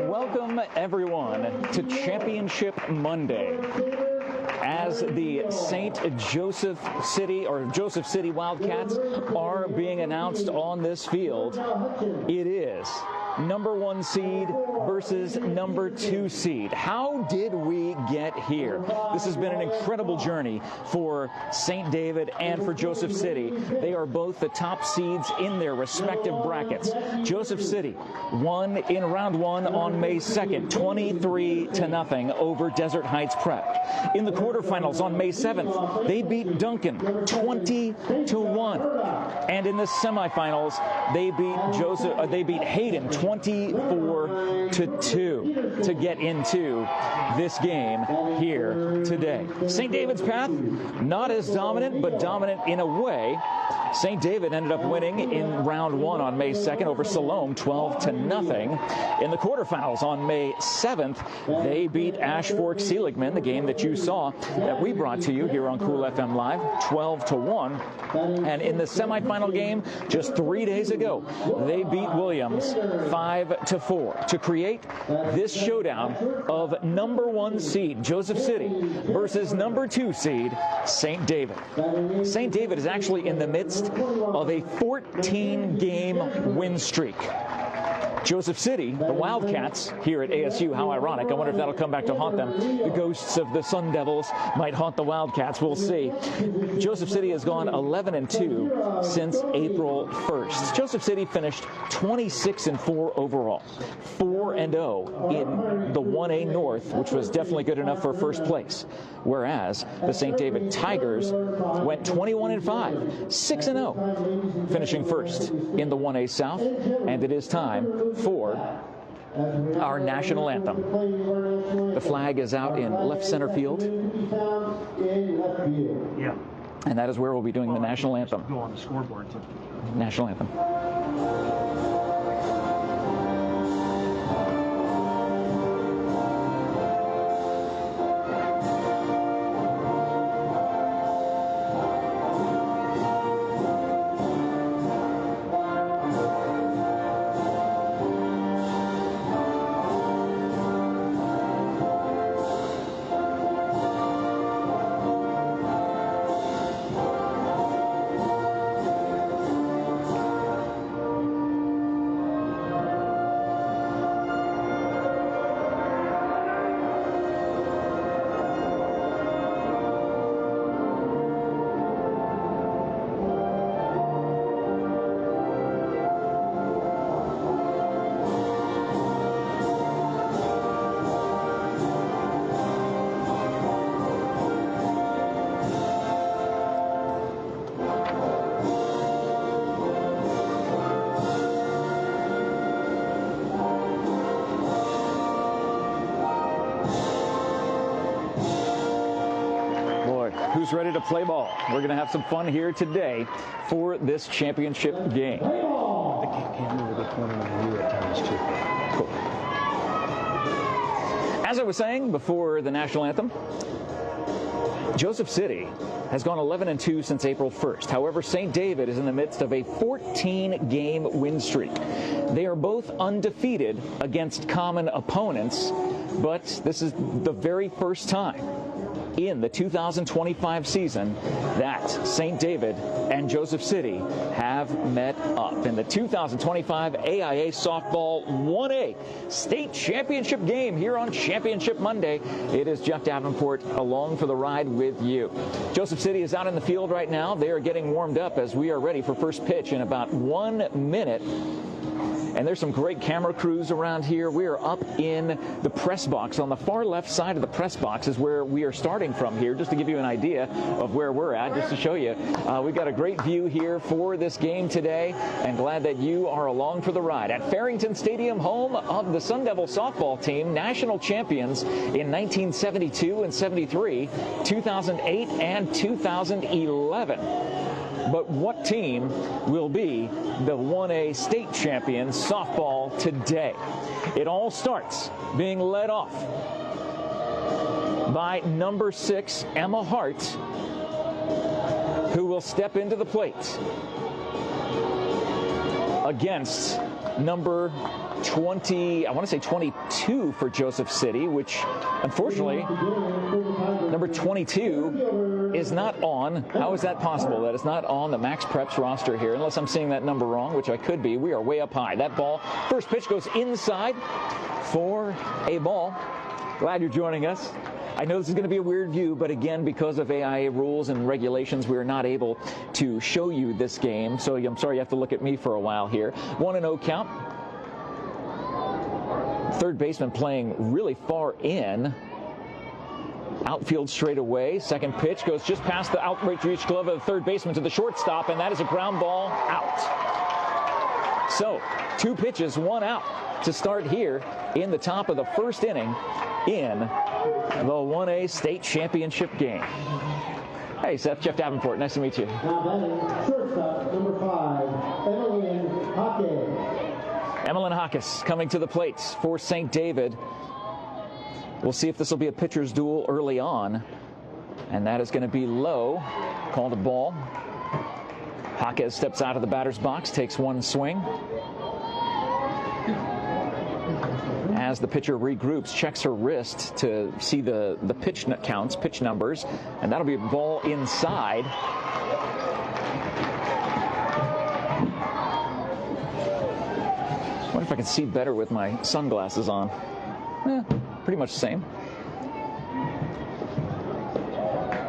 Welcome, everyone, to Championship Monday. As the St. Joseph City or Joseph City Wildcats are being announced on this field, it is number 1 seed versus number 2 seed. How did we get here? This has been an incredible journey for St. David and for Joseph City. They are both the top seeds in their respective brackets. Joseph City won in round 1 on May 2nd, 23-0 over Desert Heights Prep. In the quarterfinals on May 7th, they beat Duncan 20-1. And in the semifinals, they beat Hayden 24-2 to get into this game here today. St. David's path, not as dominant, but dominant in a way. St. David ended up winning in round 1 on May 2nd over Siloam 12-0. In the quarterfinals on May 7th, they beat Ash Fork Seligman, the game that you saw that we brought to you here on Cool FM Live, 12-1. And in the semifinal game just 3 days ago, they beat Williams 5-4 to create this showdown of number 1 seed Joseph City versus number 2 seed St. David. St. David is actually in the midst of a 14-game win streak. Joseph City, the Wildcats here at ASU, how ironic. I wonder if that'll come back to haunt them. The ghosts of the Sun Devils might haunt the Wildcats. We'll see. Joseph City has gone 11-2 since April 1st. Joseph City finished 26-4 overall, 4-0 in the 1A North, which was definitely good enough for first place. Whereas the St. David Tigers went 21-5, 6-0, finishing first in the 1A South. And it is time for our national anthem. The flag is out in left center field. Yeah. And that is where we'll be doing the national anthem. Go on the scoreboard too. National anthem. Who's ready to play ball? We're going to have some fun here today for this championship game. The camera will be pointing on you at times too. Cool. As I was saying before the national anthem, Joseph City has gone 11-2 since April 1st. However, St. David is in the midst of a 14-game win streak. They are both undefeated against common opponents, but this is the very first time in the 2025 season that St. David and Joseph City have met up in the 2025 AIA Softball 1A State Championship game here on Championship Monday. It is Jeff Davenport along for the ride with you. Joseph City is out in the field right now. They are getting warmed up as we are ready for first pitch in about 1 minute. And there's some great camera crews around here. We are up in the press box. On the far left side of the press box is where we are starting from here, just to give you an idea of where we're at, just to show you. We've got a great view here for this game today, and glad that you are along for the ride. At Farrington Stadium, home of the Sun Devil softball team, national champions in 1972 and 73, 2008 and 2011. But what team will be the 1A state champions softball today? It all starts being led off by number 6, Emma Hart, who will step into the plate. against number 20, I want to say 22 for Joseph City, which unfortunately number 22 is not on. How is that possible? That is not on the Max Preps roster here, unless I'm seeing that number wrong, which I could be. We are way up high. That ball, first pitch goes inside for a ball. Glad you're joining us. I know this is going to be a weird view, but again, because of AIA rules and regulations, we are not able to show you this game. So I'm sorry you have to look at me for a while here. 1-0 count. Third baseman playing really far in. Outfield straight away. Second pitch goes just past the outreach glove of the third baseman to the shortstop, and that is a ground ball out. So 2 pitches, 1 out to start here in the top of the first inning in the 1A state championship game. Hey, Seth, Jeff Davenport, nice to meet you. Now batting, shortstop, number 5, Emmeline Hockey. Emmeline Hawkes coming to the plate for St. David. We'll see if this will be a pitcher's duel early on. And that is going to be low. Called a ball. Hawkes steps out of the batter's box, takes 1 swing. As the pitcher regroups, checks her wrist to see the pitch counts, pitch numbers, and that'll be a ball inside. I wonder if I can see better with my sunglasses on. Pretty much the same.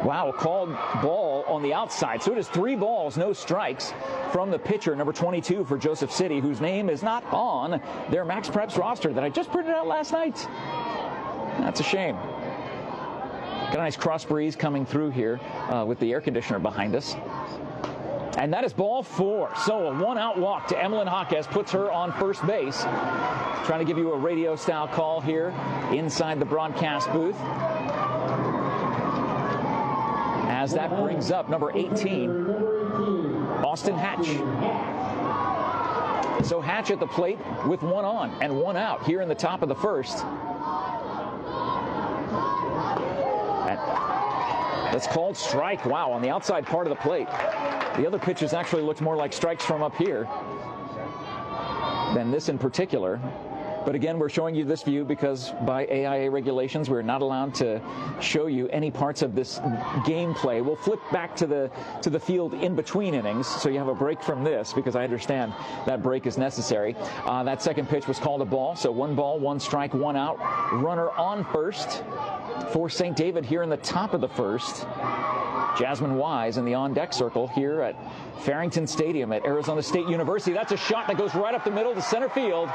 Wow, called ball on the outside. So it is 3 balls, no strikes from the pitcher, number 22 for Joseph City, whose name is not on their Max Preps roster that I just printed out last night. That's a shame. Got a nice cross breeze coming through here with the air conditioner behind us. And that is ball 4. So a 1-out walk to Emmeline Hawkes puts her on first base. Trying to give you a radio-style call here inside the broadcast booth. As that brings up number 18, Austin Hatch. So Hatch at the plate with 1 on and 1 out here in the top of the first. That's called strike. Wow, on the outside part of the plate. The other pitches actually looked more like strikes from up here than this in particular. But again, we're showing you this view because by AIA regulations, we're not allowed to show you any parts of this gameplay. We'll flip back to the field in between innings, so you have a break from this because I understand that break is necessary. That second pitch was called a ball, so 1 ball, 1 strike, 1 out. Runner on first for St. David here in the top of the first. Jasmine Wise in the on-deck circle here at Farrington Stadium at Arizona State University. That's a shot that goes right up the middle to center field.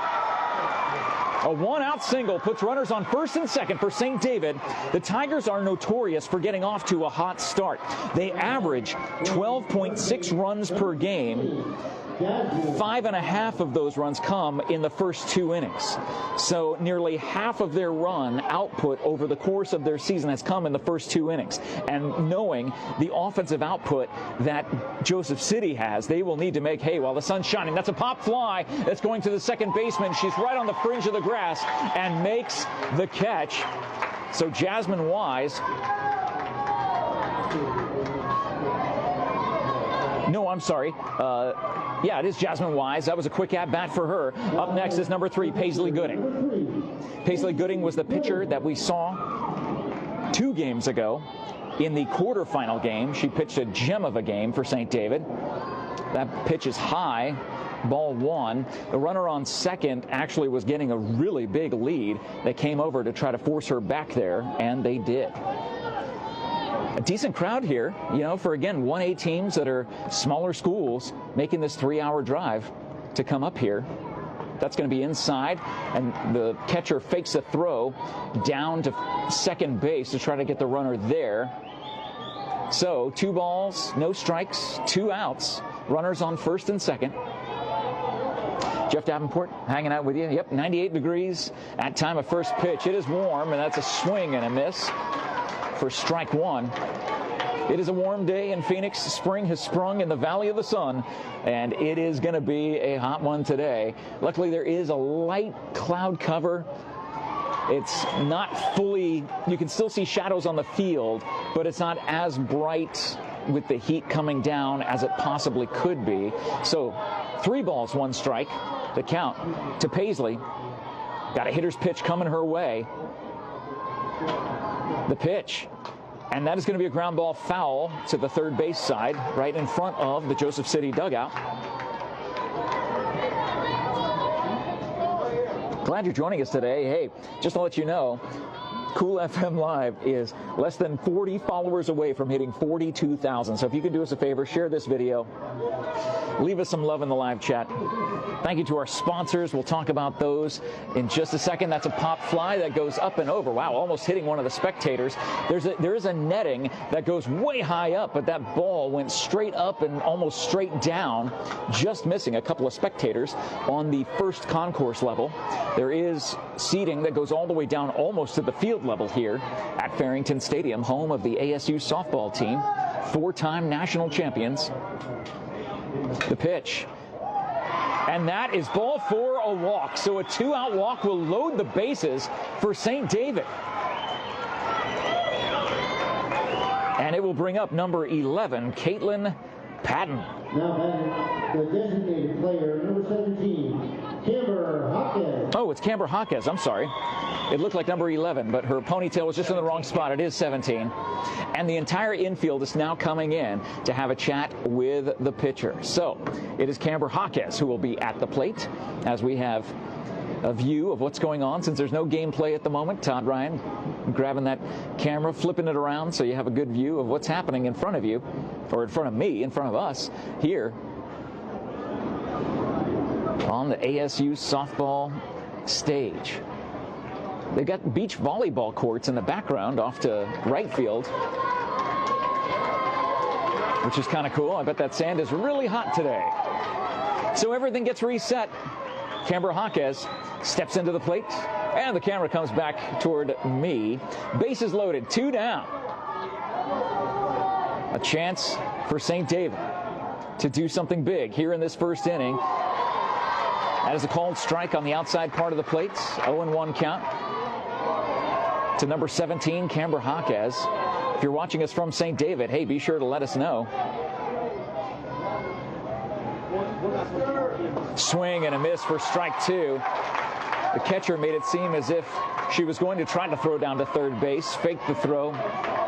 A 1-out single puts runners on first and second for St. David. The Tigers are notorious for getting off to a hot start. They average 12.6 runs per game. 5.5 of those runs come in the first 2 innings. So nearly half of their run output over the course of their season has come in the first 2 innings. And knowing the offensive output that Joseph City has, they will need to make hay while the sun's shining. That's a pop fly that's going to the second baseman. She's right on the fringe of the grass and makes the catch. So Jasmine Wise. No, I'm sorry. Yeah, it is Jasmine Wise. That was a quick at-bat for her. Up next is number 3, Paisley Gooding. Paisley Gooding was the pitcher that we saw 2 games ago in the quarterfinal game. She pitched a gem of a game for St. David. That pitch is high. Ball 1. The runner on second actually was getting a really big lead. They came over to try to force her back there, and they did. A decent crowd here, you know, for, again, 1A teams that are smaller schools making this 3-hour drive to come up here. That's going to be inside, and the catcher fakes a throw down to second base to try to get the runner there. So 2 balls, no strikes, 2 outs, runners on first and second. Jeff Davenport hanging out with you. Yep, 98 degrees at time of first pitch. It is warm, and that's a swing and a miss for strike 1. It is a warm day in Phoenix. Spring has sprung in the Valley of the Sun, and it is going to be a hot one today. Luckily, there is a light cloud cover. It's not fully, you can still see shadows on the field, but it's not as bright with the heat coming down as it possibly could be. So 3 balls, 1 strike. The count to Paisley. Got a hitter's pitch coming her way. The pitch. And that is going to be a ground ball foul to the third base side, right in front of the Joseph City dugout. Glad you're joining us today. Hey, just to let you know, Cool FM Live is less than 40 followers away from hitting 42,000. So if you can do us a favor, share this video. Leave us some love in the live chat. Thank you to our sponsors. We'll talk about those in just a second. That's a pop fly that goes up and over. Wow, almost hitting one of the spectators. There is a netting that goes way high up, but that ball went straight up and almost straight down, just missing a couple of spectators on the first concourse level. There is seating that goes all the way down almost to the field level here at Farrington Stadium, home of the ASU softball team, 4-time national champions. The pitch. And that is ball 4, a walk. So a 2-out walk will load the bases for St. David. And it will bring up number 11, Caitlin Patton. Now batting the designated player, number 17, Camber Hawkes. Oh, it's Camber Hawkes. I'm sorry. It looked like number 11, but her ponytail was just in the wrong spot. It is 17. And the entire infield is now coming in to have a chat with the pitcher. So it is Camber Hawkes who will be at the plate as we have a view of what's going on. Since there's no gameplay at the moment, Todd Ryan grabbing that camera, flipping it around so you have a good view of what's happening in front of you, or in front of me, in front of us here on the ASU softball stage. They've got beach volleyball courts in the background off to right field, which is kind of cool. I bet that sand is really hot today. So everything gets reset. Camber Hawkes steps into the plate, and the camera comes back toward me. Bases loaded, 2 down. A chance for St. David to do something big here in this first inning. That is a called strike on the outside part of the plate. 0-1 count to number 17, Camber Hawkes. If you're watching us from St. David, hey, be sure to let us know. Swing and a miss for strike 2. The catcher made it seem as if she was going to try to throw down to third base, faked the throw.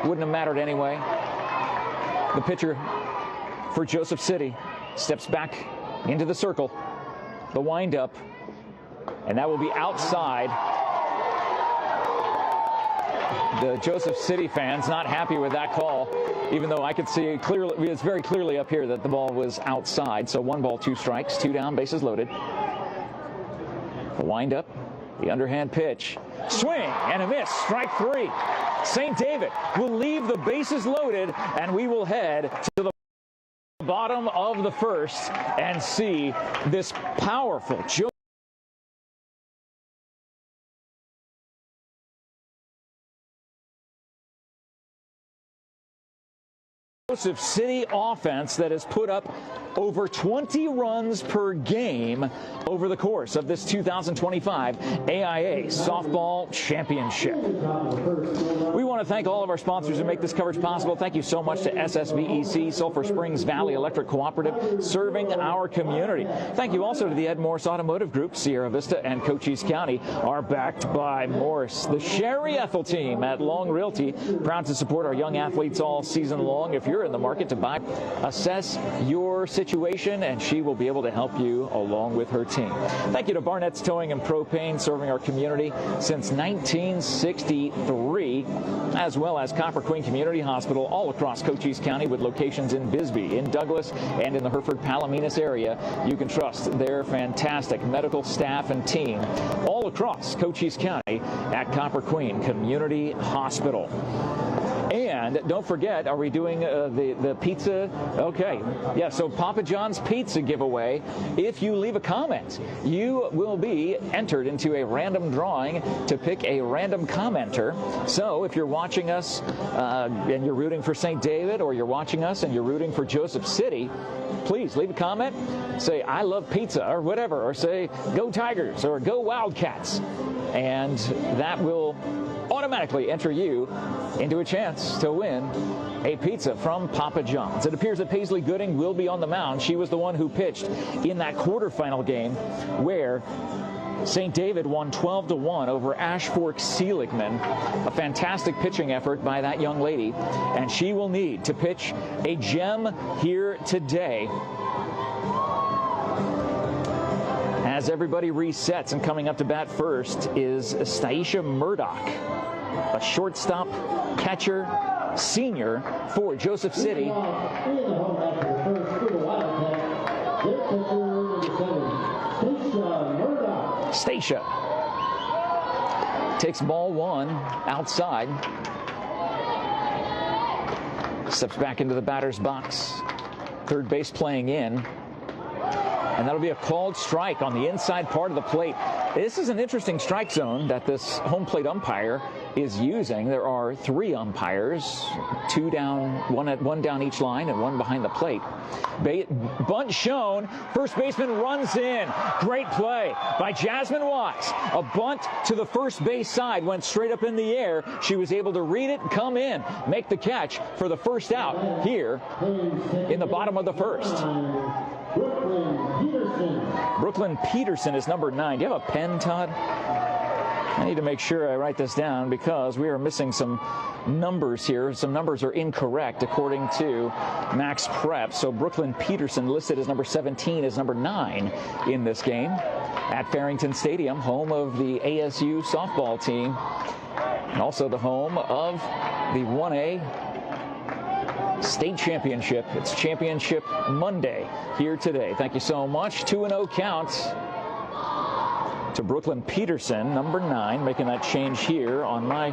Wouldn't have mattered anyway. The pitcher for Joseph City steps back into the circle. The windup, and that will be outside. The Joseph City fans not happy with that call, even though I could see clearly, it's very clearly up here that the ball was outside. So 1 ball, 2 strikes, 2 down, bases loaded. The windup, the underhand pitch, swing and a miss, strike 3. St. David will leave the bases loaded, and we will head to the bottom of the first and see this powerful Joseph City offense that has put up over 20 runs per game over the course of this 2025 AIA Softball Championship. We want to thank all of our sponsors who make this coverage possible. Thank you so much to SSVEC, Sulphur Springs Valley Electric Cooperative, serving our community. Thank you also to the MORSE Automotive Group. Sierra Vista and Cochise County are backed by Morse. The Sherry Ethel team at Long Realty, proud to support our young athletes all season long. If you're in the market to buy, assess your situation, and she will be able to help you along with her team. Thank you to Barnett's Towing and Propane, serving our community since 1963, as well as Copper Queen Community Hospital all across Cochise County with locations in Bisbee, in Douglas, and in the Hereford Palominas area. You can trust their fantastic medical staff and team all across Cochise County at Copper Queen Community Hospital. And don't forget, are we doing the pizza? Okay. Yeah, so Papa John's Pizza giveaway. If you leave a comment, you will be entered into a random drawing to pick a random commenter. So if you're watching us and you're rooting for St. David, or you're watching us and you're rooting for Joseph City, please leave a comment. Say, I love pizza, or whatever, or say, go Tigers, or go Wildcats. And that will automatically enter you into a chance to win a pizza from Papa John's. It appears that Paisley Gooding will be on the mound. She was the one who pitched in that quarterfinal game where St. David won 12-1 over Ashfork Seligman. A fantastic pitching effort by that young lady, and she will need to pitch a gem here today. As everybody resets, and coming up to bat first is Staisha Murdoch, a shortstop catcher senior for Joseph City. Staisha takes ball one outside, steps back into the batter's box. Third base playing in, and that'll be a called strike on the inside part of the plate. This is an interesting strike zone that this home plate umpire is using. There are 3 umpires, 2 down, one down each line, and 1 behind the plate. Bunt shown. First baseman runs in. Great play by Jasmine Wise. A bunt to the first base side went straight up in the air. She was able to read it, come in, make the catch for the first out here in the bottom of the first. Brooklyn Peterson is number 9. Do you have a pen, Todd? I need to make sure I write this down because we are missing some numbers here. Some numbers are incorrect according to Max Prep. So Brooklyn Peterson listed as number 17 is number 9 in this game at Farrington Stadium, home of the ASU softball team and also the home of the 1A state championship. It's Championship Monday here today. Thank you so much. 2-0 count to Brooklyn Peterson, number 9, making that change here on my.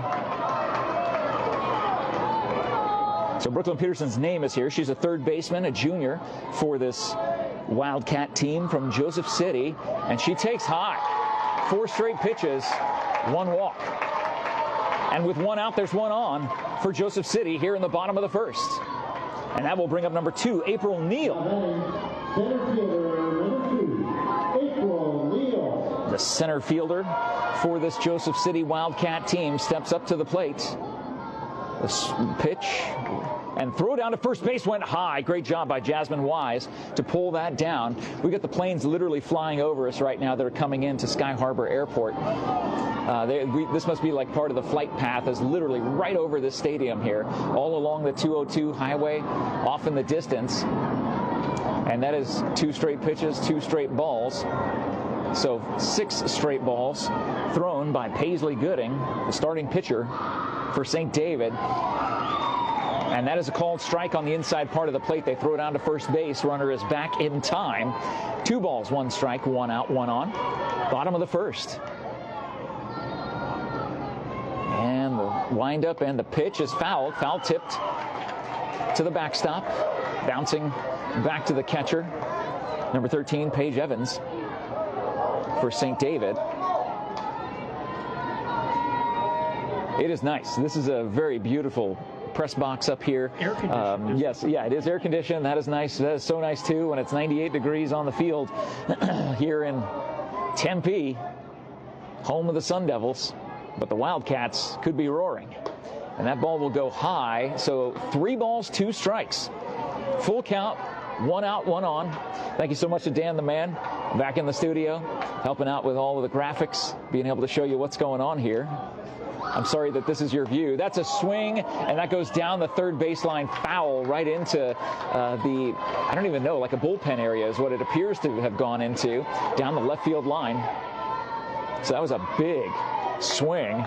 So Brooklyn Peterson's name is here. She's a third baseman, a junior for this Wildcat team from Joseph City, and she takes high. 4 straight pitches, 1 walk. And with 1 out, there's 1 on for Joseph City here in the bottom of the first. And that will bring up number 2, April Neal. The center fielder for this Joseph City Wildcat team steps up to the plate. This pitch and throw down to first base went high. Great job by Jasmine Wise to pull that down. We got the planes literally flying over us right now that are coming into Sky Harbor Airport. This must be like part of the flight path is literally right over this stadium here, all along the 202 highway, off in the distance. And that is 2 straight pitches, 2 straight balls. So 6 straight balls thrown by Paisley Gooding, the starting pitcher for St. David. And that is a called strike on the inside part of the plate. They throw it down to first base. Runner is back in time. 2 balls, 1 strike, 1 out, 1 on. Bottom of the first. And the windup and the pitch is fouled. Foul tipped to the backstop. Bouncing back to the catcher. Number 13, Paige Evans for St. David. It is nice. This is a very beautiful press box up here. Air conditioned. Yes, yeah, it is air conditioned. That is nice. That is so nice too when it's 98 degrees on the field here in Tempe, home of the Sun Devils. But the Wildcats could be roaring. And that ball will go high. So 3 balls, 2 strikes. Full count, 1 out, 1 on. Thank you so much to Dan the Man back in the studio, helping out with all of the graphics, being able to show you what's going on here. I'm sorry that this is your view. That's a swing, and that goes down the third baseline foul right into I don't even know, like a bullpen area is what it appears to have gone into, down the left field line. So that was a big swing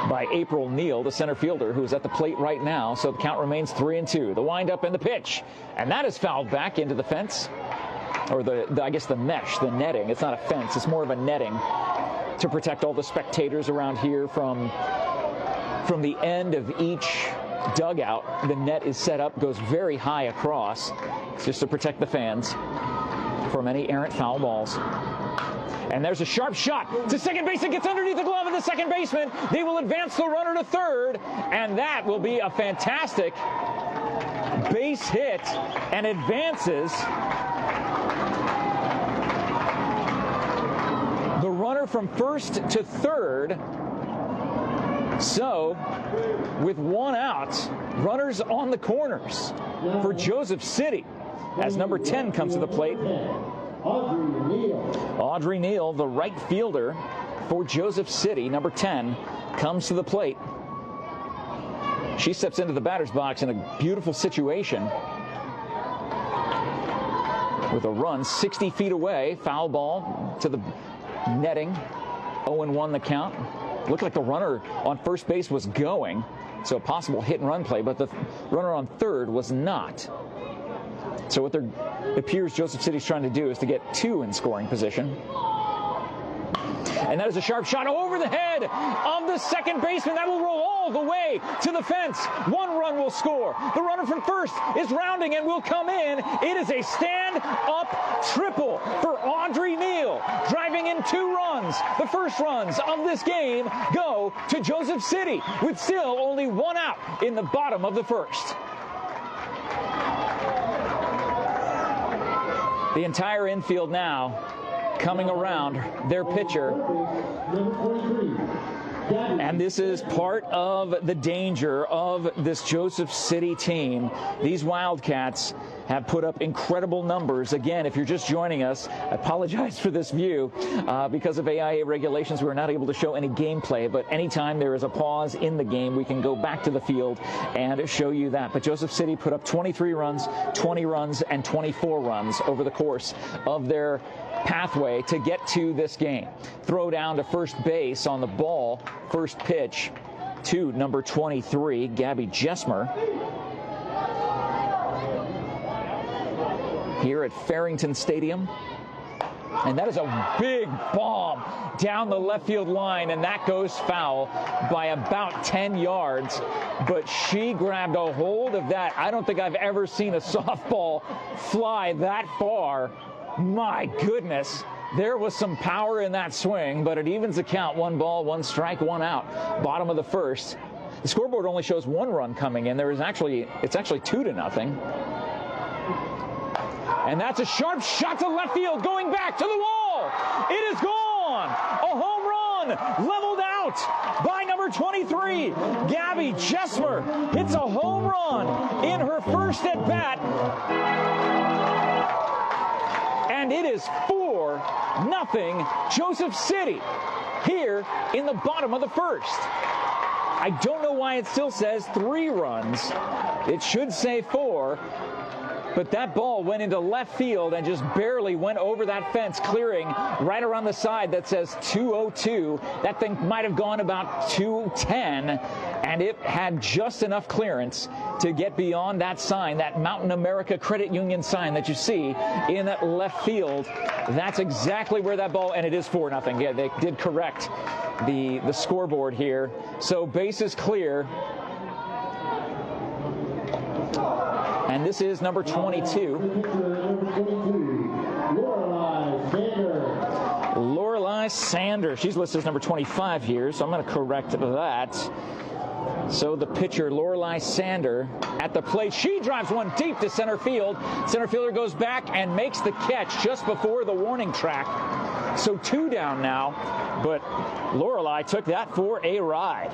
by April Neal, the center fielder, who is at the plate right now. So the count remains 3-2. The windup and the pitch, and that is fouled back into the fence, or I guess the mesh, the netting. It's not a fence; it's more of a netting to protect all the spectators around here from the end of each dugout. The net is set up, goes very high across, just to protect the fans from any errant foul balls. And there's a sharp shot to second base. It gets underneath the glove of the second baseman. They will advance the runner to third, and that will be a fantastic base hit and advances the runner from first to third. So, with one out, runners on the corners for Joseph City as number 10 comes to the plate. Audrey Neal, the right fielder for Joseph City, number 10, comes to the plate. She steps into the batter's box in a beautiful situation with a run 60 feet away. Foul ball to the netting. 0-1 the count. Looked like the runner on first base was going, so a possible hit and run play, but the runner on third was not. So what it appears Joseph City's trying to do is to get 2 in scoring position. And that is a sharp shot over the head of the second baseman. That will roll all the way to the fence. 1 run will score. The runner from first is rounding and will come in. It is a stand-up triple for Audrey Neal, driving in 2 runs. The first runs of this game go to Joseph City, with still only 1 out in the bottom of the first. The entire infield now coming around their pitcher. And this is part of the danger of this Joseph City team. These Wildcats have put up incredible numbers. Again, if you're just joining us, I apologize for this view. Because of AIA regulations, we're not able to show any gameplay, but anytime there is a pause in the game, we can go back to the field and show you that. But Joseph City put up 23 runs, 20 runs, and 24 runs over the course of their pathway to get to this game. Throw down to first base on the ball. First pitch to number 23, Gabby Jesmer. Here at Farrington Stadium. And that is a big bomb down the left field line, and that goes foul by about 10 yards. But she grabbed a hold of that. I don't think I've ever seen a softball fly that far. My goodness. There was some power in that swing, but it evens the count. 1 ball, 1 strike, 1 out. Bottom of the first. The scoreboard only shows 1 run coming in. It's actually 2-0. And that's a sharp shot to left field, going back to the wall. It is gone. A home run, leveled out by number 23, Gabby Jesmer. Hits a home run in her first at bat. And it is 4-0 Joseph City here in the bottom of the first. I don't know why it still says 3 runs. It should say 4. But that ball went into left field and just barely went over that fence, clearing right around the side that says 202. That thing might have gone about 210, and it had just enough clearance to get beyond that sign, that Mountain America Credit Union sign that you see in left field. That's exactly where that ball, and it is 4-0. Yeah, they did correct the scoreboard here. So bases clear. And this is number 22. Lorelei Sander. She's listed as number 25 here, so I'm going to correct that. So the pitcher, Lorelei Sander, at the plate. She drives one deep to center field. Center fielder goes back and makes the catch just before the warning track. So 2 down now, but Lorelei took that for a ride.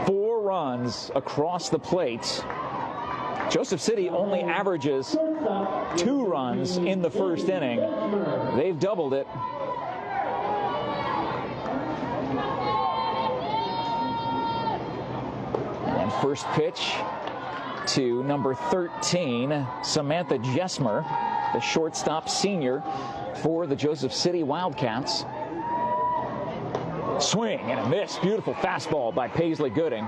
4 runs across the plate. Joseph City only averages 2 runs in the first inning. They've doubled it. And first pitch to number 13, Samantha Jesmer, the shortstop senior for the Joseph City Wildcats. Swing and a miss. Beautiful fastball by Paisley Gooding.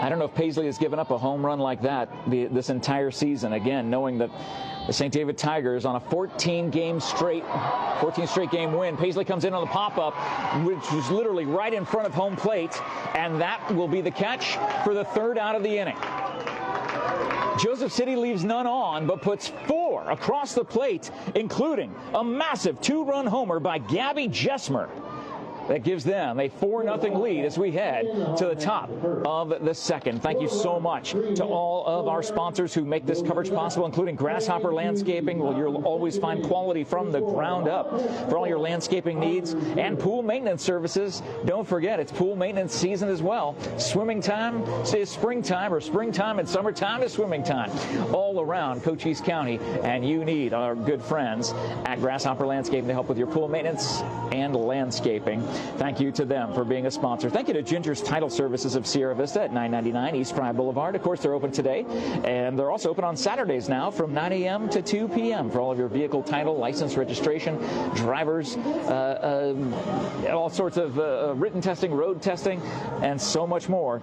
I don't know if Paisley has given up a home run like that this entire season. Again, knowing that the St. David Tigers on a 14 straight game win. Paisley comes in on the pop-up, which was literally right in front of home plate, and that will be the catch for the 3rd out of the inning. Joseph City leaves none on, but puts 4 across the plate, including a massive 2-run homer by Gabby Jesmer. that gives them a 4-0 lead as we head to the top of the second. Thank you so much to all of our sponsors who make this coverage possible, including Grasshopper Landscaping. Well, you'll always find quality from the ground up for all your landscaping needs, and pool maintenance services. Don't forget, it's pool maintenance season as well. Swimming time is springtime, or springtime and summertime is swimming time. All around Cochise County, and you need our good friends at Grasshopper Landscaping to help with your pool maintenance and landscaping. Thank you to them for being a sponsor. Thank you to Ginger's Title Services of Sierra Vista at 999 East Fry Boulevard. Of course, they're open today, and they're also open on Saturdays now from 9 a.m. to 2 p.m. for all of your vehicle title, license registration, drivers, all sorts of written testing, road testing, and so much more.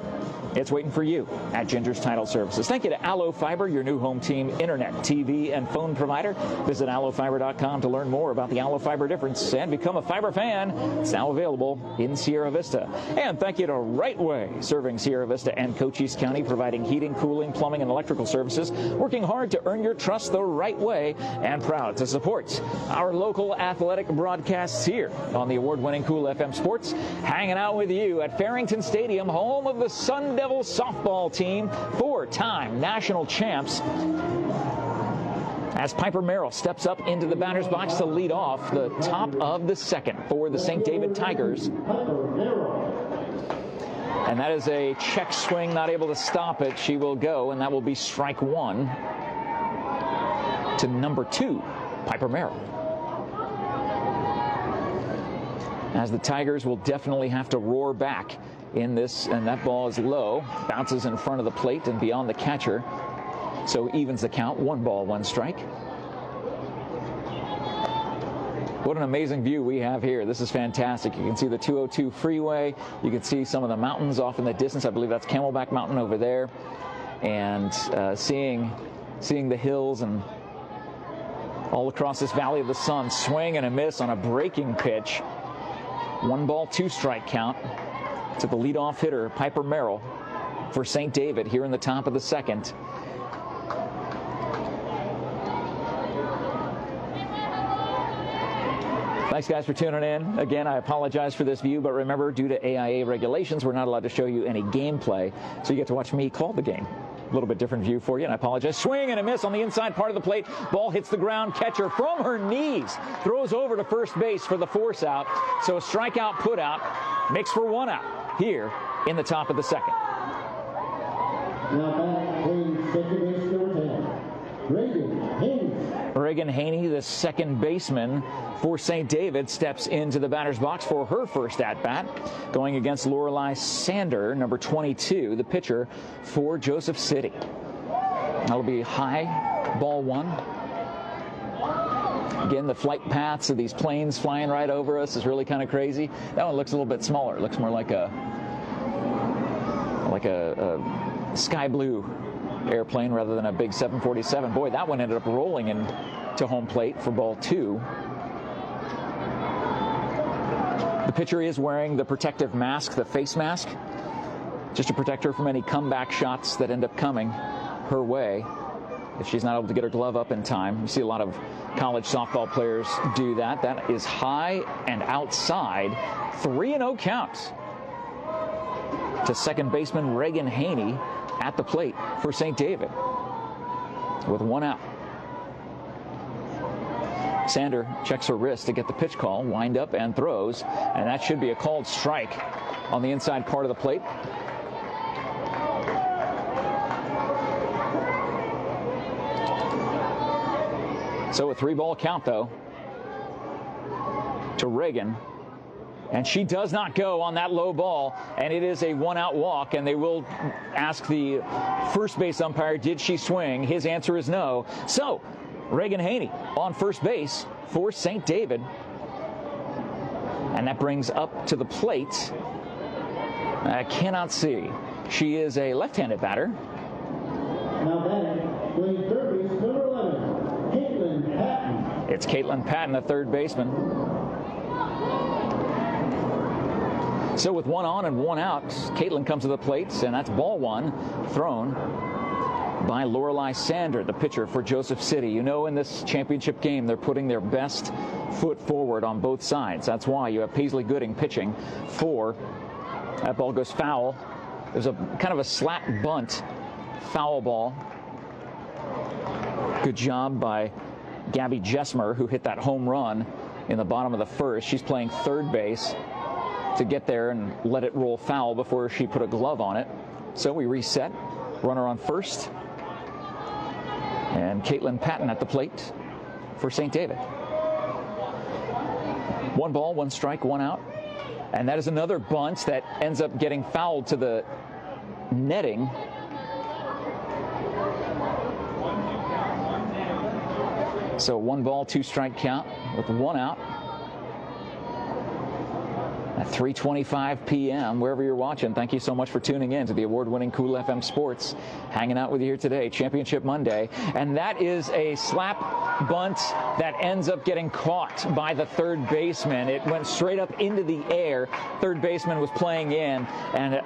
It's waiting for you at Ginger's Title Services. Thank you to Allo Fiber, your new home team internet, TV, and phone provider. Visit allofiber.com to learn more about the Allo Fiber difference and become a fiber fan. It's now available in Sierra Vista. And thank you to Right Way, serving Sierra Vista and Cochise County, providing heating, cooling, plumbing, and electrical services, working hard to earn your trust the right way, and proud to support our local athletic broadcasts here on the award-winning Cool FM Sports, hanging out with you at Farrington Stadium, home of the Sun Devil softball team, 4-time national champs, as Piper Merrill steps up into the batter's box to lead off the top of the second for the St. David Tigers. And that is a check swing, not able to stop it. She will go, and that will be strike one to number 2, Piper Merrill. As the Tigers will definitely have to roar back in this, and that ball is low, bounces in front of the plate and beyond the catcher, so evens the count. 1 ball, 1 strike. What an amazing view we have here. This is fantastic. You can see the 202 freeway. You can see some of the mountains off in the distance. I believe that's Camelback Mountain over there. And seeing the hills and all across this Valley of the Sun. Swing and a miss on a breaking pitch. 1 ball, 2 strike count to the leadoff hitter, Piper Merrill, for St. David here in the top of the second. Thanks, guys, for tuning in. Again, I apologize for this view, but remember, due to AIA regulations, we're not allowed to show you any gameplay, so you get to watch me call the game. A little bit different view for you, and I apologize. Swing and a miss on the inside part of the plate. Ball hits the ground. Catcher from her knees throws over to first base for the force out. So a strikeout, put out, makes for 1 out here in the top of the second. Now back playing second base number 10, Reagan Haney. Reagan Haney, the second baseman for St. David, steps into the batter's box for her first at-bat, going against Lorelei Sander, number 22, the pitcher for Joseph City. That'll be high, ball 1. Again, the flight paths of these planes flying right over us is really kind of crazy. That one looks a little bit smaller. It looks more like a sky blue airplane rather than a big 747. Boy, that one ended up rolling into home plate for ball 2. The pitcher is wearing the protective mask, the face mask, just to protect her from any comeback shots that end up coming her way if she's not able to get her glove up in time. You see a lot of college softball players do that. That is high and outside. 3-0 count to second baseman Reagan Haney at the plate for St. David with 1 out. Sander checks her wrist to get the pitch call, wind up and throws, and that should be a called strike on the inside part of the plate. So a 3-ball count, though, to Reagan. And she does not go on that low ball, and it is a 1-out walk, and they will ask the first base umpire, did she swing? His answer is no. So Reagan Haney on first base for St. David. And that brings up to the plate. I cannot see. She is a left-handed batter. Now batting, playing third base, number 11, Caitlin Patton. It's Caitlin Patton, the third baseman. So with 1 on and 1 out, Caitlin comes to the plate, and that's ball 1 thrown by Lorelei Sander, the pitcher for Joseph City. You know, in this championship game, they're putting their best foot forward on both sides. That's why you have Paisley Gooding pitching for. That ball goes foul. There's a kind of a slap bunt, foul ball. Good job by Gabby Jesmer, who hit that home run in the bottom of the first. She's playing third base to get there and let it roll foul before she put a glove on it. So we reset. Runner on first. And Caitlin Patton at the plate for St. David. 1 ball, 1 strike, 1 out. And that is another bunt that ends up getting fouled to the netting. So 1 ball, 2 strike count with 1 out. At 3:25 p.m., wherever you're watching, thank you so much for tuning in to the award-winning Cool FM Sports. Hanging out with you here today, Championship Monday. And that is a slap bunt that ends up getting caught by the third baseman. It went straight up into the air. Third baseman was playing in, and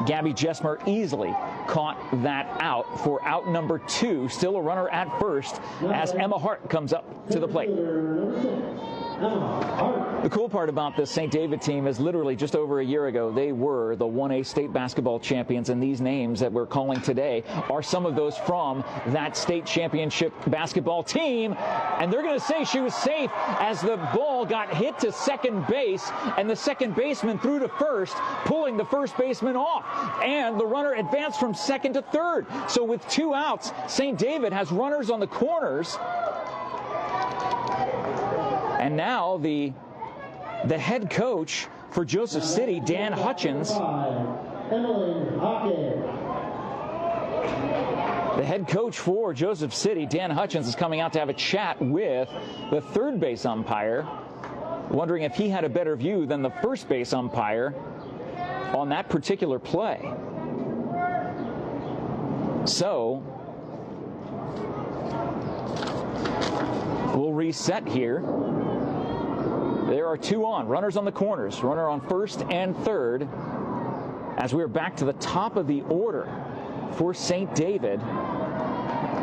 Gabby Jesmer easily caught that out for out number 2. Still a runner at first as Emma Hart comes up to the plate. The cool part about this St. David team is literally just over a year ago, they were the 1A state basketball champions, and these names that we're calling today are some of those from that state championship basketball team. And they're going to say she was safe as the ball got hit to second base, and the second baseman threw to first, pulling the first baseman off. And the runner advanced from second to third. So with 2 outs, St. David has runners on the corners. And now the head coach for Joseph City, Dan Hutchins. The head coach for Joseph City, Dan Hutchins, is coming out to have a chat with the third base umpire, wondering if he had a better view than the first base umpire on that particular play. So we'll reset here. There are 2 on. Runners on the corners. Runner on first and third. As we're back to the top of the order for St. David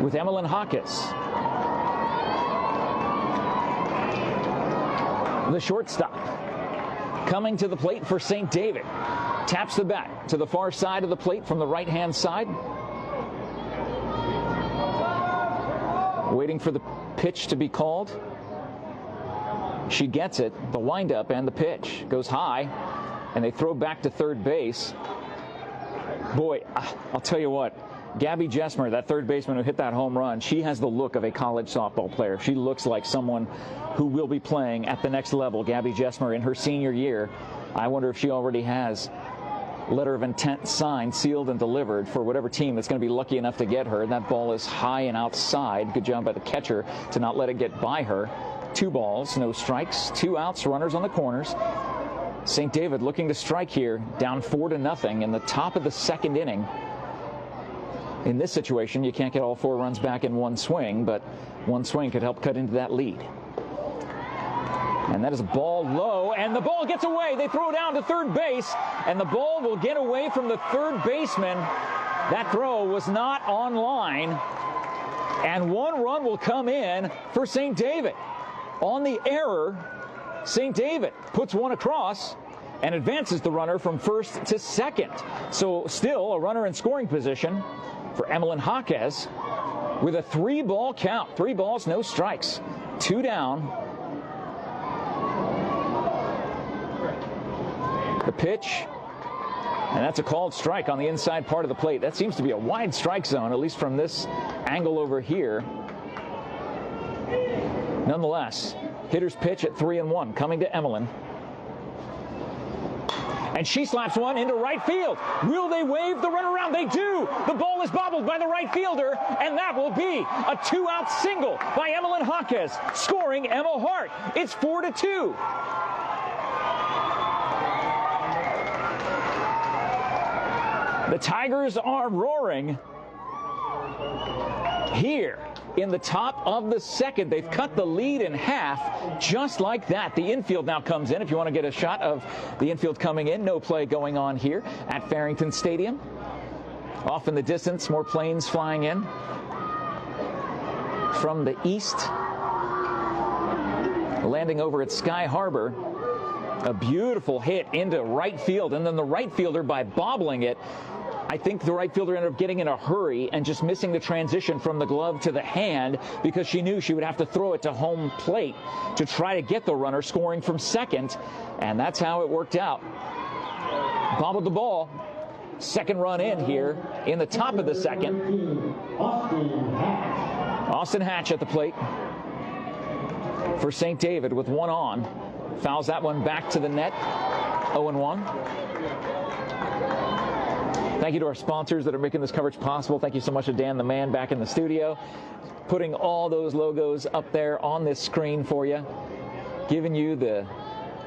with Emmeline Hawkes. The shortstop coming to the plate for St. David. Taps the bat to the far side of the plate from the right-hand side. Waiting for the pitch to be called. She gets it, the windup and the pitch. Goes high, and they throw back to third base. Boy, I'll tell you what, Gabby Jesmer, that third baseman who hit that home run, she has the look of a college softball player. She looks like someone who will be playing at the next level. Gabby Jesmer in her senior year. I wonder if she already has letter of intent signed, sealed, and delivered for whatever team that's going to be lucky enough to get her. That ball is high and outside. Good job by the catcher to not let it get by her. 2 balls, no strikes, 2 outs, runners on the corners. St. David looking to strike here, down 4-0 in the top of the second inning. In this situation, you can't get all 4 runs back in 1 swing, but 1 swing could help cut into that lead. And that is a ball low, and the ball gets away. They throw down to third base, and the ball will get away from the third baseman. That throw was not on line, and 1 run will come in for St. David. On the error, St. David puts 1 across and advances the runner from first to second. So still a runner in scoring position for Emmeline Hawkes with a 3-ball count. 3 balls, no strikes. 2 down. The pitch, and that's a called strike on the inside part of the plate. That seems to be a wide strike zone, at least from this angle over here. Nonetheless, hitter's pitch at 3-1 coming to Emmeline. And she slaps one into right field. Will they wave the runaround? They do. The ball is bobbled by the right fielder, and that will be a 2-out single by Emmeline Hawkes, scoring Emma Hart. It's 4-2. The Tigers are roaring here in the top of the second. They've cut the lead in half just like that. The infield now comes in. If you want to get a shot of the infield coming in, no play going on here at Farrington Stadium. Off in the distance, more planes flying in from the east, landing over at Sky Harbor. A beautiful hit into right field, and then the right fielder, by bobbling it, I think the right fielder ended up getting in a hurry and just missing the transition from the glove to the hand, because she knew she would have to throw it to home plate to try to get the runner scoring from second, and that's how it worked out. Bobbled the ball. Second run in here in the top of the second. Austin Hatch at the plate for St. David with one on. Fouls that one back to the net. 0-1. Thank you to our sponsors that are making this coverage possible. Thank you so much to Dan the Man back in the studio, putting all those logos up there on this screen for you, giving you the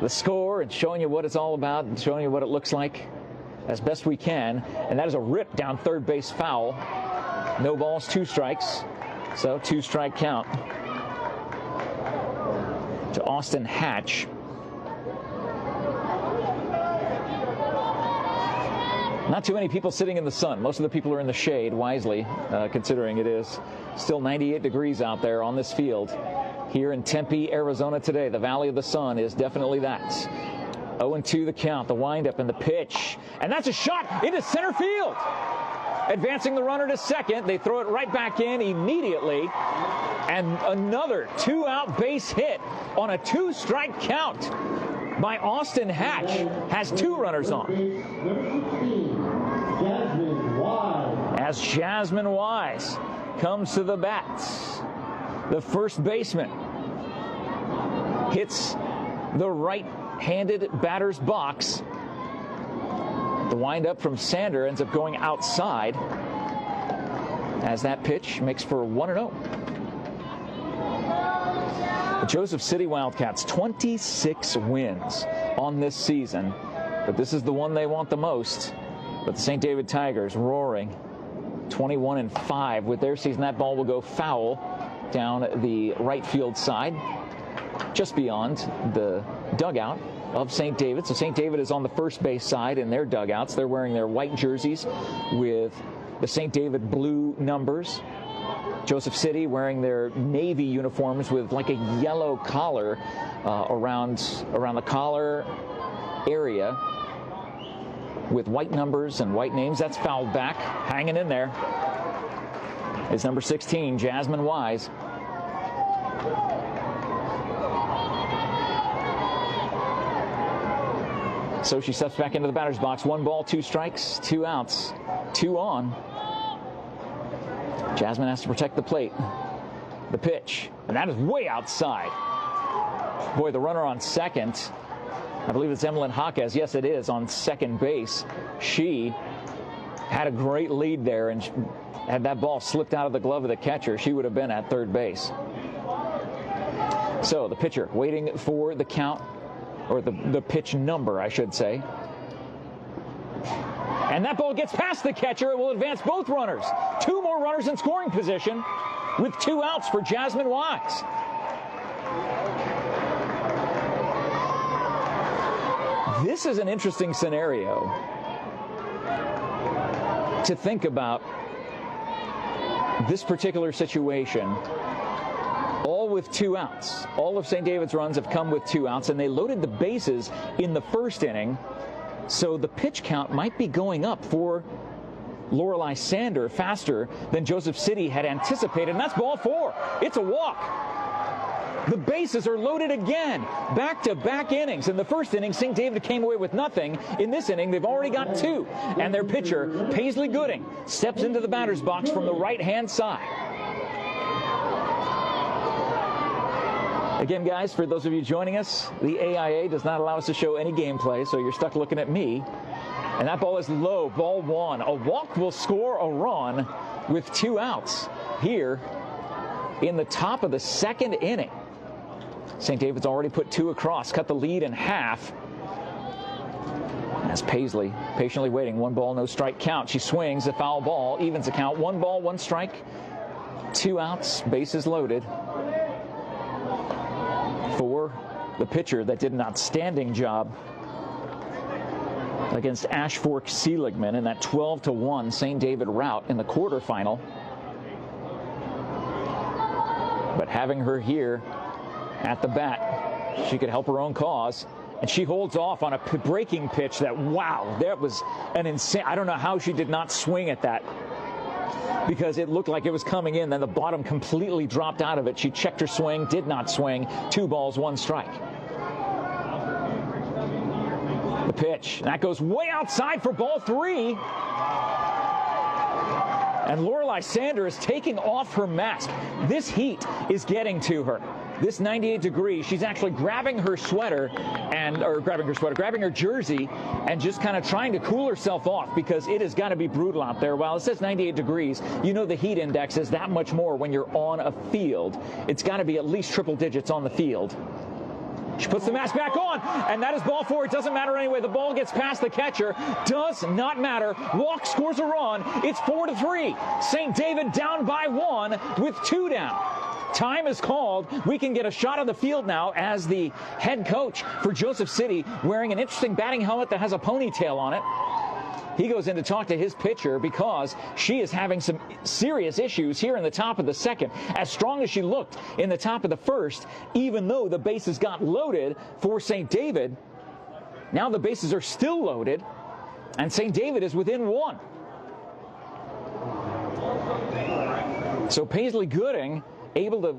score and showing you what it's all about and showing you what it looks like as best we can. And that is a rip down third base foul. No balls, 2 strikes. So 2-strike count to Austin Hatch. Not too many people sitting in the sun. Most of the people are in the shade, wisely, considering it is still 98 degrees out there on this field here in Tempe, Arizona today. The Valley of the Sun is definitely that. 0-2 the count, the windup and the pitch. And that's a shot into center field. Advancing the runner to second. They throw it right back in immediately. And another 2-out base hit on a 2-strike count by Austin Hatch. Has 2 runners on. As Jasmine Wise comes to the bats, the first baseman hits the right-handed batter's box. The windup from Sander ends up going outside as that pitch makes for 1-0. The Joseph City Wildcats, 26 wins on this season, but this is the one they want the most. But the St. David Tigers roaring 21-5 with their season. That ball will go foul down the right field side, just beyond the dugout of St. David. So St. David is on the first base side in their dugouts. They're wearing their white jerseys with the St. David blue numbers. Joseph City wearing their navy uniforms with like a yellow collar around the collar area with white numbers and white names. That's fouled back. Hanging in there is number 16, Jasmine Wise. So she steps back into the batter's box. 1 ball, 2 strikes, 2 outs, 2 on. Jasmine has to protect the plate. The pitch, and that is way outside. Boy, the runner on second, I believe it's Emlyn Jaquez. Yes, it is, on second base. She had a great lead there, and had that ball slipped out of the glove of the catcher, she would have been at third base. So the pitcher waiting for the count, or the pitch number, I should say. And that ball gets past the catcher. It will advance both runners. 2 more runners in scoring position with 2 outs for Jasmine Wise. This is an interesting scenario to think about. This particular situation, all with 2 outs. All of St. David's runs have come with 2 outs, and they loaded the bases in the first inning. So the pitch count might be going up for Lorelei Sander faster than Joseph City had anticipated, and that's ball 4. It's a walk. The bases are loaded again. Back-to-back innings. In the first inning, St. David came away with nothing. In this inning, they've already got 2. And their pitcher, Paisley Gooding, steps into the batter's box from the right-hand side. Again, guys, for those of you joining us, the AIA does not allow us to show any gameplay, so you're stuck looking at me. And that ball is low, ball 1. A walk will score a run with 2 outs here in the top of the second inning. St. David's already put 2 across, cut the lead in half. As Paisley patiently waiting, 1 ball, no strike count. She swings a foul ball, evens the count. 1 ball, 1 strike, 2 outs, bases loaded for the pitcher that did an outstanding job against Ashfork Seligman in that 12-1 St. David rout in the quarterfinal. But having her here at the bat, she could help her own cause. And she holds off on a breaking pitch that, wow, that was an insane. I don't know how she did not swing at that, because it looked like it was coming in. Then the bottom completely dropped out of it. She checked her swing, did not swing. 2 balls, 1 strike. The pitch, that goes way outside for ball 3. And Lorelei Sander is taking off her mask. This heat is getting to her. This 98 degrees, she's actually grabbing her sweater grabbing her jersey and just kind of trying to cool herself off, because it has got to be brutal out there. While it says 98 degrees, you know the heat index is that much more when you're on a field. It's got to be at least triple digits on the field. She puts the mask back on, and that is ball 4. It doesn't matter anyway. The ball gets past the catcher. Does not matter. Walk scores a run. It's 4-3. St. David down by 1 with 2 down. Time is called. We can get a shot of the field now as the head coach for Joseph City, wearing an interesting batting helmet that has a ponytail on it. He goes in to talk to his pitcher because she is having some serious issues here in the top of the second. As strong as she looked in the top of the first, even though the bases got loaded for St. David, now the bases are still loaded, and St. David is within 1. So Paisley Gooding able to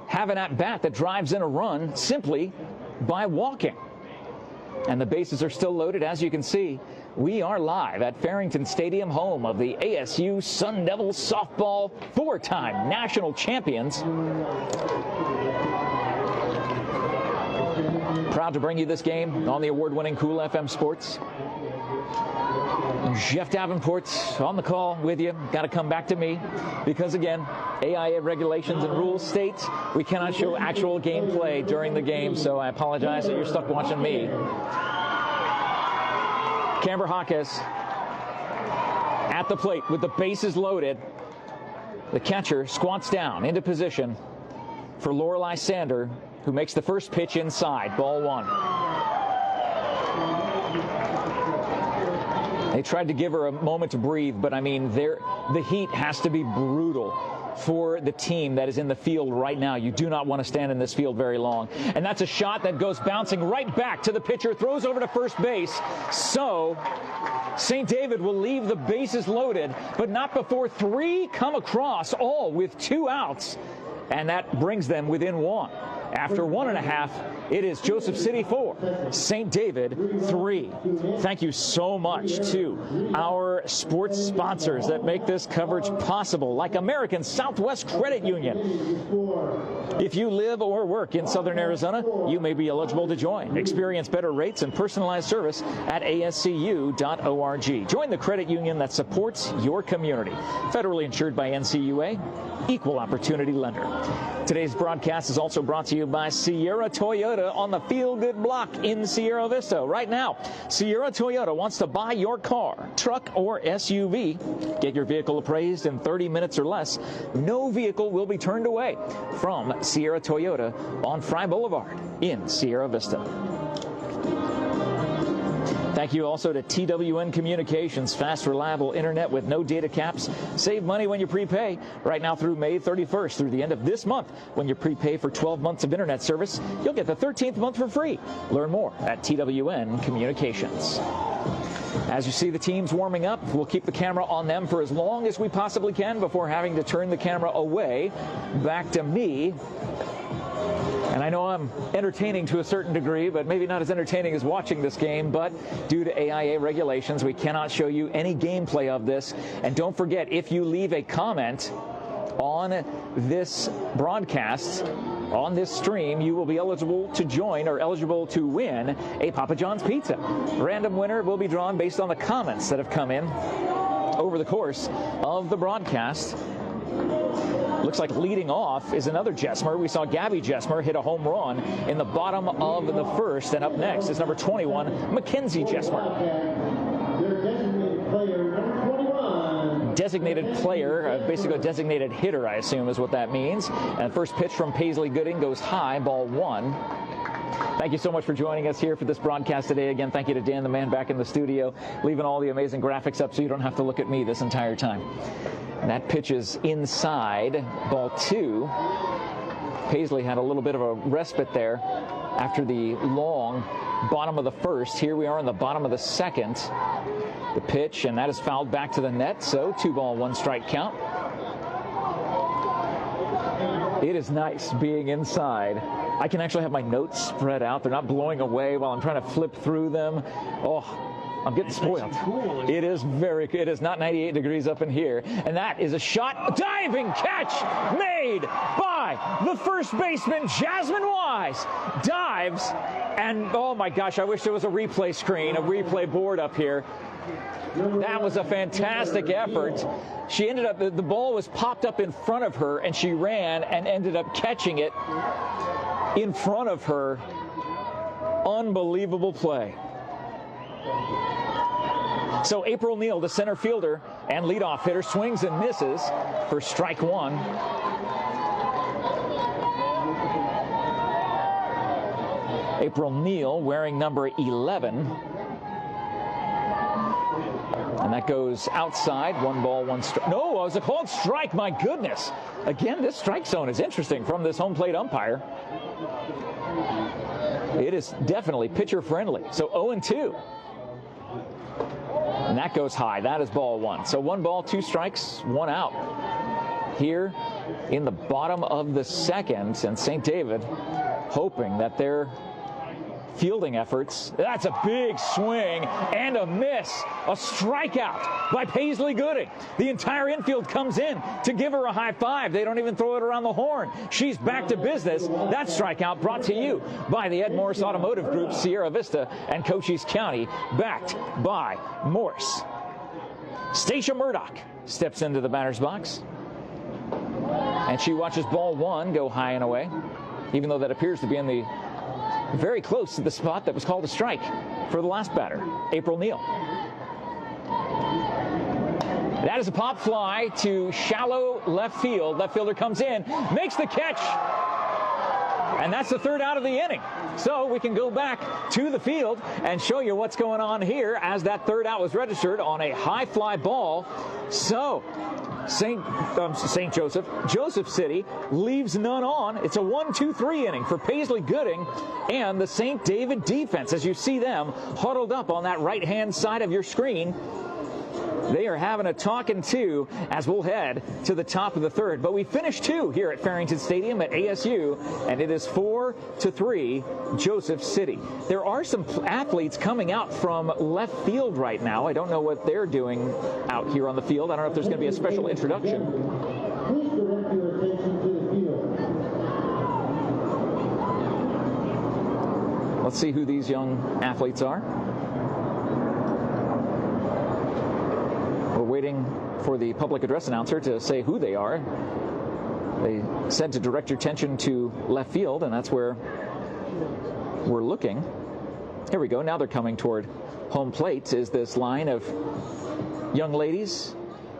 have an at-bat that drives in a run simply by walking. And the bases are still loaded. As you can see, we are live at Farrington Stadium, home of the ASU Sun Devils softball, 4-time national champions. Proud to bring you this game on the award-winning Cool FM Sports. Jeff Davenport's on the call with you. Got to come back to me because, again, AIA regulations and rules state we cannot show actual gameplay during the game, so I apologize that you're stuck watching me. Camber Hawkes at the plate with the bases loaded. The catcher squats down into position for Lorelei Sander, who makes the first pitch inside, ball 1. They tried to give her a moment to breathe, but I mean, the heat has to be brutal for the team that is in the field right now. You do not want to stand in this field very long. And that's a shot that goes bouncing right back to the pitcher, throws over to first base. So St. David will leave the bases loaded, but not before 3 come across, all with 2 outs. And that brings them within 1. After 1.5, it is Joseph City 4, St. David 3. Thank you so much to our sports sponsors that make this coverage possible, like American Southwest Credit Union. If you live or work in Southern Arizona, you may be eligible to join. Experience better rates and personalized service at ascu.org. Join the credit union that supports your community. Federally insured by NCUA, equal opportunity lender. Today's broadcast is also brought to you by Sierra Toyota on the Feel Good Block in Sierra Vista. Right now, Sierra Toyota wants to buy your car, truck, or SUV. Get your vehicle appraised in 30 minutes or less. No vehicle will be turned away from Sierra Toyota on Fry Boulevard in Sierra Vista. Thank you also to TWN Communications, fast, reliable internet with no data caps. Save money when you prepay. Right now through May 31st, through the end of this month, when you prepay for 12 months of internet service, you'll get the 13th month for free. Learn more at TWN Communications. As you see the teams warming up, we'll keep the camera on them for as long as we possibly can before having to turn the camera away back to me. And I know I'm entertaining to a certain degree, but maybe not as entertaining as watching this game. But due to AIA regulations, we cannot show you any gameplay of this. And don't forget, if you leave a comment on this broadcast, on this stream, you will be eligible to join or eligible to win a Papa John's pizza. Random winner will be drawn based on the comments that have come in over the course of the broadcast. Looks like leading off is another Jesmer. We saw Gabby Jesmer hit a home run in the bottom of the first. And up next is number 21, Mackenzie Jesmer. Designated player, basically a designated hitter, I assume is what that means. And first pitch from Paisley Gooding goes high, ball 1. Thank you so much for joining us here for this broadcast today. Again, thank you to Dan the man back in the studio, leaving all the amazing graphics up so you don't have to look at me this entire time. And that pitch is inside, ball 2. Paisley had a little bit of a respite there after the long bottom of the first. Here we are in the bottom of the second. The pitch, and that is fouled back to the net, so 2 ball, 1 strike count. It is nice being inside. I can actually have my notes spread out. They're not blowing away while I'm trying to flip through them. Oh, I'm getting spoiled. It is it is not 98 degrees up in here. And that is a shot, diving catch made by the first baseman, Jasmine Wise. Dives, and oh my gosh, I wish there was a replay screen, a replay board up here. That was a fantastic effort. She ended up, the ball was popped up in front of her, and she ran and ended up catching it in front of her. Unbelievable play. So April Neal, the center fielder and leadoff hitter, swings and misses for strike 1. April Neal wearing number 11. And that goes outside. 1 ball, 1 strike. No, it was a called strike. My goodness. Again, this strike zone is interesting from this home plate umpire. It is definitely pitcher friendly. So 0-2. And that goes high. That is ball 1. So 1 ball, 2 strikes, 1 out. Here in the bottom of the second, and St. David hoping that their fielding efforts. That's a big swing and a miss. A strikeout by Paisley Gooding. The entire infield comes in to give her a high five. They don't even throw it around the horn. She's back to business. That strikeout brought to you by the MORSE Automotive Group, Sierra Vista and Cochise County, backed by Morse. Stacia Murdoch steps into the batter's box, and she watches ball 1 go high and away, even though that appears to be in the very close to the spot that was called a strike for the last batter, April Neal. That is a pop fly to shallow left field. Left fielder comes in, makes the catch, and that's the 3rd out of the inning. So we can go back to the field and show you what's going on here as that 3rd out was registered on a high fly ball. So Joseph City leaves none on. It's a 1-2-3 inning for Paisley Gooding and the St. David defense. As you see them huddled up on that right-hand side of your screen, they are having a talking to as we'll head to the top of the 3rd. But we finished 2 here at Farrington Stadium at ASU, and it is 4-3 Joseph City. There are some athletes coming out from left field right now. I don't know what they're doing out here on the field. I don't know if there's going to be a special introduction. Please direct your attention to the field. Let's see who these young athletes are. We're waiting for the public address announcer to say who they are. They said to direct your attention to left field, and that's where we're looking. Here we go. Now they're coming toward home plate. Is this line of young ladies?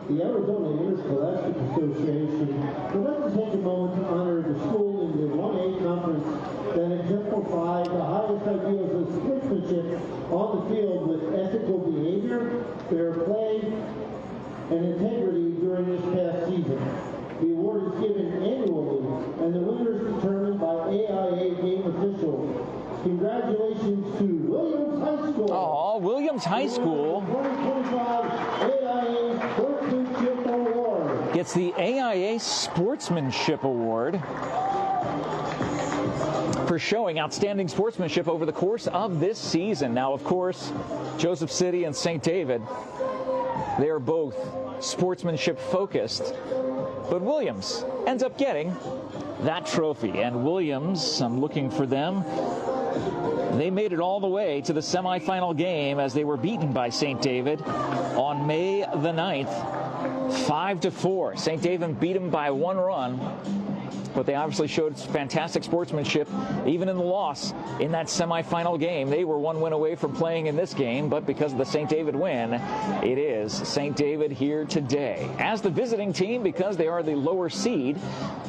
The Arizona Interscholastic Association would like to take a moment to honor the school in the 1A conference that exemplified the highest ideals of sportsmanship on the field with ethical behavior, fair play, and integrity during this past season. The award is given annually, and the winner is determined by AIA game officials. Congratulations to Williams High School. Oh, Williams High School 2025 AIA Sportsmanship Award. Gets the AIA Sportsmanship Award for showing outstanding sportsmanship over the course of this season. Now, of course, Joseph City and St. David, they are both sportsmanship focused, but Williams ends up getting that trophy. And Williams, I'm looking for them, they made it all the way to the semifinal game as they were beaten by St. David on May the 9th, 5-4. St. David beat them by 1 run. but they obviously showed fantastic sportsmanship even in the loss in that semifinal game. They were one win away from playing in this game, but because of the St. David win, it is St. David here today as the visiting team because they are the lower seed.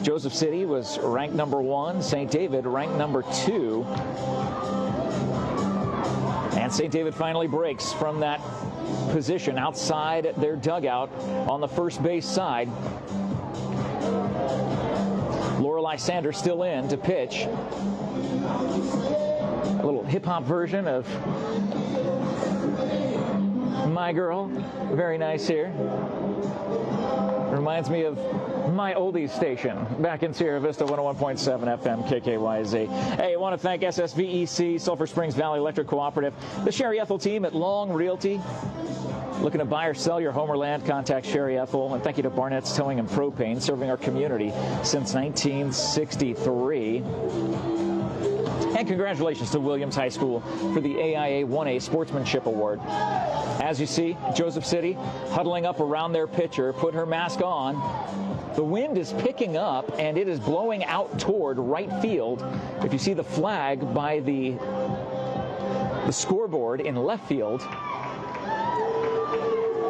Joseph City was ranked number 1, St. David ranked number 2. And St. David finally breaks from that position outside their dugout on the first base side. Lorelei Sanders still in to pitch. A little hip-hop version of My Girl. Very nice here. Reminds me of my oldies station back in Sierra Vista, 101.7 FM KKYZ. Hey, I want to thank SSVEC, Sulphur Springs Valley Electric Cooperative, the Sherry Ethel team at Long Realty. Looking to buy or sell your home or land, contact Sherry Ethel. And thank you to Barnett's Towing and Propane, serving our community since 1963. And congratulations to Williams High School for the AIA 1A Sportsmanship Award. As you see, Joseph City huddling up around their pitcher, put her mask on. The wind is picking up, and it is blowing out toward right field. If you see the flag by the scoreboard in left field,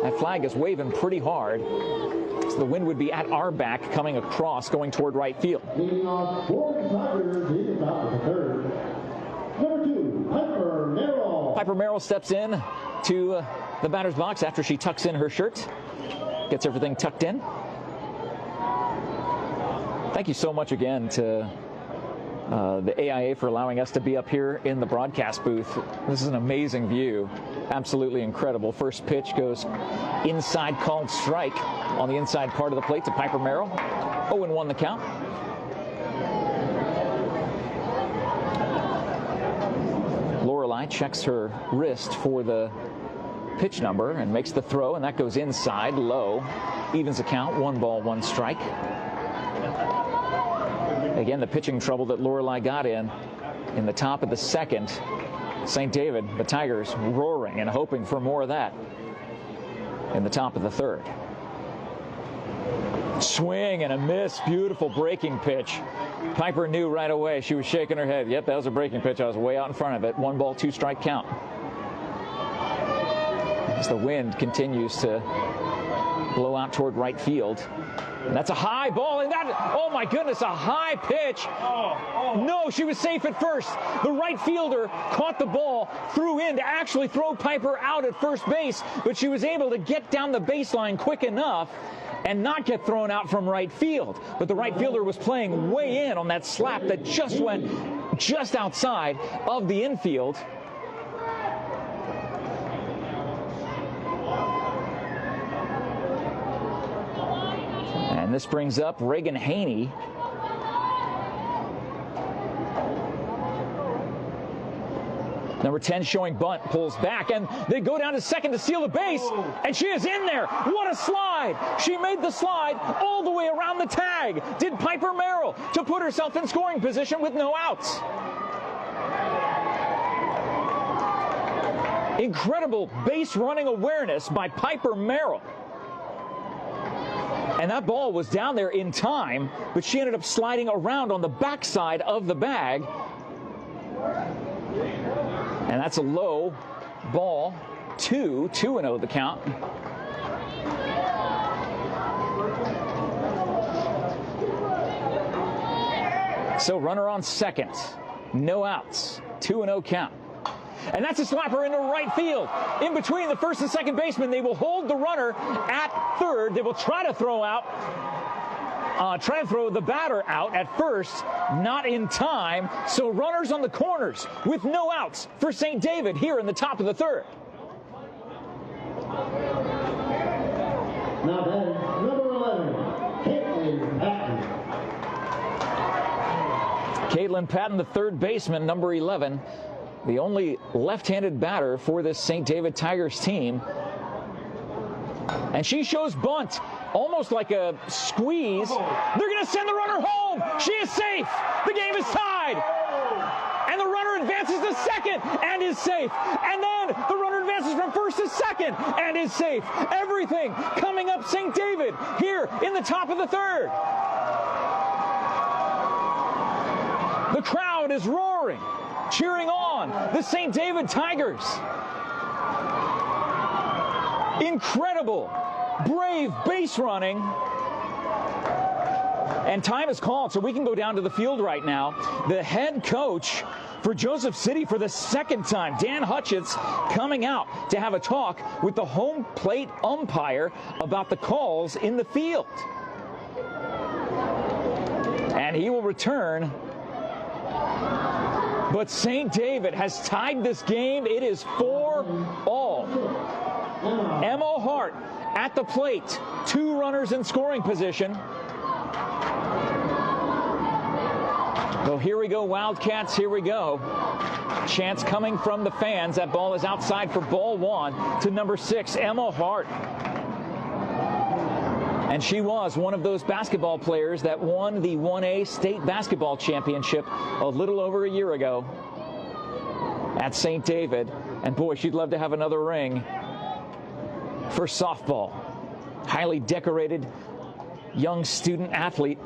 that flag is waving pretty hard. So the wind would be at our back coming across, going toward right field. Leading off for the Tigers, he is out with the third. Number 2, Piper Merrill. Piper Merrill steps in to the batter's box after she tucks in her shirt. Gets everything tucked in. Thank you so much again to the AIA for allowing us to be up here in the broadcast booth. This is an amazing view. Absolutely incredible. First pitch goes inside, called strike on the inside part of the plate to Piper Merrill. 0-1 the count. Lorelei checks her wrist for the pitch number and makes the throw, and that goes inside, low. Evens the count, 1 ball, 1 strike. Again, the pitching trouble that Lorelei got in the top of the second. St. David, the Tigers, roaring and hoping for more of that in the top of the third. Swing and a miss. Beautiful breaking pitch. Piper knew right away. She was shaking her head. Yep, that was a breaking pitch. I was way out in front of it. 1 ball, 2 strike count. As the wind continues to blow out toward right field. And that's a high ball, and that, oh my goodness, a high pitch. No, she was safe at first. The right fielder caught the ball, threw in to actually throw Piper out at first base, but she was able to get down the baseline quick enough and not get thrown out from right field. But the right fielder was playing way in on that slap that just went just outside of the infield. And this brings up Reagan Haney. Number 10 showing bunt, pulls back, and they go down to second to steal the base, and she is in there. What a slide. She made the slide all the way around the tag. Did Piper Merrill to put herself in scoring position with no outs. Incredible base running awareness by Piper Merrill. And that ball was down there in time, but she ended up sliding around on the backside of the bag. And that's a low ball, 2-0 the count. So runner on second, no outs, 2-0 count. And that's a slapper into right field. In between the first and second baseman, they will hold the runner at third. They will try to throw the batter out at first, not in time. So runners on the corners with no outs for St. David here in the top of the third. Now batting, number 11, Caitlin Patton. Caitlin Patton, the third baseman, number 11. The only left-handed batter for this St. David Tigers team. And she shows bunt, almost like a squeeze. They're going to send the runner home. She is safe. The game is tied. And the runner advances to second and is safe. And then the runner advances from first to second and is safe. Everything coming up St. David here in the top of the third. crowd is roaring, cheering on the St. David Tigers. Incredible, brave base running. And time is called, so we can go down to the field right now. The head coach for Joseph City for the second time, Dan Hutchins, coming out to have a talk with the home plate umpire about the calls in the field. And he will return. But St. David has tied this game. It is 4-all. Emma Hart at the plate. 2 runners in scoring position. Well, here we go, Wildcats, here we go. Chance coming from the fans. That ball is outside for ball 1 to number 6, Emma Hart. And she was one of those basketball players that won the 1A state basketball championship a little over a year ago at St. David. And boy, she'd love to have another ring for softball. Highly decorated young student athlete.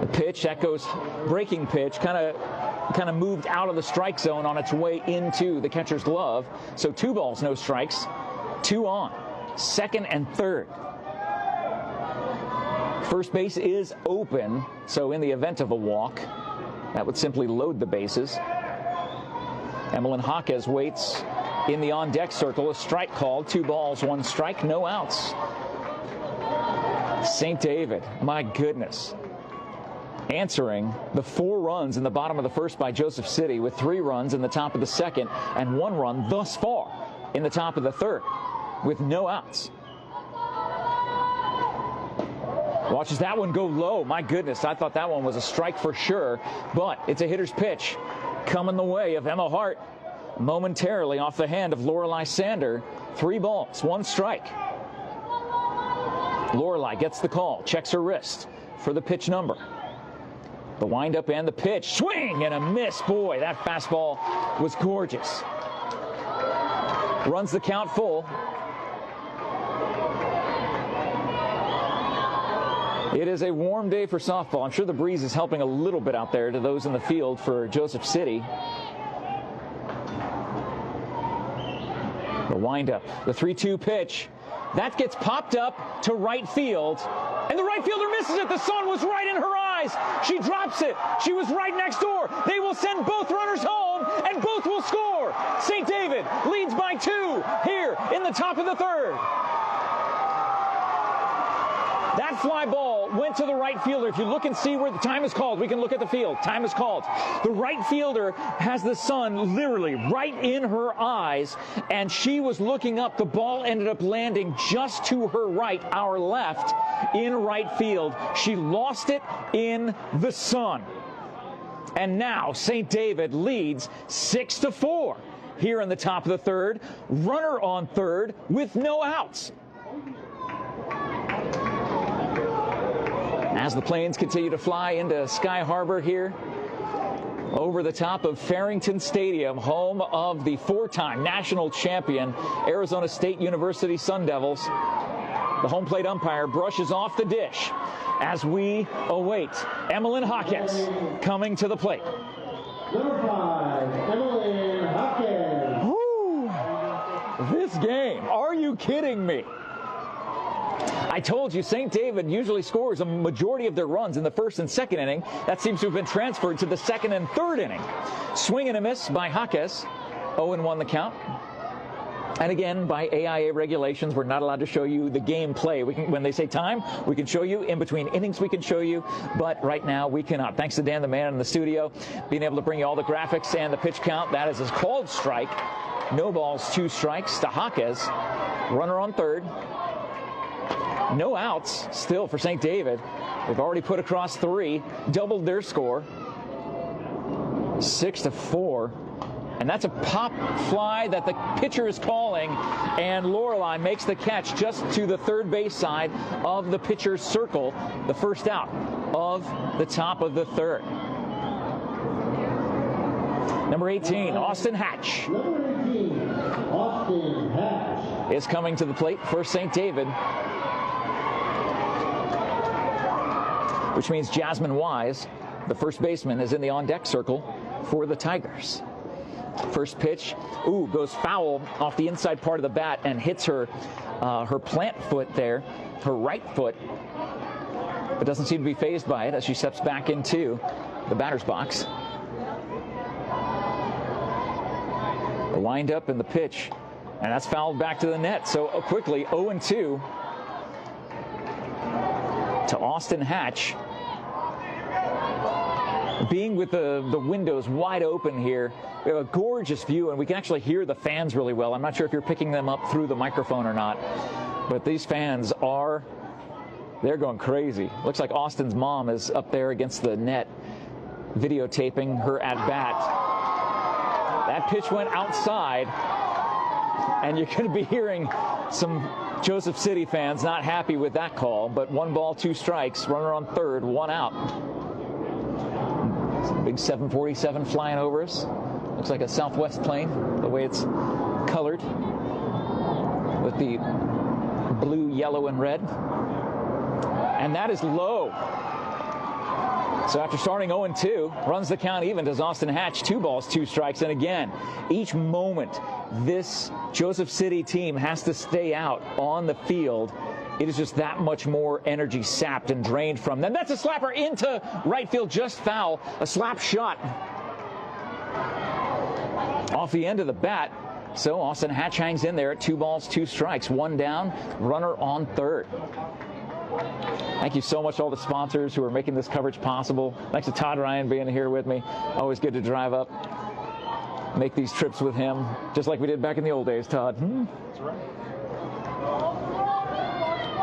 The pitch, that goes breaking pitch, kind of moved out of the strike zone on its way into the catcher's glove. So 2 balls, no strikes, 2 on, second and third. First base is open, so in the event of a walk, that would simply load the bases. Emmeline Jaquez waits in the on-deck circle. A strike called, 2 balls, 1 strike, no outs. St. David, my goodness, answering the 4 runs in the bottom of the first by Joseph City with 3 runs in the top of the second and 1 run thus far in the top of the third with no outs. Watches that one go low. My goodness, I thought that one was a strike for sure, but it's a hitter's pitch coming the way of Emma Hart momentarily off the hand of Lorelei Sander. 3 balls, 1 strike. Lorelei gets the call, checks her wrist for the pitch number. The windup and the pitch. Swing and a miss. Boy, that fastball was gorgeous. Runs the count full. It is a warm day for softball. I'm sure the breeze is helping a little bit out there to those in the field for Joseph City. The windup, the 3-2 pitch. That gets popped up to right field. And the right fielder misses it. The sun was right in her eyes. She drops it. She was right next door. They will send both runners home, and both will score. St. David leads by 2 here in the top of the third. That fly ball went to the right fielder. If you look and see where the time is called, we can look at the field. Time is called. The right fielder has the sun literally right in her eyes, and she was looking up. The ball ended up landing just to her right, our left, in right field. She lost it in the sun. And now St. David leads 6-4 here in the top of the third. Runner on third with no outs. As the planes continue to fly into Sky Harbor here, over the top of Farrington Stadium, home of the 4-time national champion Arizona State University Sun Devils. The home plate umpire brushes off the dish as we await Emmeline Jaquez coming to the plate. Number 5, Emmeline Jaquez. Woo! This game, are you kidding me? I told you St. David usually scores a majority of their runs in the first and second inning. That seems to have been transferred to the second and third inning. Swing and a miss by Jaquez. 0-1 the count. And again, by AIA regulations, we're not allowed to show you the game play. When they say time, we can show you. In between innings, we can show you. But right now, we cannot. Thanks to Dan, the man in the studio, being able to bring you all the graphics and the pitch count. That is a called strike. No balls, 2 strikes to Jaquez. Runner on third. No outs still for St. David. They've already put across 3, doubled their score. 6-4. And that's a pop fly that the pitcher is calling, and Lorelei makes the catch just to the third base side of the pitcher's circle, the first out of the top of the third. Number 18, Austin Hatch. Number 18, Austin Hatch is coming to the plate for St. David. which means Jasmine Wise, the first baseman, is in the on-deck circle for the Tigers. First pitch, goes foul off the inside part of the bat and hits her plant foot there, her right foot, but doesn't seem to be fazed by it as she steps back into the batter's box. The windup and the pitch, and that's fouled back to the net. So quickly, 0-2 to Austin Hatch. Being with the windows wide open here, we have a gorgeous view, and we can actually hear the fans really well. I'm not sure if you're picking them up through the microphone or not, but these fans they're going crazy. Looks like Austin's mom is up there against the net videotaping her at-bat. That pitch went outside, and you're going to be hearing some Joseph City fans not happy with that call, but 1 ball, 2 strikes, runner on third, 1 out. Big 747 flying over us. Looks like a Southwest plane, the way it's colored with the blue, yellow, and red. And that is low. So after starting 0-2, runs the count even, does Austin Hatch, 2 balls, 2 strikes. And again, each moment this Joseph City team has to stay out on the field, it is just that much more energy sapped and drained from them. That's a slapper into right field, just foul. A slap shot off the end of the bat. So Austin Hatch hangs in there at 2 balls, 2 strikes, 1 down, runner on third. Thank you so much to all the sponsors who are making this coverage possible. Thanks to Todd Ryan being here with me. Always good to drive up, make these trips with him, just like we did back in the old days, Todd. That's right.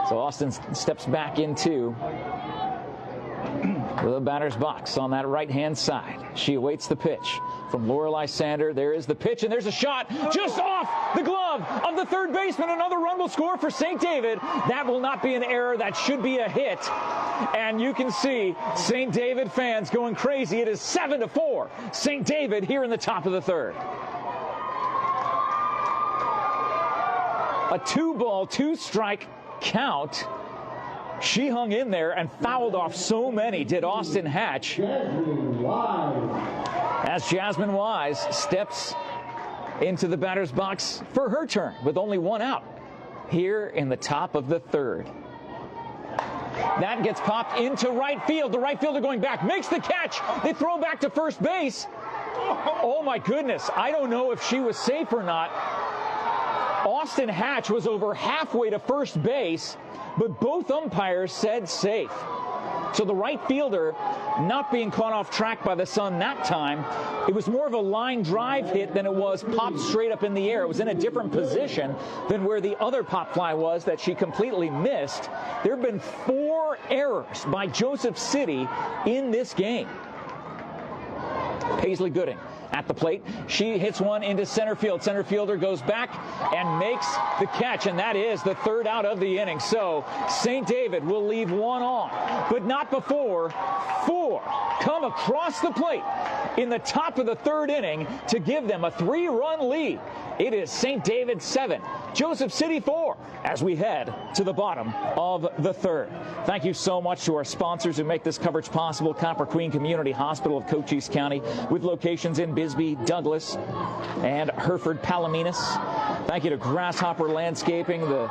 So Austin steps back into the batter's box on that right-hand side. She awaits the pitch from Lorelei Sander. There is the pitch, and there's a shot just off the glove of the third baseman. Another run will score for St. David. That will not be an error. That should be a hit. And you can see St. David fans going crazy. It is 7-4. St. David here in the top of the third. A 2 ball, 2 strike count. She hung in there and fouled off so many, did Austin Hatch, as Jasmine Wise steps into the batter's box for her turn with only 1 out here in the top of the third. That gets popped into right field. The right fielder going back, makes the catch. They throw back to first base. Oh my goodness, I don't know if she was safe or not. Austin Hatch was over halfway to first base, but both umpires said safe. So the right fielder not being caught off track by the sun that time. It was more of a line drive hit than it was popped straight up in the air. It was in a different position than where the other pop fly was that she completely missed. There have been 4 errors by Joseph City in this game. Paisley Gooding at the plate. She hits one into center field. Center fielder goes back and makes the catch, and that is the 3rd out of the inning. So St. David will leave 1 on, but not before 4 come across the plate in the top of the 3rd inning to give them a 3-run lead. It is St. David 7, Joseph City 4, as we head to the bottom of the 3rd. Thank you so much to our sponsors who make this coverage possible. Copper Queen Community Hospital of Cochise County, with locations in Bisbee, Douglas, and Hereford, Palominas. Thank you to Grasshopper Landscaping, the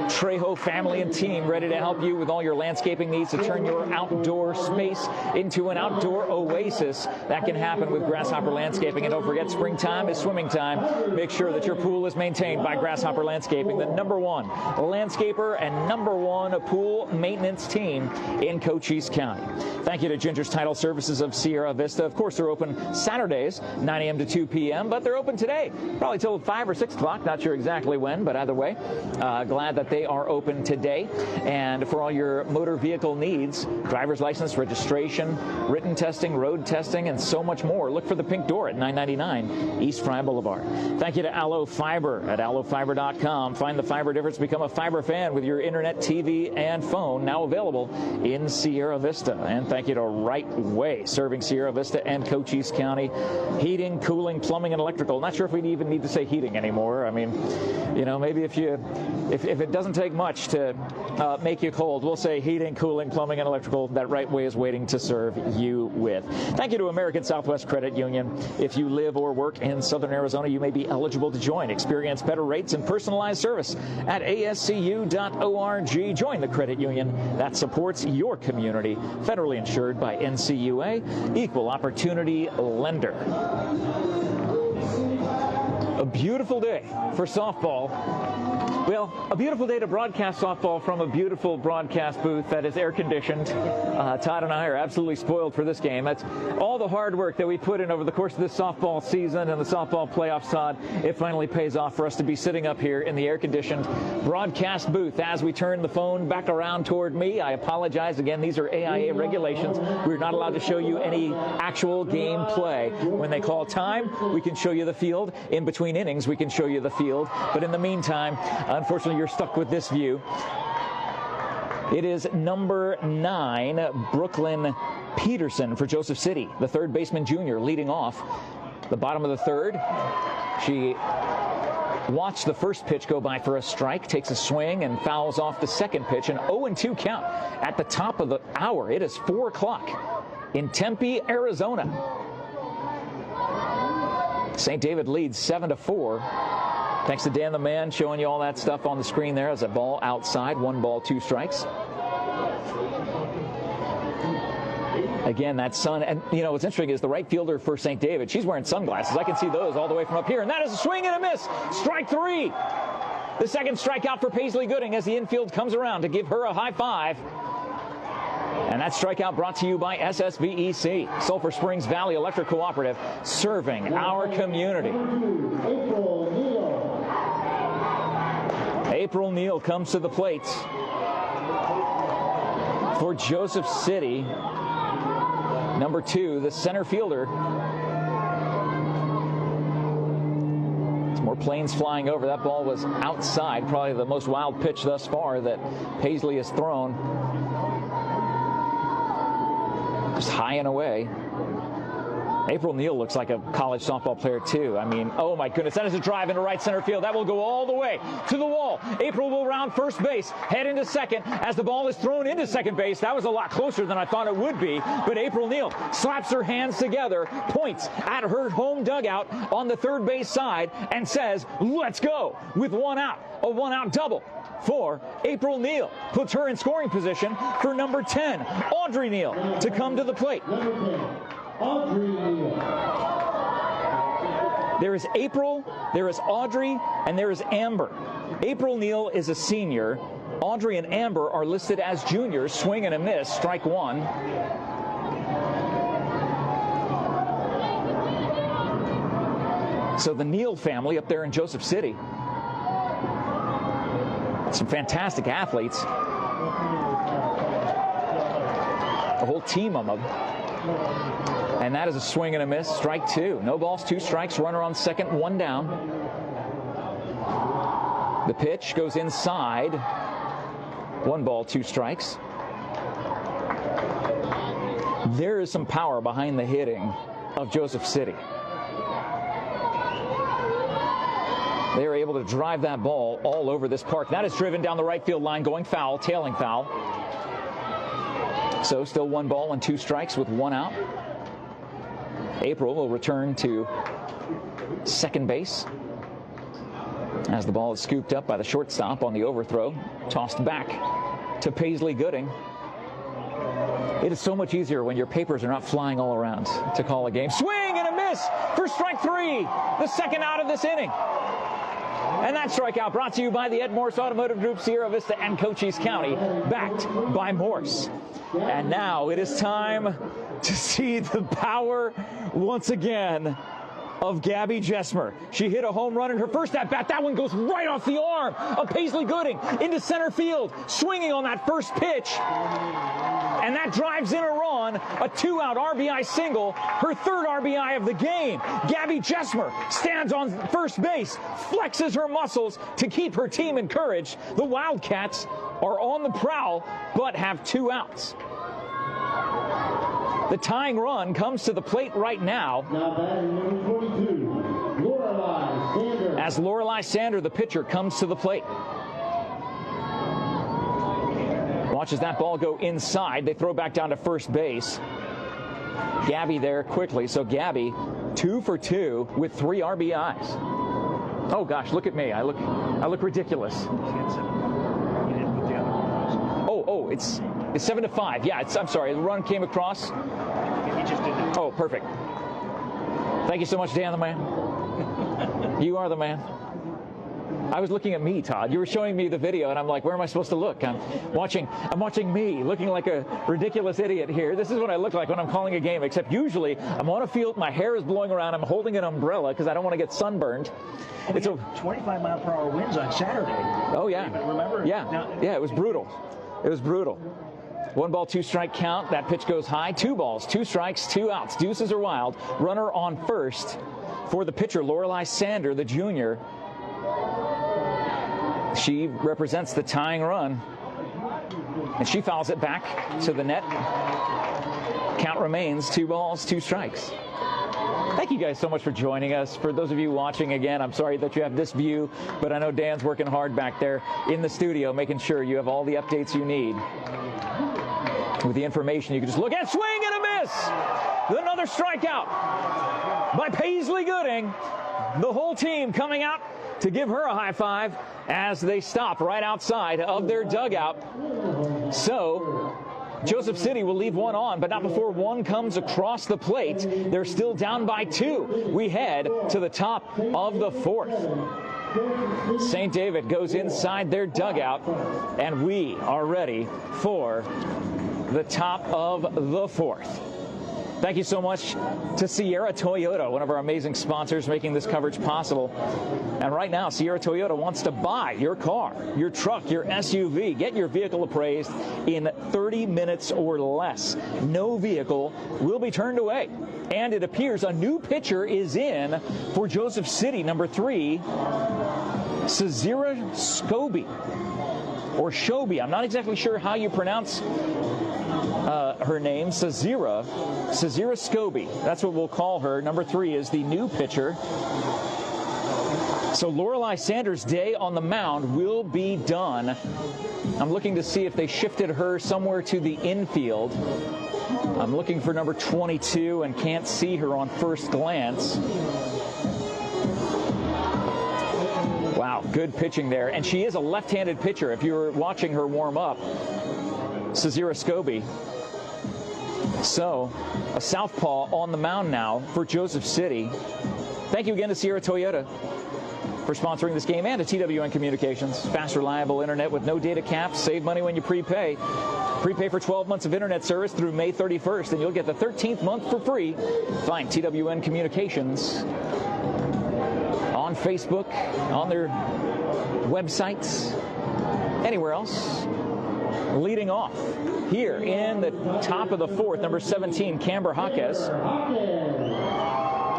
Trejo family and team, ready to help you with all your landscaping needs to turn your outdoor space into an outdoor oasis. That can happen with Grasshopper Landscaping. And don't forget, springtime is swimming time. Make sure that your pool is maintained by Grasshopper Landscaping, the #1 landscaper and #1 pool maintenance team in Cochise County. Thank you to Ginger's Title Services of Sierra Vista. Of course, they're open Saturdays, 9 a.m. to 2 p.m., but they're open today, probably till 5 or 6 o'clock. Not sure exactly when, but either way, glad that they are open today. And for all your motor vehicle needs, driver's license, registration, written testing, road testing, and and so much more. Look for the pink door at 999 East Fry Boulevard. Thank you to Allo Fiber at allofiber.com. Find the fiber difference. Become a fiber fan with your internet, TV, and phone. Now available in Sierra Vista. And thank you to Right Way, serving Sierra Vista and Cochise County. Heating, cooling, plumbing, and electrical. Not sure if we even need to say heating anymore. I mean, you know, maybe if it doesn't take much to make you cold, we'll say heating, cooling, plumbing, and electrical. That Right Way is waiting to serve you with. Thank you to American Southwest Credit Union. If you live or work in Southern Arizona, you may be eligible to join. Experience better rates and personalized service at ascu.org. Join the credit union that supports your community. Federally insured by NCUA, Equal Opportunity Lender. A beautiful day for softball. Well, a beautiful day to broadcast softball from a beautiful broadcast booth that is air-conditioned. Todd and I are absolutely spoiled for this game. That's all the hard work that we put in over the course of this softball season and the softball playoffs, Todd. It finally pays off for us to be sitting up here in the air-conditioned broadcast booth. As we turn the phone back around toward me, I apologize. Again, these are AIA regulations. We're not allowed to show you any actual game play. When they call time, we can show you the field. In between innings, we can show you the field. But in the meantime, unfortunately, you're stuck with this view. It is number 9, Brooklyn Peterson for Joseph City, the third baseman junior, leading off the bottom of the third. She watched the first pitch go by for a strike, takes a swing, and fouls off the second pitch. An 0-2 count at the top of the hour. It is 4 o'clock in Tempe, Arizona. St. David leads 7-4. Thanks to Dan the Man showing you all that stuff on the screen there. As a ball outside, 1 ball, 2 strikes. Again, that sun, and you know what's interesting is the right fielder for St. David, she's wearing sunglasses. I can see those all the way from up here, and that is a swing and a miss. Strike 3. The second strikeout for Paisley Gooding as the infield comes around to give her a high five. And that strikeout brought to you by SSVEC, Sulphur Springs Valley Electric Cooperative, serving our community. April Neal comes to the plate for Joseph City. Number 2, the center fielder. There's more planes flying over. That ball was outside, probably the most wild pitch thus far that Paisley has thrown. Just high and away. April Neal looks like a college softball player, too. I mean, oh, my goodness. That is a drive into right center field. That will go all the way to the wall. April will round first base, head into second. As the ball is thrown into second base, that was a lot closer than I thought it would be. But April Neal slaps her hands together, points at her home dugout on the third base side, and says, let's go, with 1 out. A 1-out double for April Neal. Puts her in scoring position for number 10, Audrey Neal, to come to the plate. There is April, there is Audrey, and there is Amber. April Neal is a senior. Audrey and Amber are listed as juniors. Swing and a miss, strike 1. So the Neal family up there in Joseph City. Some fantastic athletes. A whole team of them. And that is a swing and a miss, strike 2. No balls, 2 strikes, runner on second, 1 down. The pitch goes inside. 1 ball, 2 strikes. There is some power behind the hitting of Joseph City. They are able to drive that ball all over this park. That is driven down the right field line, going foul, tailing foul. So still 1 ball and 2 strikes with 1 out. April will return to second base as the ball is scooped up by the shortstop on the overthrow, tossed back to Paisley Gooding. It is so much easier when your papers are not flying all around to call a game. Swing and a miss for strike 3, the second out of this inning. And that strikeout brought to you by the MORSE Automotive Group, Sierra Vista and Cochise County, backed by Morse. And now it is time to see the power once again of Gabby Jesmer. She hit a home run in her first at-bat. That one goes right off the arm of Paisley Gooding into center field, swinging on that first pitch. And that drives in a run run, a 2-out RBI single, her 3rd RBI of the game. Gabby Jesmer stands on first base, flexes her muscles to keep her team encouraged. The Wildcats are on the prowl, but have 2 outs. The tying run comes to the plate right now. Now batting number 22, Lorelei Sander. As Lorelei Sander, the pitcher, comes to the plate. Watches that ball go inside. They throw back down to first base. Gabby there quickly. So Gabby, 2 for 2 with 3 RBIs. Oh gosh, look at me. I look ridiculous. Oh, it's 7-5. Yeah, I'm sorry. The run came across. Oh, perfect. Thank you so much, Dan the man. You are the man. I was looking at me, Todd. You were showing me the video, and I'm like, where am I supposed to look? I'm watching me, looking like a ridiculous idiot here. This is what I look like when I'm calling a game, except usually I'm on a field, my hair is blowing around, I'm holding an umbrella because I don't want to get sunburned. It's a 25-mile-per-hour winds on Saturday. Oh, yeah. Remember? Yeah, yeah, it was brutal. It was brutal. 1 ball, 2 strike count. That pitch goes high. 2 balls, 2 strikes, 2 outs. Deuces are wild. Runner on first for the pitcher, Lorelei Sander, the junior. She represents the tying run, and she fouls it back to the net. Count remains 2 balls, 2 strikes. Thank you guys so much for joining us. For those of you watching again, I'm sorry that you have this view, but I know Dan's working hard back there in the studio, making sure you have all the updates you need. With the information, you can just look at. Swing and a miss! Another strikeout by Paisley Gooding. The whole team coming out to give her a high five as they stop right outside of their dugout. So Joseph City will leave 1 on, but not before 1 comes across the plate. They're still down by 2. We head to the top of the 4th. St. David goes inside their dugout, and we are ready for the top of the 4th. Thank you so much to Sierra Toyota, one of our amazing sponsors making this coverage possible. And right now, Sierra Toyota wants to buy your car, your truck, your SUV. Get your vehicle appraised in 30 minutes or less. No vehicle will be turned away. And it appears a new pitcher is in for Joseph City, number 3, Sazira Scobie. Or Shobi. I'm not exactly sure how you pronounce her name. Sazira Scobie. That's what we'll call her. Number 3 is the new pitcher. So Lorelei Sanders' day on the mound will be done. I'm looking to see if they shifted her somewhere to the infield. I'm looking for number 22 and can't see her on first glance. Wow, good pitching there. And she is a left-handed pitcher. If you were watching her warm up, Sazira Scobie. So, a southpaw on the mound now for Joseph City. Thank you again to Sierra Toyota for sponsoring this game, and to TWN Communications. Fast, reliable internet with no data caps. Save money when you prepay. Prepay for 12 months of internet service through May 31st, and you'll get the 13th month for free. Find TWN Communications on Facebook, on their websites, anywhere else. Leading off here in the top of the 4th, number 17, Camber Jaquez,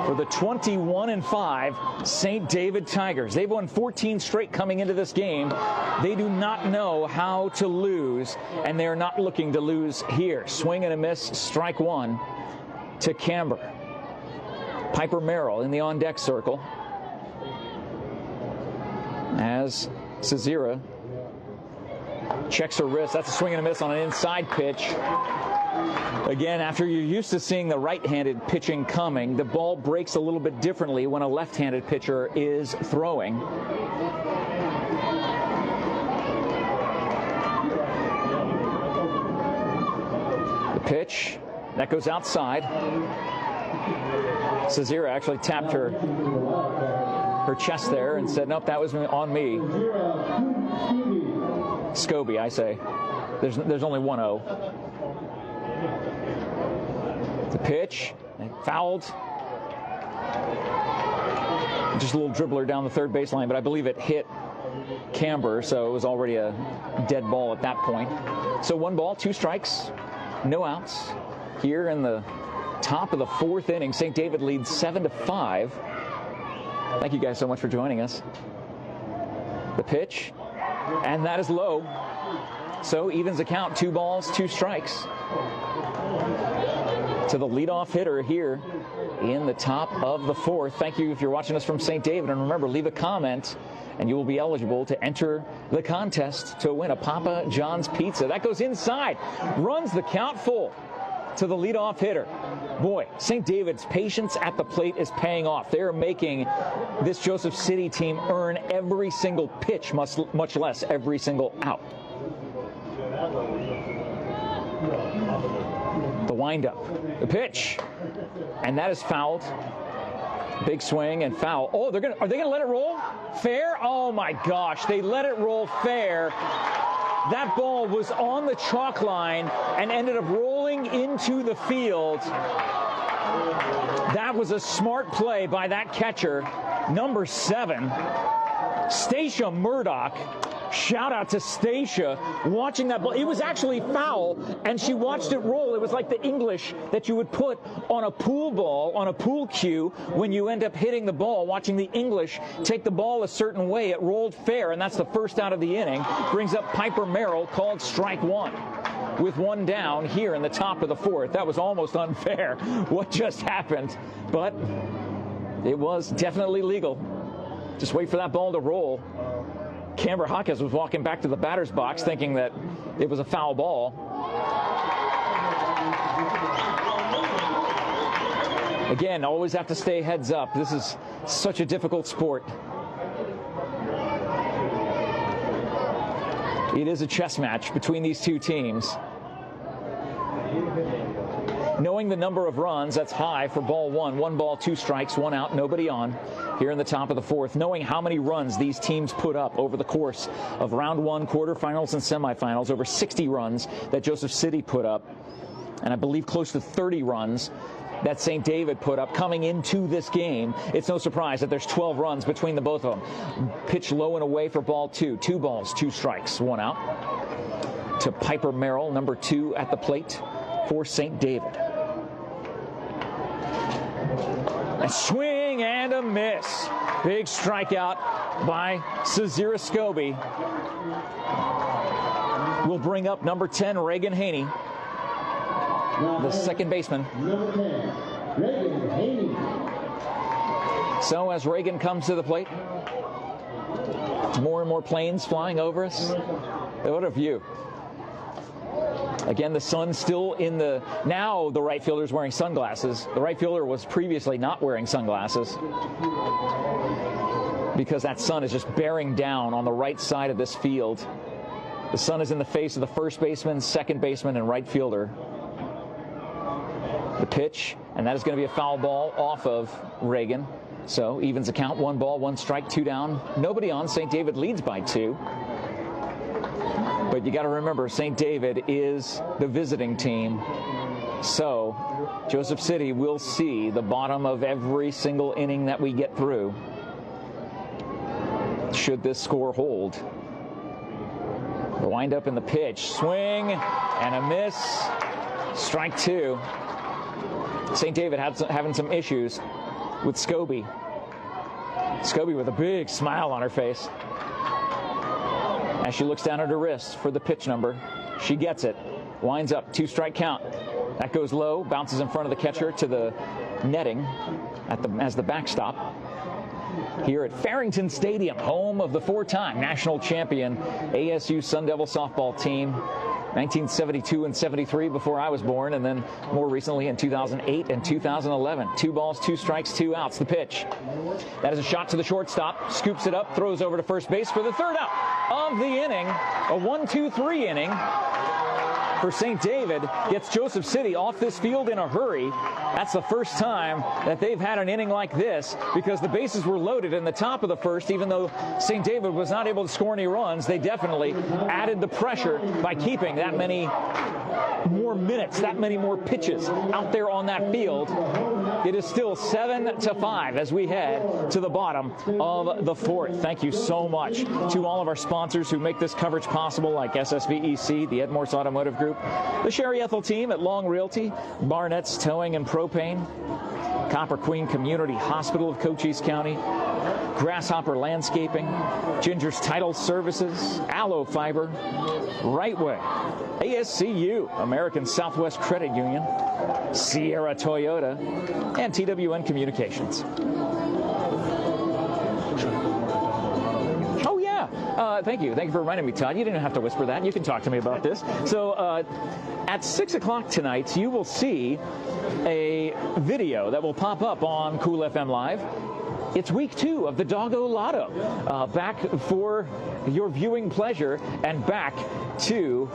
for the 21-5 St. David Tigers. They've won 14 straight coming into this game. They do not know how to lose, and they are not looking to lose here. Swing and a miss, strike 1 to Camber. Piper Merrill in the on-deck circle, as Sazira checks her wrist. That's a swing and a miss on an inside pitch. Again, after you're used to seeing the right-handed pitching coming, the ball breaks a little bit differently when a left-handed pitcher is throwing. The pitch, that goes outside. Sazira actually tapped her chest there and said, nope, that was on me. Scobie, I say. There's only 1 0. The pitch, fouled. Just a little dribbler down the third baseline, but I believe it hit Camber, so it was already a dead ball at that point. So 1 ball, 2 strikes, no outs. here in the top of the 4th inning. St. David leads 7-5. Thank you guys so much for joining us. The pitch, and that is low. So evens the count, 2 balls, 2 strikes. To the leadoff hitter here in the top of the 4th. Thank you if you're watching us from St. David. And remember, leave a comment, and you will be eligible to enter the contest to win a Papa John's pizza. That goes inside, runs the count full to the leadoff hitter. Boy, St. David's patience at the plate is paying off. They're making this Joseph City team earn every single pitch, much less every single out. The windup, the pitch, and that is fouled. Big swing and foul. Oh, are they gonna let it roll? Fair? Oh my gosh, they let it roll fair. That ball was on the chalk line and ended up rolling into the field. That was a smart play by that catcher, number 7, Stacia Murdoch. Shout out to Stacia watching that ball. It was actually foul, and she watched it roll. It was like the English that you would put on a pool ball, on a pool cue, when you end up hitting the ball, watching the English take the ball a certain way. It rolled fair, and that's the first out of the inning. Brings up Piper Merrill, called strike 1. With 1 down here in the top of the 4th. That was almost unfair, what just happened. But it was definitely legal. Just wait for that ball to roll. Camber Hawkins was walking back to the batter's box thinking that it was a foul ball. Again, always have to stay heads up. This is such a difficult sport. It is a chess match between these two teams. Knowing the number of runs, that's high for ball 1. 1 ball, 2 strikes, 1 out, nobody on here in the top of the 4th. Knowing how many runs these teams put up over the course of round 1, quarterfinals, and semifinals. Over 60 runs that Joseph City put up. And I believe close to 30 runs that St. David put up coming into this game. It's no surprise that there's 12 runs between the both of them. Pitch low and away for ball 2. 2 balls, 2 strikes, 1 out. To Piper Merrill, number 2 at the plate for St. David. A swing and a miss. Big strikeout by Cesira Scobie. Will bring up number 10, Reagan Haney, the second baseman. Number 10, Reagan Haney. So as Reagan comes to the plate, more and more planes flying over us. What a view. Again, the sun still in the... Now the right fielder is wearing sunglasses. The right fielder was previously not wearing sunglasses because that sun is just bearing down on the right side of this field. The sun is in the face of the first baseman, second baseman, and right fielder. The pitch, and that is going to be a foul ball off of Reagan. So evens the count, 1 ball, 1 strike, 2 down. Nobody on. St. David leads by 2. But you got to remember, St. David is the visiting team. So Joseph City will see the bottom of every single inning that we get through, should this score hold. The windup in the pitch. Swing and a miss. Strike 2. St. David having some issues with Scobie. Scobie with a big smile on her face as she looks down at her wrist for the pitch number. She gets it. Winds up. 2-strike count. That goes low. Bounces in front of the catcher to the netting as the backstop. Here at Farrington Stadium, home of the 4-time national champion ASU Sun Devil softball team. 1972 and 73 before I was born, and then more recently in 2008 and 2011. 2 balls, 2 strikes, 2 outs. The pitch. That is a shot to the shortstop. Scoops it up, throws over to first base for the 3rd out of the inning. A 1-2-3 inning for St. David. Gets Joseph City off this field in a hurry. That's the first time that they've had an inning like this because the bases were loaded in the top of the 1st. Even though St. David was not able to score any runs, they definitely added the pressure by keeping that many more minutes, that many more pitches out there on that field It is still 7-5 as we head to the bottom of the fourth. Thank you so much to all of our sponsors who make this coverage possible, like SSVEC, the MORSE Automotive Group, the Sherry Ethel team at Long Realty, BARNETT'S Towing and Propane, Copper Queen Community Hospital of Cochise County, Grasshopper Landscaping, Ginger's Title Services, Aloe Fiber, Right Way, ASCU, American Southwest Credit Union, Sierra Toyota, and TWN Communications. Oh, yeah. Thank you. Thank you for reminding me, Todd. You didn't have to whisper that. You can talk to me about this. So at 6 o'clock tonight, you will see a video that will pop up on Cool FM Live. It's week 2 of the Doggo Lotto. Back for your viewing pleasure and back to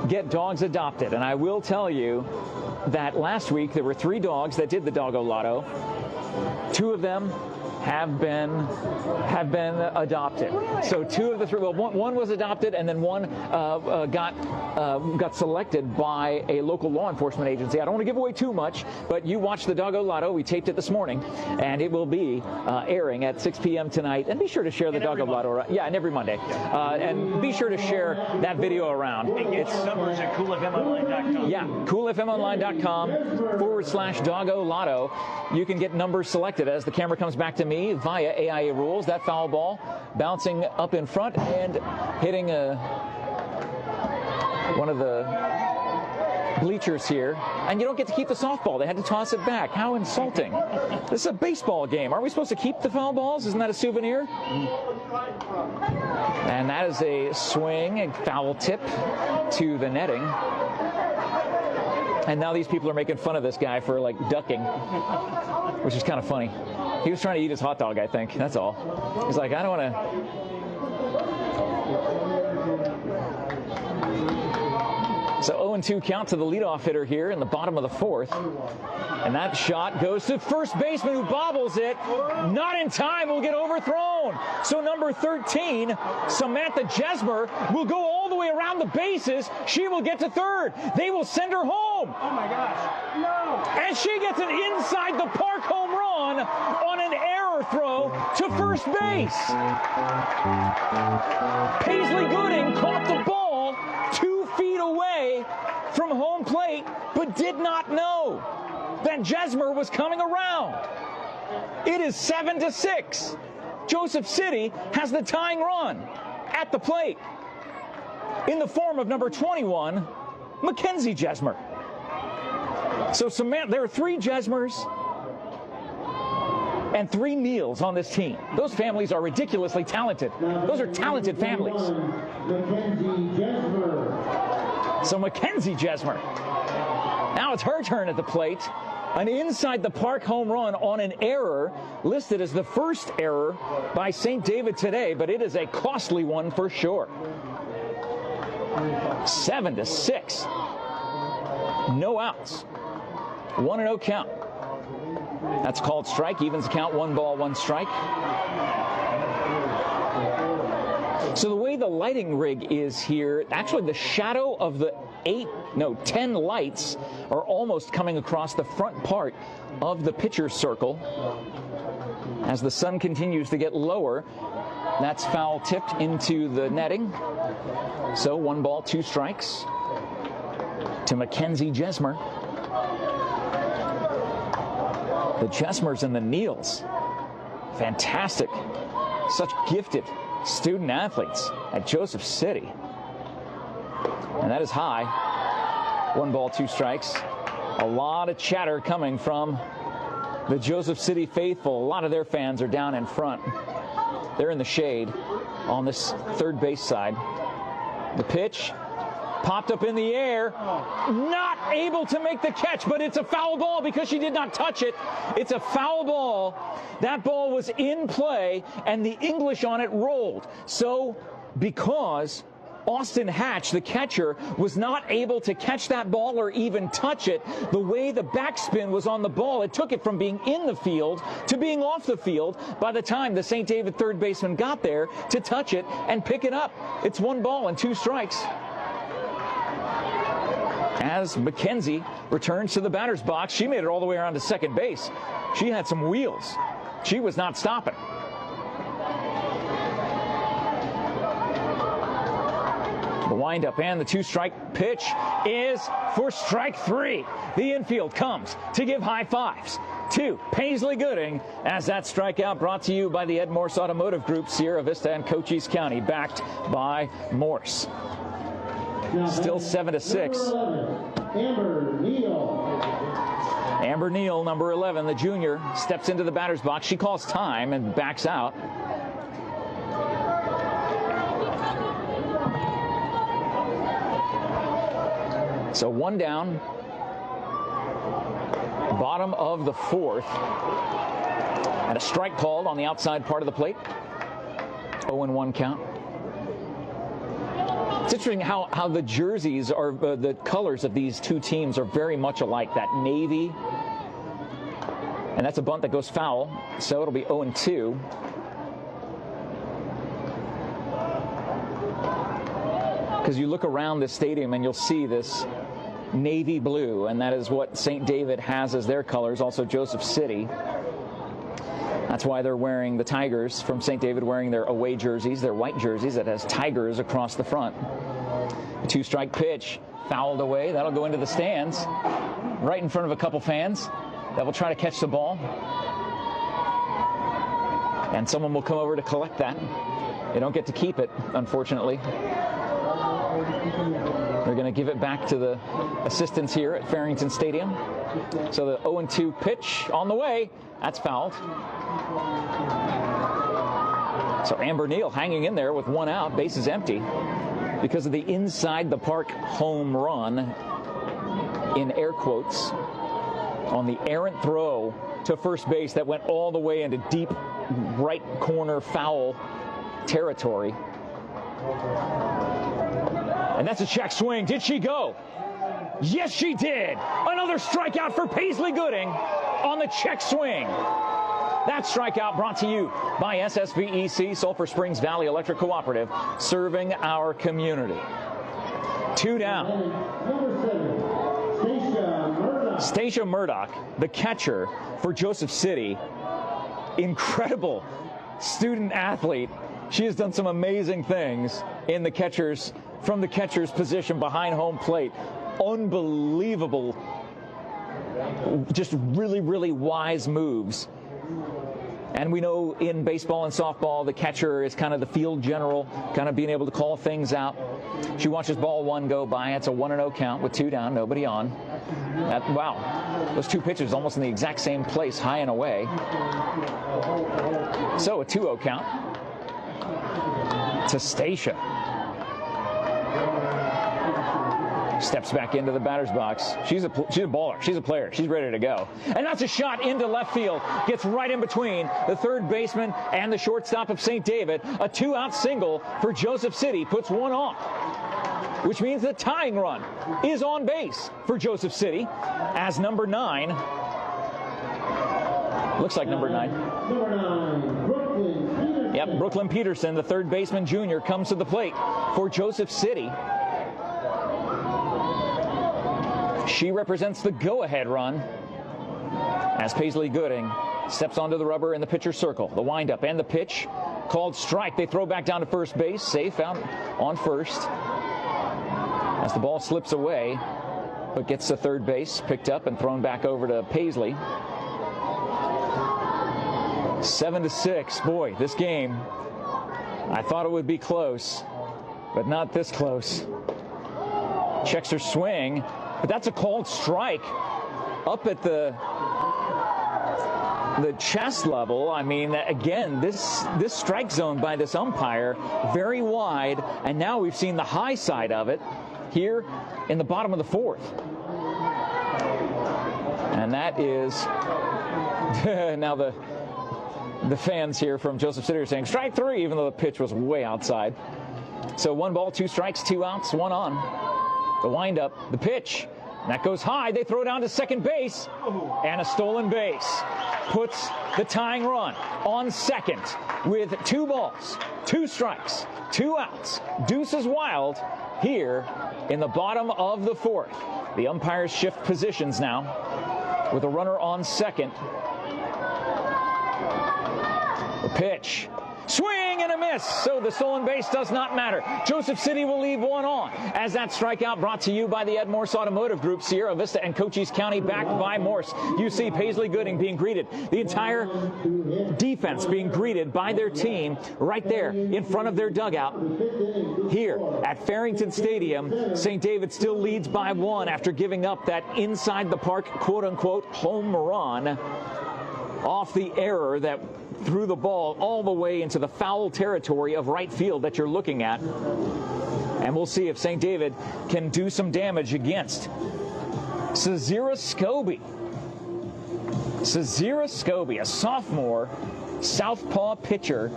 get dogs adopted. And I will tell you that last week there were 3 dogs that did the Doggo Lotto. 2 of them have been adopted. So 2 of the 3, well, one was adopted, and then one got selected by a local law enforcement agency. I don't want to give away too much, but you watch the Doggo Lotto. We taped it this morning, and it will be airing at 6 p.m. tonight. And be sure to share the Doggo Lotto. Yeah, and every Monday. And be sure to share that video around. And get your numbers at coolfmonline.com. Yeah, coolfmonline.com/Doggo Lotto. You can get numbers selected as the camera comes back to me via AIA rules. That foul ball bouncing up in front and hitting one of the bleachers here. And you don't get to keep the softball. They had to toss it back. How insulting. This is a baseball game. Aren't we supposed to keep the foul balls? Isn't that a souvenir? And that is a swing, a foul tip to the netting. And now these people are making fun of this guy for, like, ducking, which is kind of funny. He was trying to eat his hot dog, I think. That's all. He's like, I don't want to. So 0-2 count to the leadoff hitter here in the bottom of the fourth. And that shot goes to first baseman, who bobbles it. Not in time, will get overthrown. So number 13, Samantha Jesmer, will go all the way around the bases. She will get to third. They will send her home. Oh my gosh. No. And she gets an inside the park home run on an error throw to first base. Paisley Gooding caught the ball 2 feet away from home plate, but did not know that Jesmer was coming around. It is 7-6. Joseph City has the tying run at the plate in the form of number 21, Mackenzie Jesmer. So there are 3 Jesmers and 3 Neils on this team. Those families are ridiculously talented. Those are talented families. So Mackenzie Jesmer. Now it's her turn at the plate. An inside the park home run on an error, listed as the first error by St. David today, but it is a costly one for sure. 7-6. No outs. 1-0 count. That's called strike. Evens count, 1 ball, 1 strike. So the way the lighting rig is here, actually the shadow of the 10 lights are almost coming across the front part of the pitcher's circle. As the sun continues to get lower, that's foul tipped into the netting. So 1 ball, 2 strikes to Mackenzie Jesmer. The Jesmers and the Neils, fantastic, such gifted student athletes at Joseph City. And that is high. 1 ball, 2 strikes. A lot of chatter coming from the Joseph City faithful. A lot of their fans are down in front. They're in the shade on this third base side. The pitch popped up in the air, not able to make the catch, but it's a foul ball because she did not touch it. It's a foul ball. That ball was in play, and the English on it rolled. So because Austin Hatch, the catcher, was not able to catch that ball or even touch it, the way the backspin was on the ball, it took it from being in the field to being off the field by the time the St. David third baseman got there to touch it and pick it up. It's 1 ball and 2 strikes. As Mackenzie returns to the batter's box, she made it all the way around to second base. She had some wheels. She was not stopping. The windup and the 2-strike pitch is for strike 3. The infield comes to give high fives to Paisley Gooding as that strikeout brought to you by the MORSE Automotive Group, Sierra Vista and Cochise County, backed by Morse. Still 7-6. Amber Neal, number 11, the junior, steps into the batter's box. She calls time and backs out. So 1 down, bottom of the 4th, and a strike called on the outside part of the plate. 0-1 count. It's interesting how the jerseys are, the colors of these two teams are very much alike. That navy, and that's a bunt that goes foul, so it'll be 0-2. Because you look around this stadium and you'll see this navy blue, and that is what St. David has as their colors, also Joseph City. That's why they're wearing, the Tigers from St. David, wearing their away jerseys, their white jerseys that has Tigers across the front. A 2-strike pitch, fouled away. That'll go into the stands, right in front of a couple fans that will try to catch the ball. And someone will come over to collect that. They don't get to keep it, unfortunately. They're going to give it back to the assistants here at Farrington Stadium. So the 0-2 pitch on the way. That's fouled. So Amber Neal hanging in there with 1 out, bases empty, because of the inside the park home run, in air quotes, on the errant throw to first base that went all the way into deep right corner foul territory. And that's a check swing. Did she go? Yes, she did. Another strikeout for Paisley Gooding on the check swing. That strikeout brought to you by SSVEC, Sulphur Springs Valley Electric Cooperative, serving our community. 2 down. Stacia Murdoch, the catcher for Joseph City. Incredible student athlete. She has done some amazing things in the catcher's, from the catcher's position behind home plate. Unbelievable, just really, really wise moves. And we know in baseball and softball, the catcher is kind of the field general, kind of being able to call things out. She watches ball 1 go by. It's a 1-0 count with 2 down, nobody on. Wow, those 2 pitches almost in the exact same place, high and away. So a 2-0 count to Stacia. Steps back into the batter's box. She's a baller. She's a player. She's ready to go. And that's a shot into left field. Gets right in between the third baseman and the shortstop of St. David. A 2-out single for Joseph City puts 1 off, which means the tying run is on base for Joseph City as number 9. Looks like number 9. Number 9, Brooklyn Peterson. Yep, Brooklyn Peterson, the third baseman junior, comes to the plate for Joseph City. She represents the go-ahead run as Paisley Gooding steps onto the rubber in the pitcher's circle. The windup and the pitch called strike. They throw back down to first base, safe out on first as the ball slips away, but gets to third base, picked up and thrown back over to Paisley. 7-6. Boy, this game, I thought it would be close, but not this close. Checks her swing. But that's a called strike up at the chest level. I mean, again, this strike zone by this umpire, very wide, and now we've seen the high side of it here in the bottom of the 4th. And that is now the fans here from Joseph City are saying strike 3, even though the pitch was way outside. So 1 ball, 2 strikes, 2 outs, 1 on. The windup, the pitch, that goes high. They throw down to second base, and a stolen base puts the tying run on second with 2 balls, 2 strikes, 2 outs. Deuces wild here in the bottom of the 4th. The umpires shift positions now with a runner on second The pitch. Swing and a miss, so the stolen base does not matter. Joseph City will leave one on. As that strikeout brought to you by the MORSE Automotive Group, Sierra, Vista, and Cochise County, backed by Morse. You see Paisley Gooding being greeted. The entire defense being greeted by their team right there in front of their dugout. Here at Farrington Stadium, St. David still leads by one after giving up that inside the park, quote-unquote, home run off the error that threw the ball all the way into the foul territory of right field that you're looking at. And we'll see if St. David can do some damage against Sazira Scobie. Sazira Scobie, a sophomore southpaw pitcher.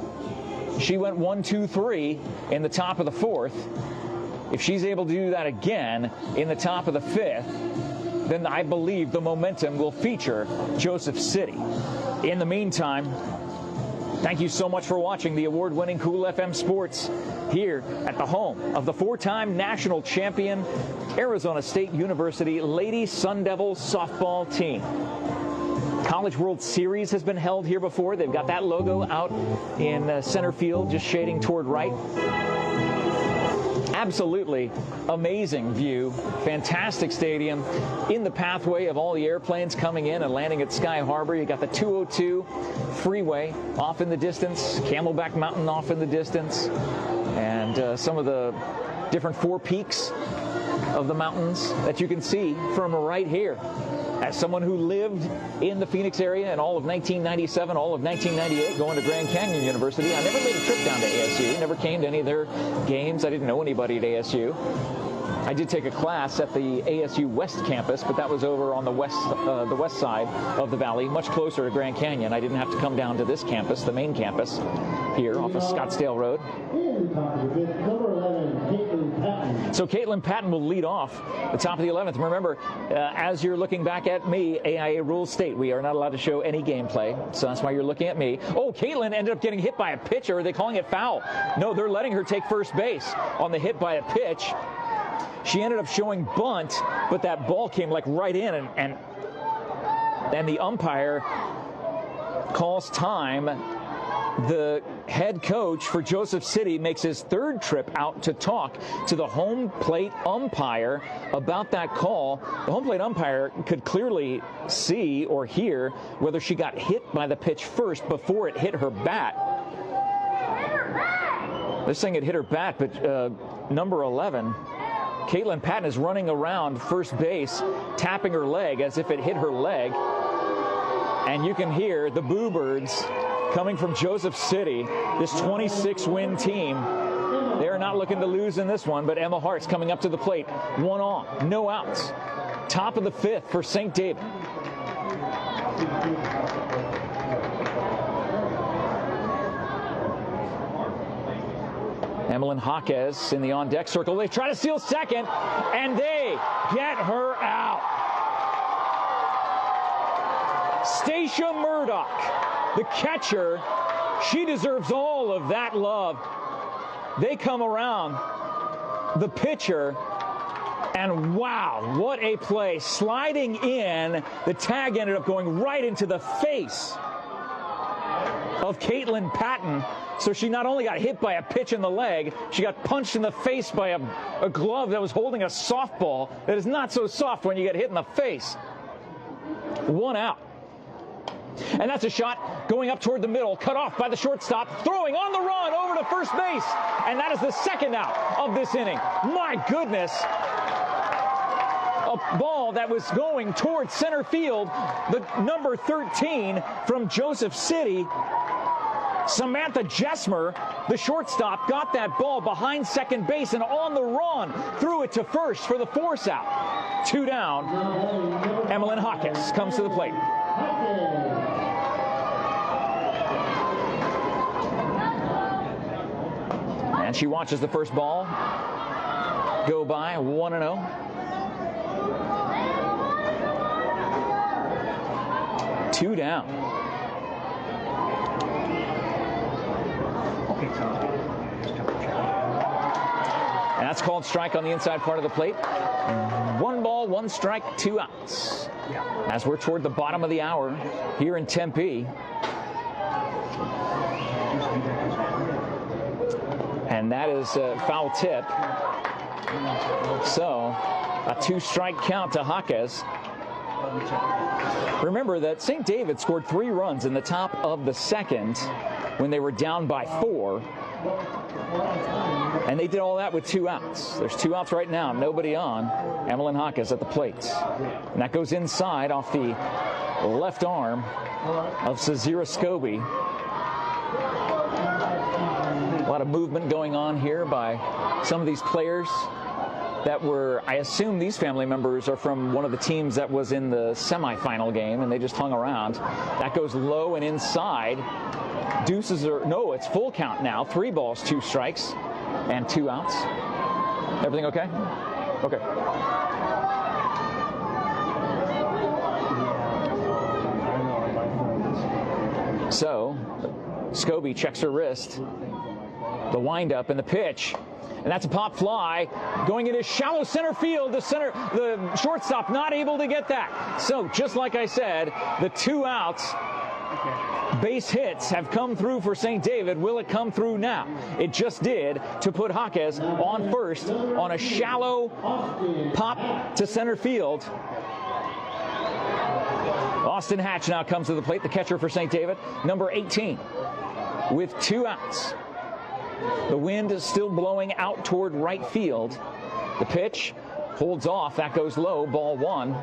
She went 1-2-3 in the top of the fourth. If she's able to do that again in the top of the fifth, then I believe the momentum will feature Joseph City. In the meantime, thank you so much for watching the award-winning Cool FM Sports here at the home of the four-time national champion Arizona State University Lady Sun Devils softball team. College World Series has been held here before. They've got that logo out in center field, just shading toward right. Absolutely amazing view. Fantastic stadium in the pathway of all the airplanes coming in and landing at Sky Harbor. You got the 202 freeway off in the distance, Camelback Mountain off in the distance, and some of the different four peaks of the mountains that you can see from right here. As someone who lived in the Phoenix area in all of 1997, all of 1998, going to Grand Canyon University, I never made a trip down to ASU, never came to any of their games. I didn't know anybody at ASU. I did take a class at the ASU West campus, but that was over on the west side of the valley, much closer to Grand Canyon. I didn't have to come down to this campus, the main campus, here off of Scottsdale Road. So Caitlin Patton will lead off the top of the 11th. Remember, as you're looking back at me, AIA rules state we are not allowed to show any gameplay, so that's why you're looking at me. Oh, Caitlin ended up getting hit by a pitcher. Are they calling it foul? No, they're letting her take first base on the hit by a pitch. She ended up showing bunt, but that ball came like right in, and the umpire calls time. The head coach for Joseph City makes his third trip out to talk to the home plate umpire about that call. The home plate umpire could clearly see or hear whether she got hit by the pitch first before it hit her bat. They're saying it hit her bat, but number 11, Caitlin Patton, is running around first base, tapping her leg as if it hit her leg. And you can hear the Boo Birds coming from Joseph City, this 26-win team. They're not looking to lose in this one, but Emma Hart's coming up to the plate. One on, no outs. Top of the fifth for St. David. Emmeline Jaquez in the on-deck circle. They try to steal second, and they get her out. Stacia Murdoch, the catcher, she deserves all of that love. They come around the pitcher, and wow, what a play. Sliding in, the tag ended up going right into the face of Caitlin Patton. So she not only got hit by a pitch in the leg, she got punched in the face by a glove that was holding a softball that is not so soft when you get hit in the face. One out. And that's a shot going up toward the middle, cut off by the shortstop, throwing on the run over to first base. And that is the second out of this inning. My goodness. A ball that was going towards center field, the number 13 from Joseph City, Samantha Jesmer, the shortstop, got that ball behind second base and on the run, threw it to first for the force out. Two down. Emmeline Jaquez comes to the plate. And she watches the first ball go by, 1-0. Two down. And that's called strike on the inside part of the plate. 1 ball, 1 strike, 2 outs. As we're toward the bottom of the hour here in Tempe. And that is a foul tip. So a 2-strike count to COCHISE. Remember that St. David scored 3 runs in the top of the second when they were down by 4. And they did all that with 2 outs. There's 2 outs right now, nobody on. Emmeline COCHISE at the plate. And that goes inside off the left arm of Cezira Scobie. A lot of movement going on here by some of these players that were, I assume these family members are from one of the teams that was in the semifinal game, and they just hung around. That goes low and inside. Deuces are, no, it's full count now. 3 balls, 2 strikes, and 2 outs. Everything okay? Okay. So, Scobie checks her wrist. The windup and the pitch. And that's a pop fly going into shallow center field. The shortstop not able to get that. So just like I said, the 2 outs, base hits have come through for St. David. Will it come through now? It just did to put COCHISE on first on a shallow pop to center field. Austin Hatch now comes to the plate, the catcher for St. David, number 18, with 2 outs. The wind is still blowing out toward right field. The pitch holds off. That goes low. Ball 1.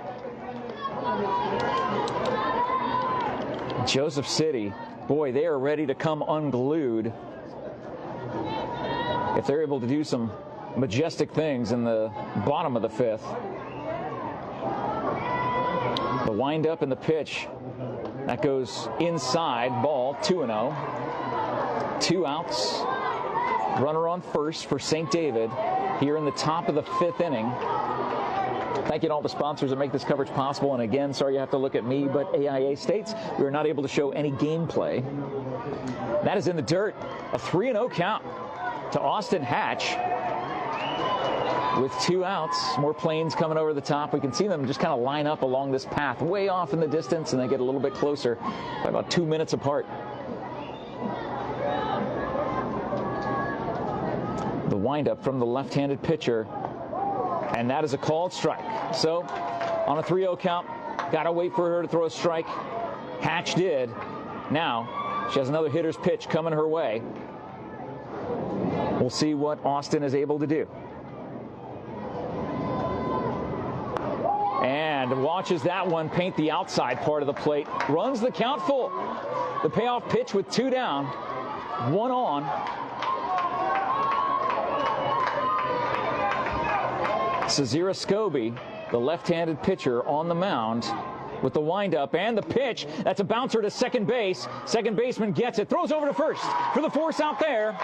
Joseph City, boy, they are ready to come unglued. If they're able to do some majestic things in the bottom of the 5th. The windup and the pitch. That goes inside. Ball 2-0. 2 outs. Runner on first for St. David here in the top of the 5th inning. Thank you to all the sponsors that make this coverage possible. And again, sorry you have to look at me, but AIA states we are not able to show any gameplay. That is in the dirt. A 3-0 count to Austin Hatch with 2 outs. More planes coming over the top. We can see them just kind of line up along this path way off in the distance, and they get a little bit closer by about 2 minutes apart. The windup from the left-handed pitcher, and that is a called strike. So on a 3-0 count, got to wait for her to throw a strike. Hatch did. Now she has another hitter's pitch coming her way. We'll see what Austin is able to do. And watches that one paint the outside part of the plate. Runs the count full. The payoff pitch with 2 down, 1 on. Cezira Scobie, the left-handed pitcher, on the mound with the windup and the pitch. That's a bouncer to second base. Second baseman gets it, throws over to first for the force out there.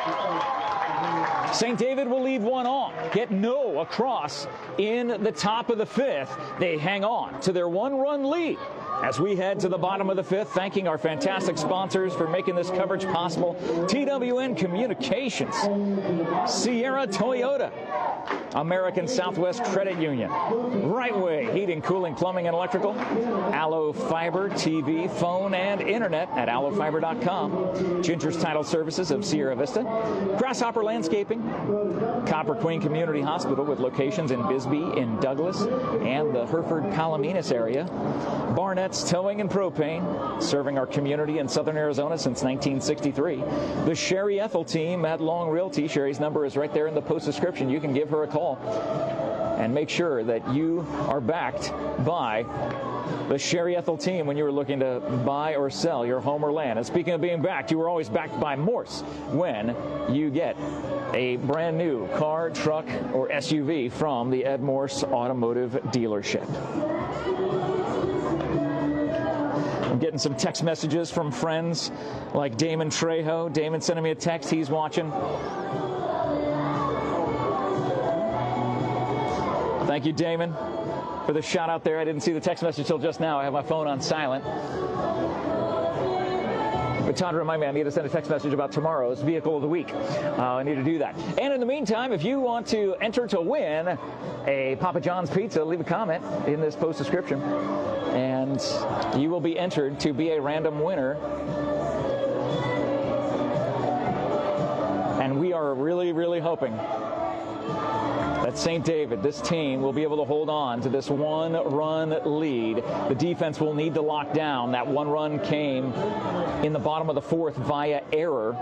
St. David will leave 1 on. Get no across in the top of the 5th. They hang on to their 1-run lead. As we head to the bottom of the 5th, thanking our fantastic sponsors for making this coverage possible. TWN Communications, Sierra Toyota, American Southwest Credit Union, Right Way Heating, Cooling, Plumbing, and Electrical, Allo Fiber, TV, phone, and internet at allofiber.com, Ginger's Title Services of Sierra Vista, Grasshopper Landscaping, Copper Queen Community Hospital with locations in Bisbee and Douglas and the Hereford Palominas area, BARNETT'S Towing and Propane, serving our community in southern Arizona since 1963. The Sherry EHTELL team at Long Realty. Sherry's number is right there in the post description. You can give her a call and make sure that you are backed by the Sherry EHTELL team when you were looking to buy or sell your home or land. And speaking of being backed, you were always backed by Morse when you get a brand new car, truck, or SUV from the Ed Morse Automotive Dealership. I'm getting some text messages from friends like Damon Trejo. Damon sending me a text. He's watching. Thank you, Damon, for the shout out there. I didn't see the text message till just now. I have my phone on silent. But Todd, remind me, I need to send a text message about tomorrow's Vehicle of the Week. I need to do that. And in the meantime, if you want to enter to win a Papa John's pizza, leave a comment in this post description, and you will be entered to be a random winner are really, really hoping that St. David, this team, will be able to hold on to this one-run lead. The defense will need to lock down. That one run came in the bottom of the fourth via error.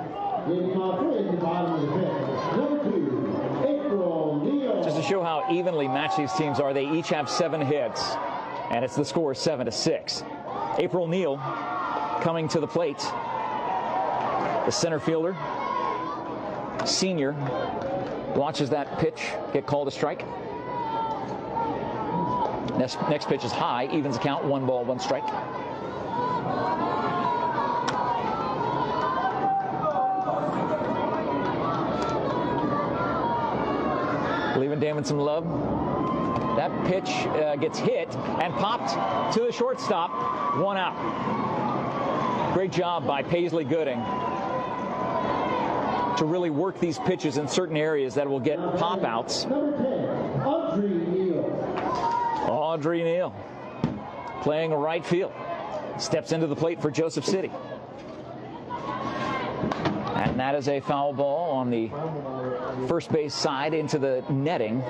Just to show how evenly matched these teams are, they each have 7 hits, and it's the score 7-6. April Neal coming to the plate. The center fielder, senior, watches that pitch get called a strike. Next pitch is high, evens the count, 1 ball, 1 strike. Leaving Damon some love. That pitch gets hit and popped to the shortstop. 1 out. Great job by Paisley Gooding to really work these pitches in certain areas that will get pop outs. Audrey Neal playing right field. Steps into the plate for Joseph City. And that is a foul ball on the first base side into the netting.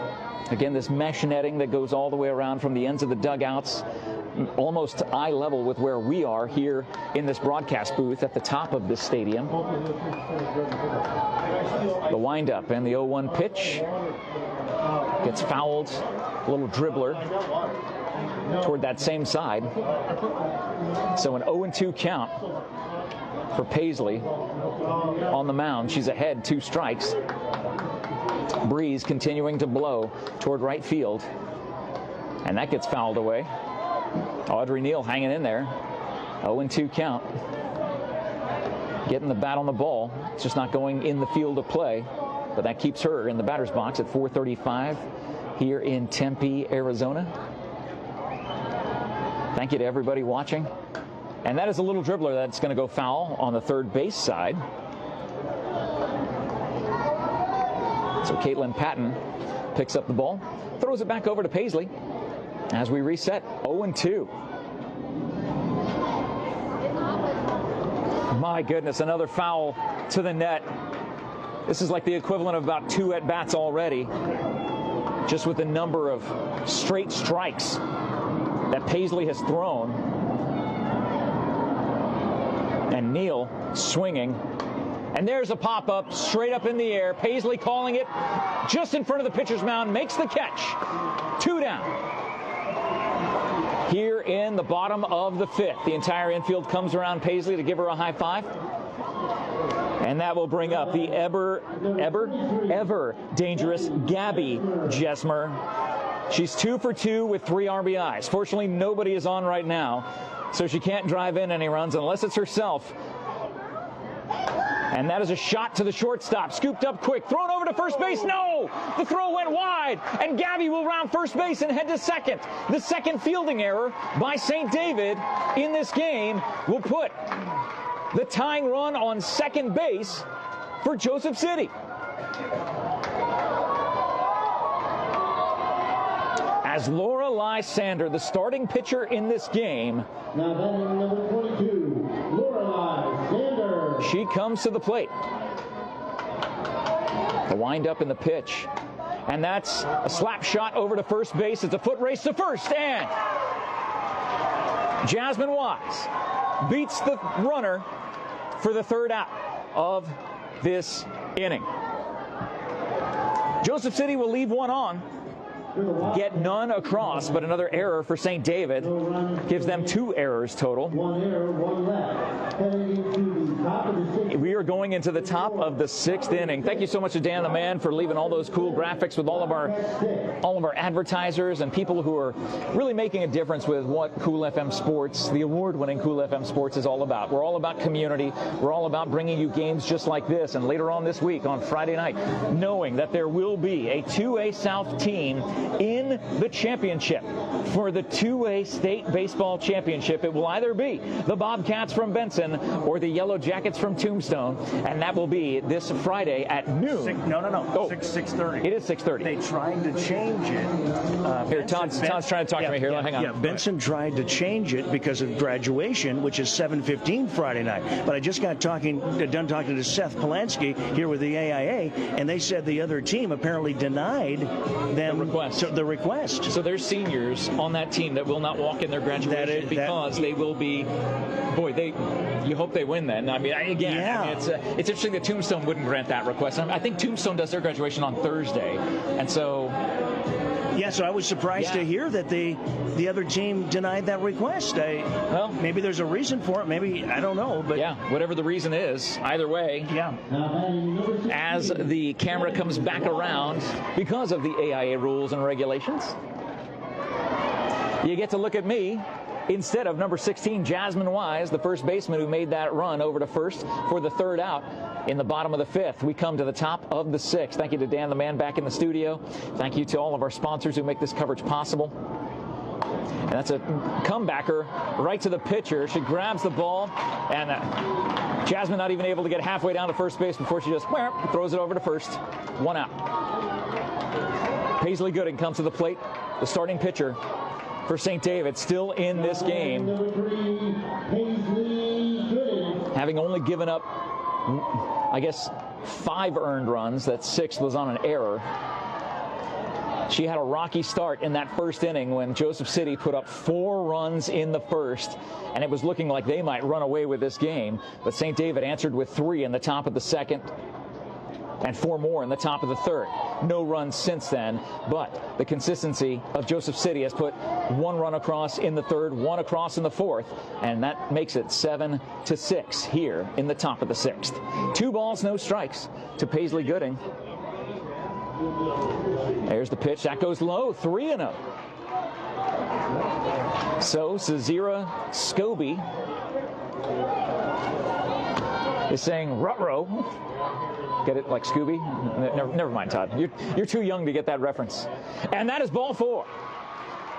Again, this mesh netting that goes all the way around from the ends of the dugouts, almost eye level with where we are here in this broadcast booth at the top of this stadium. The windup and the 0-1 pitch gets fouled. A little dribbler toward that same side. So an 0-2 count for Paisley on the mound. She's ahead, 2 strikes. Breeze continuing to blow toward right field, and that gets fouled away. Audrey Neal hanging in there. 0-2 count. Getting the bat on the ball. It's just not going in the field of play, but that keeps her in the batter's box at 4:35 here in Tempe, Arizona. Thank you to everybody watching. And that is a little dribbler that's going to go foul on the third base side. So Caitlin Patton picks up the ball, throws it back over to Paisley as we reset. 0-2. My goodness, another foul to the net. This is like the equivalent of about 2 at-bats already, just with the number of straight strikes that Paisley has thrown. And Neal swinging. And there's a pop-up straight up in the air. Paisley calling it just in front of the pitcher's mound. Makes the catch. 2 down. Here in the bottom of the 5th. The entire infield comes around Paisley to give her a high five. And that will bring up the ever dangerous Gabby Jesmer. She's 2 for 2 with 3 RBIs. Fortunately, nobody is on right now, so she can't drive in any runs unless it's herself. And that is a shot to the shortstop. Scooped up quick. Thrown over to first base. No! The throw went wide. And Gabby will round first base and head to second. The second fielding error by St. David in this game will put the tying run on second base for Joseph City. As Laura Lysander, the starting pitcher in this game, now batting number 22, Laura Lysander. She comes to the plate. The windup in the pitch. And that's a slap shot over to first base. It's a foot race to first. And Jasmine Wise beats the runner for the 3rd out of this inning. Joseph City will leave one on. Get none across, but another error for St. David gives them 2 errors total. 1 error, 1 left. Heading into the top of the 6th. We are going into the top of the 6th inning. Thank you so much to Dan the Man for leaving all those cool graphics with all of our advertisers and people who are really making a difference with what Cool FM Sports, the award-winning Cool FM Sports, is all about. We're all about community. We're all about bringing you games just like this. And later on this week, on Friday night, knowing that there will be a 2A South team in the championship. For the 2A state baseball championship, it will either be the Bobcats from Benson or the Yellow Jackets from Tombstone, and that will be this Friday at noon. No. Oh, 6:30. It is 6:30. They tried to change it. Here, Todd's trying to talk to me here. Hang on. Yeah, Benson tried to change it because of graduation, which is 7:15 Friday night. But I just got done talking to Seth Polanski here with the AIA, and they said the other team apparently denied them the request. So there's seniors on that team that will not walk in their graduation because they will be. Boy, you hope they win then. I mean, it's interesting that Tombstone wouldn't grant that request. I think Tombstone does their graduation on Thursday, and so. Yeah, so I was surprised to hear that the other team denied that request. Well, maybe there's a reason for it. Maybe, I don't know. But yeah, whatever the reason is, either way. Yeah. As the camera comes back around, because of the AIA rules and regulations, you get to look at me instead of number 16, Jasmine Wise, the first baseman who made that run over to first for the third out in the bottom of the fifth. We come to the top of the sixth. Thank you to Dan the Man back in the studio. Thank you to all of our sponsors who make this coverage possible. And that's a comebacker right to the pitcher. She grabs the ball, and Jasmine not even able to get halfway down to first base before she just throws it over to first. One out. Paisley Gooding comes to the plate, the starting pitcher for St. David, still in this game, having only given up, I guess, 5 earned runs. That 6th was on an error. She had a rocky start in that first inning when Joseph City put up 4 runs in the first, and it was looking like they might run away with this game. But St. David answered with 3 in the top of the second and 4 more in the top of the third. No runs since then, but the consistency of Joseph City has put 1 run across in the third, 1 across in the fourth, and that makes it 7-6 here in the top of the sixth. 2 balls, no strikes to Paisley Gooding. There's the pitch. That goes low, 3-0. So Cezira Scobie is saying ruh-roh. Get it like Scooby? Never mind, Todd. You're too young to get that reference. And that is ball 4.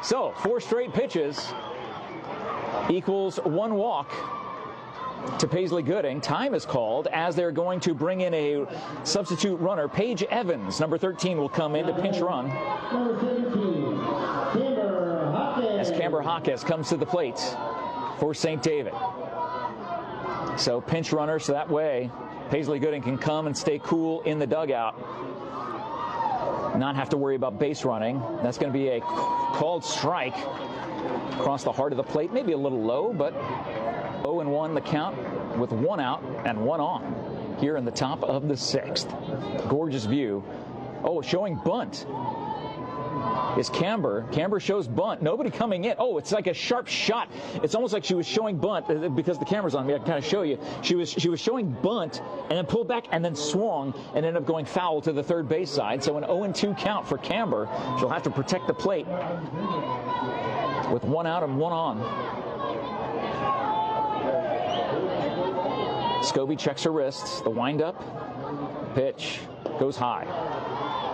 So 4 straight pitches equals 1 walk to Paisley Gooding. Time is called as they're going to bring in a substitute runner. Paige Evans, number 13, will come in to pinch run. As Camber Hawkes comes to the plate for St. David. So pinch runner, so that way Paisley Gooding can come and stay cool in the dugout. Not have to worry about base running. That's going to be a called strike across the heart of the plate. Maybe a little low, but 0-1 the count with 1 out and 1 on here in the top of the sixth. Gorgeous view. Oh, showing bunt is Camber. Camber shows bunt. Nobody coming in. Oh, it's like a sharp shot. It's almost like she was showing bunt because the camera's on me. I can kind of show you. She was showing bunt and then pulled back and then swung and ended up going foul to the third base side. So an 0-2 count for Camber. She'll have to protect the plate with 1 out and 1 on. Scobie checks her wrists. The windup. Pitch goes high.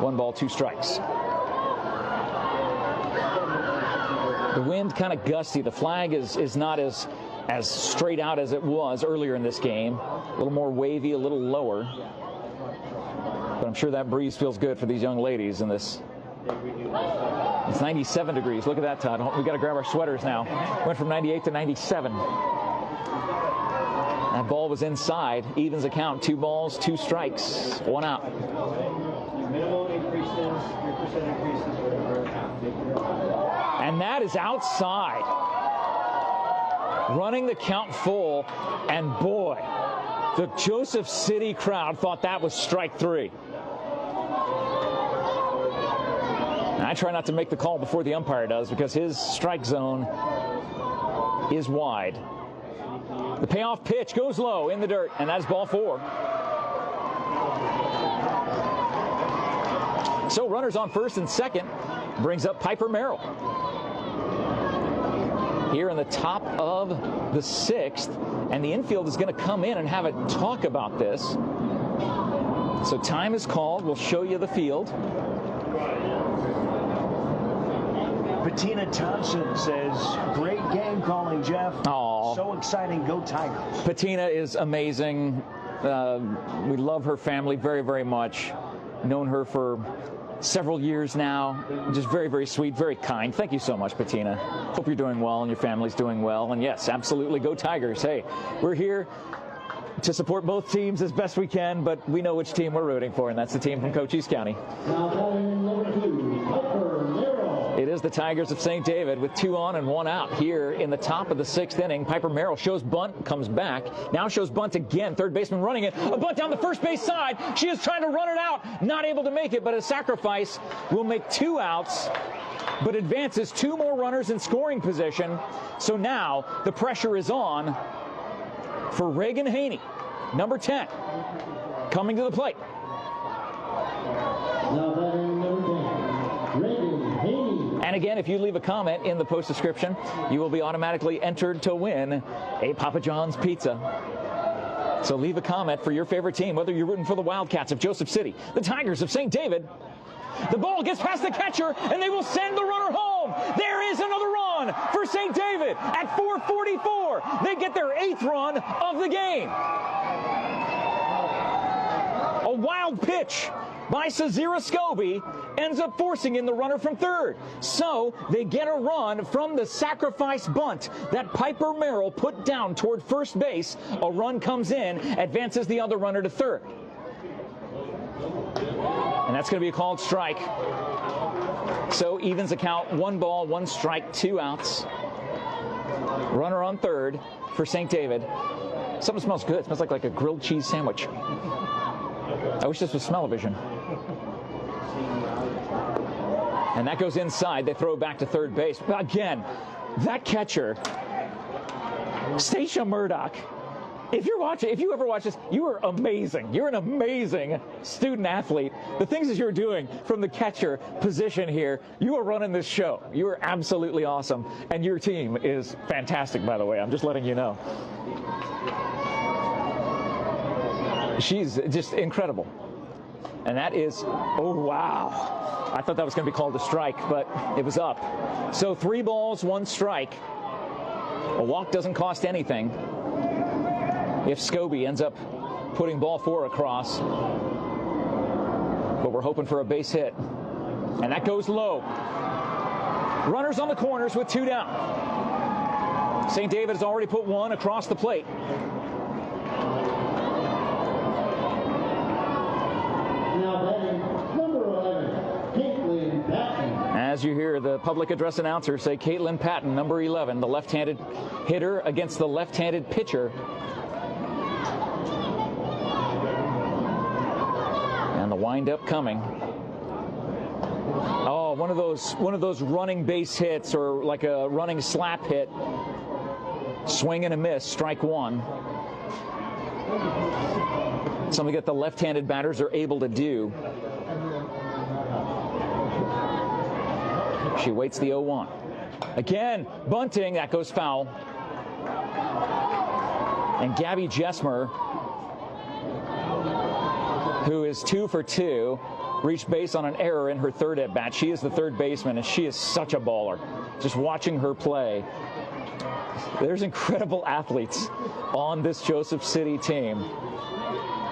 1 ball, 2 strikes. The wind kind of gusty. The flag is not as straight out as it was earlier in this game. A little more wavy, a little lower. But I'm sure that breeze feels good for these young ladies in this. It's 97 degrees. Look at that, Todd. We've got to grab our sweaters now. Went from 98 to 97. That ball was inside. Evens the count. 2 balls, 2 strikes, 1 out. And that is outside. Running the count full. And boy, the Joseph City crowd thought that was strike 3. And I try not to make the call before the umpire does because his strike zone is wide. The payoff pitch goes low in the dirt, and that's ball 4. So runners on first and second brings up Piper Merrill. Here in the top of the sixth, and the infield is going to come in and have a talk about this. So time is called. We'll show you the field. Bettina Thompson says, great game calling, Jeff. Aww. So exciting. Go Tigers. Bettina is amazing. We love her family very, very much. Known her for several years now. Just very, very sweet, very kind. Thank you so much, Bettina. Hope you're doing well and your family's doing well. And yes, absolutely, go Tigers. Hey, we're here to support both teams as best we can, but we know which team we're rooting for, and that's the team from Cochise County. It is the Tigers of St. David with 2 on and 1 out here in the top of the 6th inning. Piper Merrill shows bunt, comes back, now shows bunt again. Third baseman running it. A bunt down the first base side. She is trying to run it out, not able to make it, but a sacrifice will make 2 outs, but advances 2 more runners in scoring position. So now the pressure is on for Reagan Haney, number 10, coming to the plate. Now batting number 10, Reagan Haney. And again, if you leave a comment in the post description, you will be automatically entered to win a Papa John's pizza. So leave a comment for your favorite team, whether you're rooting for the Wildcats of Joseph City, the Tigers of St. David. The ball gets past the catcher, and they will send the runner home. There is another run for St. David at 4:44. They get their 8th run of the game. A wild pitch by Sazira Scobie ends up forcing in the runner from third. So they get a run from the sacrifice bunt that Piper Merrill put down toward first base. A run comes in, advances the other runner to third. And that's going to be a called strike. So evens the count, 1 ball, 1 strike, 2 outs. Runner on third for St. David. Something smells good. It smells like a grilled cheese sandwich. I wish this was smell-o-vision. And that goes inside. They throw it back to third base. But again, that catcher, Stacia Murdoch. If you're watching, if you ever watch this, you are amazing. You're an amazing student athlete. The things that you're doing from the catcher position here, you are running this show. You are absolutely awesome. And your team is fantastic, by the way. I'm just letting you know. She's just incredible. And that is, oh, wow. I thought that was going to be called a strike, but it was up. So 3 balls, 1 strike. A walk doesn't cost anything if Scobie ends up putting ball 4 across. But we're hoping for a base hit. And that goes low. Runners on the corners with 2 down. St. David has already put 1 across the plate. As you hear the public address announcer say, Caitlin Patton, number 11, the left-handed hitter against the left-handed pitcher. And the windup coming. Oh, one of those running base hits, or like a running slap hit. Swing and a miss, strike 1. Something that the left-handed batters are able to do. She waits the 0-1. Again, bunting, that goes foul. And Gabby Jesmer, who is 2 for 2, reached base on an error in her third at-bat. She is the third baseman, and she is such a baller. Just watching her play. There's incredible athletes on this Joseph City team.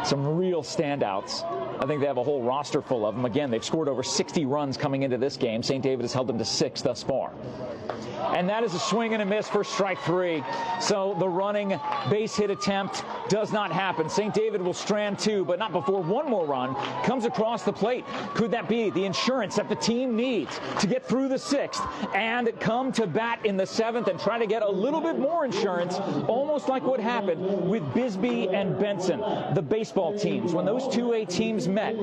Some real standouts. I think they have a whole roster full of them. Again, they've scored over 60 runs coming into this game. St. David has held them to 6 thus far. And that is a swing and a miss for strike 3. So the running base hit attempt does not happen. St. David will strand 2, but not before 1 more run comes across the plate. Could that be the insurance that the team needs to get through the 6th and come to bat in the 7th and try to get a little bit more insurance, almost like what happened with Bisbee and Benson, the baseball teams. When those 2A teams met,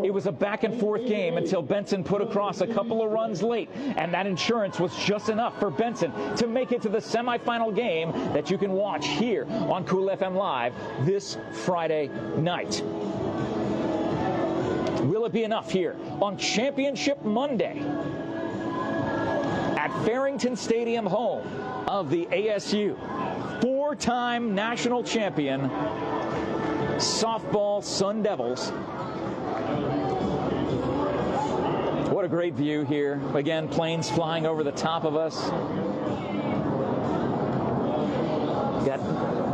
it was a back-and-forth game until Benson put across a couple of runs late, and that insurance was just enough for Benson to make it to the semifinal game that you can watch here on Cool FM Live this Friday night. Will it be enough here on Championship Monday at Farrington Stadium, home of the ASU 4-time national champion softball Sun Devils? What a great view here. Again, planes flying over the top of us. Got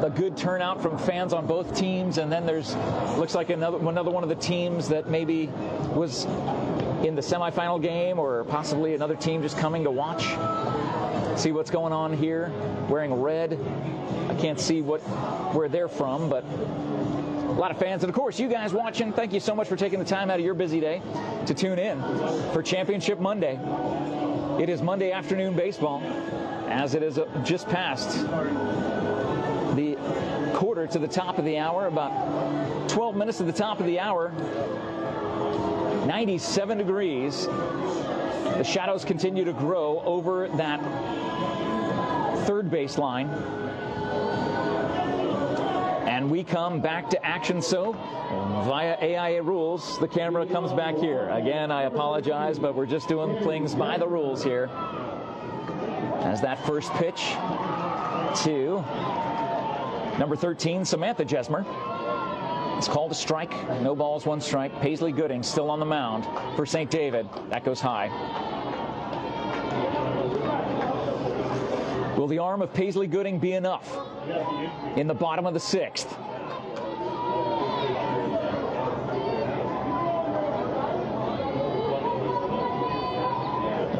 a good turnout from fans on both teams, and then there's looks like another one of the teams that maybe was in the semifinal game, or possibly another team just coming to watch, see what's going on here, wearing red. I can't see where they're from, but a lot of fans. And of course, you guys watching, thank you so much for taking the time out of your busy day to tune in for Championship Monday. It is Monday afternoon baseball, as it is just past the quarter to the top of the hour, about 12 minutes to the top of the hour. 97 degrees. The shadows continue to grow over that third baseline. And we come back to action. So via AIA rules, the camera comes back here. Again, I apologize, but we're just doing things by the rules here. As that first pitch to number 13, Samantha Jesmer. It's called a strike. No balls, one strike. Paisley Gooding still on the mound for St. David. That goes high. Will the arm of Paisley Gooding be enough in the bottom of the sixth?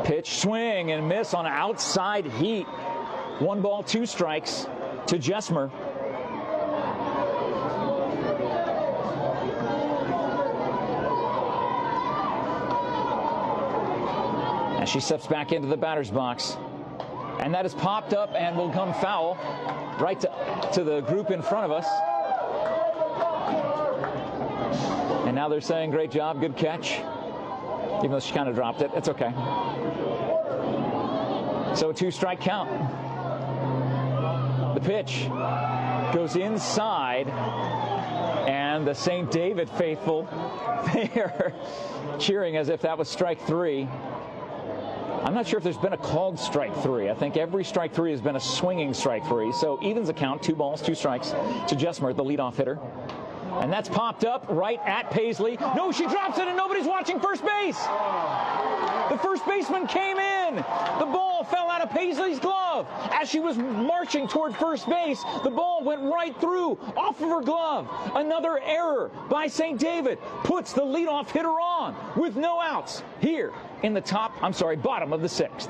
Pitch, swing and miss on outside heat. 1 ball, 2 strikes to Jesmer. As she steps back into the batter's box. And that is popped up and will come foul right to the group in front of us. And now they're saying, great job, good catch. Even though she kind of dropped it, it's okay. So a 2-strike count. The pitch goes inside, and the St. David faithful, they are cheering as if that was strike 3. I'm not sure if there's been a called strike 3. I think every strike 3 has been a swinging strike 3. So evens the count, 2 balls, 2 strikes to Jesmer, the leadoff hitter. And that's popped up right at Paisley. No, she drops it and nobody's watching first base. The first baseman came in. The ball fell out of Paisley's glove. As she was marching toward first base, the ball went right through, off of her glove. Another error by St. David puts the leadoff hitter on with no outs here in the bottom of the sixth.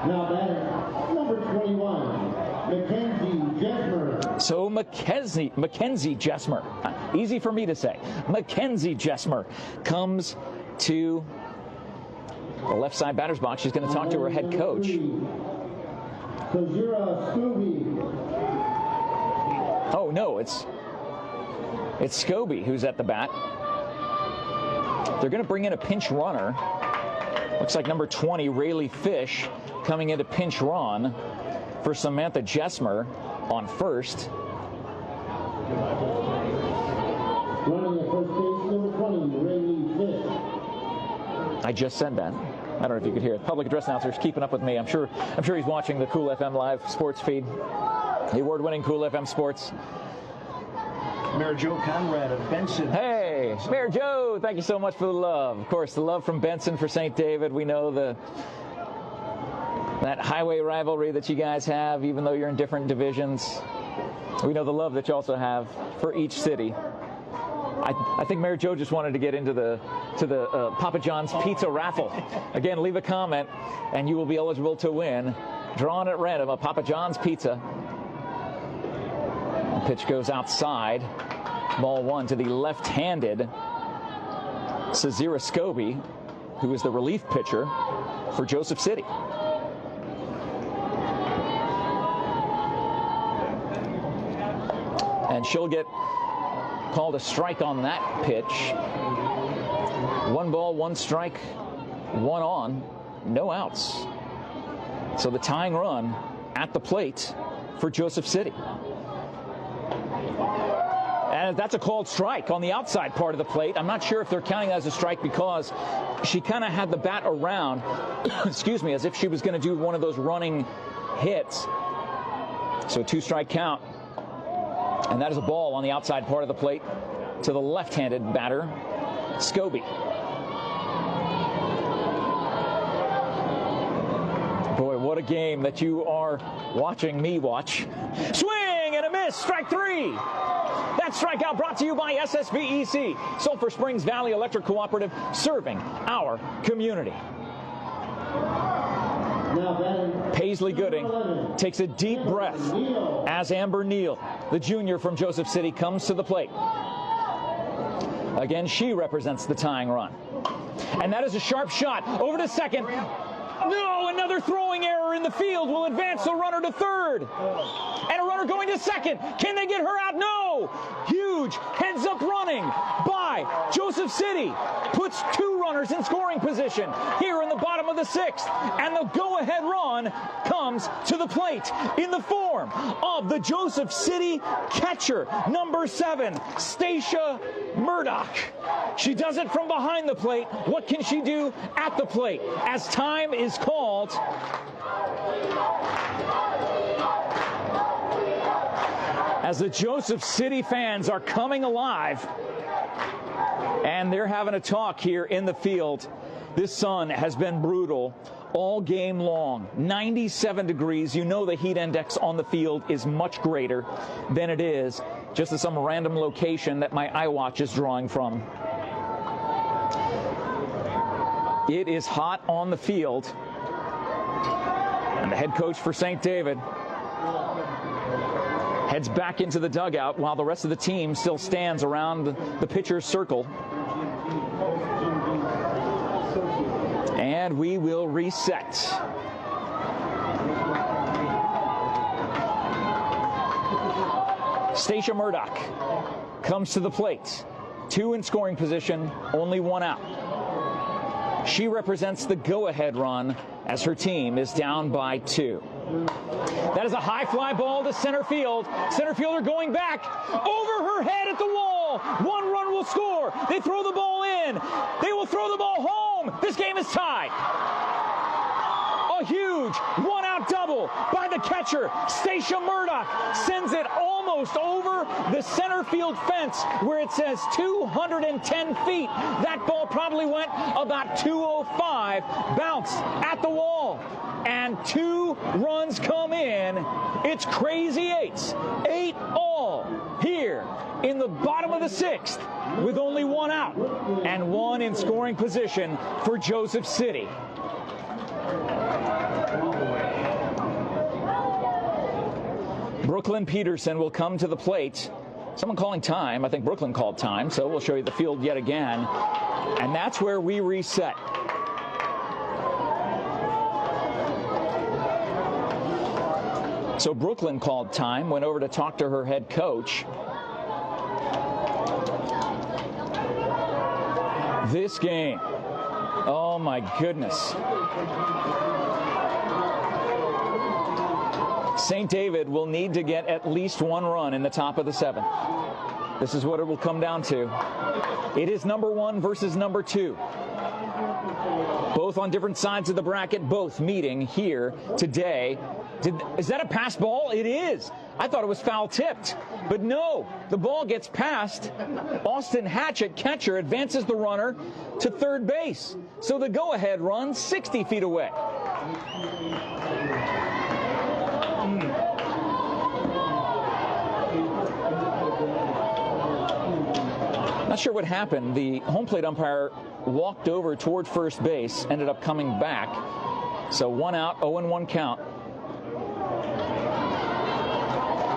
Now batter, number 21, Mackenzie Jesmer. So Mackenzie Jesmer, easy for me to say. Mackenzie Jesmer comes to the left side batter's box. She's going to talk to her head coach. Oh no, it's Scobie who's at the bat. They're going to bring in a pinch runner. Looks like number 20, Rayleigh Fish, coming in to pinch run for Samantha Jesmer on first. Running at first base, number 20, Rayleigh Fish. I just said that. I don't know if you could hear it. Public address announcer's keeping up with me. I'm sure he's watching the Cool FM live sports feed. The award-winning Cool FM Sports. Mayor Joe Conrad of Benson. Hey, Mayor Joe, thank you so much for the love. Of course, the love from Benson for St. David. We know that highway rivalry that you guys have, even though you're in different divisions. We know the love that you also have for each city. I think Mayor Joe just wanted to get into the Papa John's pizza raffle. Again, leave a comment, and you will be eligible to win. Drawn at random, a Papa John's pizza. The pitch goes outside. Ball 1 to the left-handed Cezira Scobie, who is the relief pitcher for Joseph City. And she'll get called a strike on that pitch. 1 ball, 1 strike, 1 on, no outs. So the tying run at the plate for Joseph City. And that's a called strike on the outside part of the plate. I'm not sure if they're counting that as a strike because she kind of had the bat around, excuse me, as if she was going to do one of those running hits. So 2-strike count. And that is a ball on the outside part of the plate to the left-handed batter, Scobie. Boy, what a game that you are watching me watch. Swing and a miss, strike 3. That strikeout brought to you by SSVEC, Sulphur Springs Valley Electric Cooperative, serving our community. Paisley Gooding takes a deep breath as Amber Neal, the junior from Joseph City, comes to the plate. Again, she represents the tying run. And that is a sharp shot over to second. No, another throwing error in the field will advance the runner to third. And a runner going to second. Can they get her out? No. Huge heads-up running by Joseph City. Puts 2 runners in scoring position here in the bottom of the 6th. And the go-ahead run comes to the plate in the form of the Joseph City catcher, number 7, Stacia Murdoch. She does it from behind the plate. What can she do at the plate? As time is called, as the Joseph City fans are coming alive, and they're having a talk here in the field. This sun has been brutal all game long. 97 degrees. You know the heat index on the field is much greater than it is just at some random location that my iWatch is drawing from. It is hot on the field. And the head coach for St. David heads back into the dugout while the rest of the team still stands around the pitcher's circle. And we will reset. Stacia Murdoch comes to the plate. 2 in scoring position, only 1 out. She represents the go-ahead run as her team is down by 2. That is a high fly ball to center field. Center fielder going back over her head at the wall. 1 run will score. They throw the ball in. They will throw the ball home. This game is tied. A huge 1-out double by the catcher. Stacia Murdoch sends it almost over the center field fence where it says 210 feet. That ball probably went about 205, bounced at the wall, and 2 runs come in. It's crazy 8s. 8 all here in the bottom of the 6th with only 1 out and 1 in scoring position for Joseph City. Brooklyn Peterson will come to the plate. Someone calling time. I think Brooklyn called time, so we'll show you the field yet again. And that's where we reset. So Brooklyn called time, went over to talk to her head coach. This game, oh my goodness. St. David will need to get at least 1 run in the top of the 7th. This is what it will come down to. It is number 1 versus number 2. Both on different sides of the bracket, both meeting here today. Is that a pass ball? It is. I thought it was foul tipped, but no, the ball gets passed. Austin Hatchett, catcher, advances the runner to third base. So the go-ahead run 60 feet away. Not sure what happened. The home plate umpire walked over toward first base, ended up coming back. So 1 out, 0-1 count.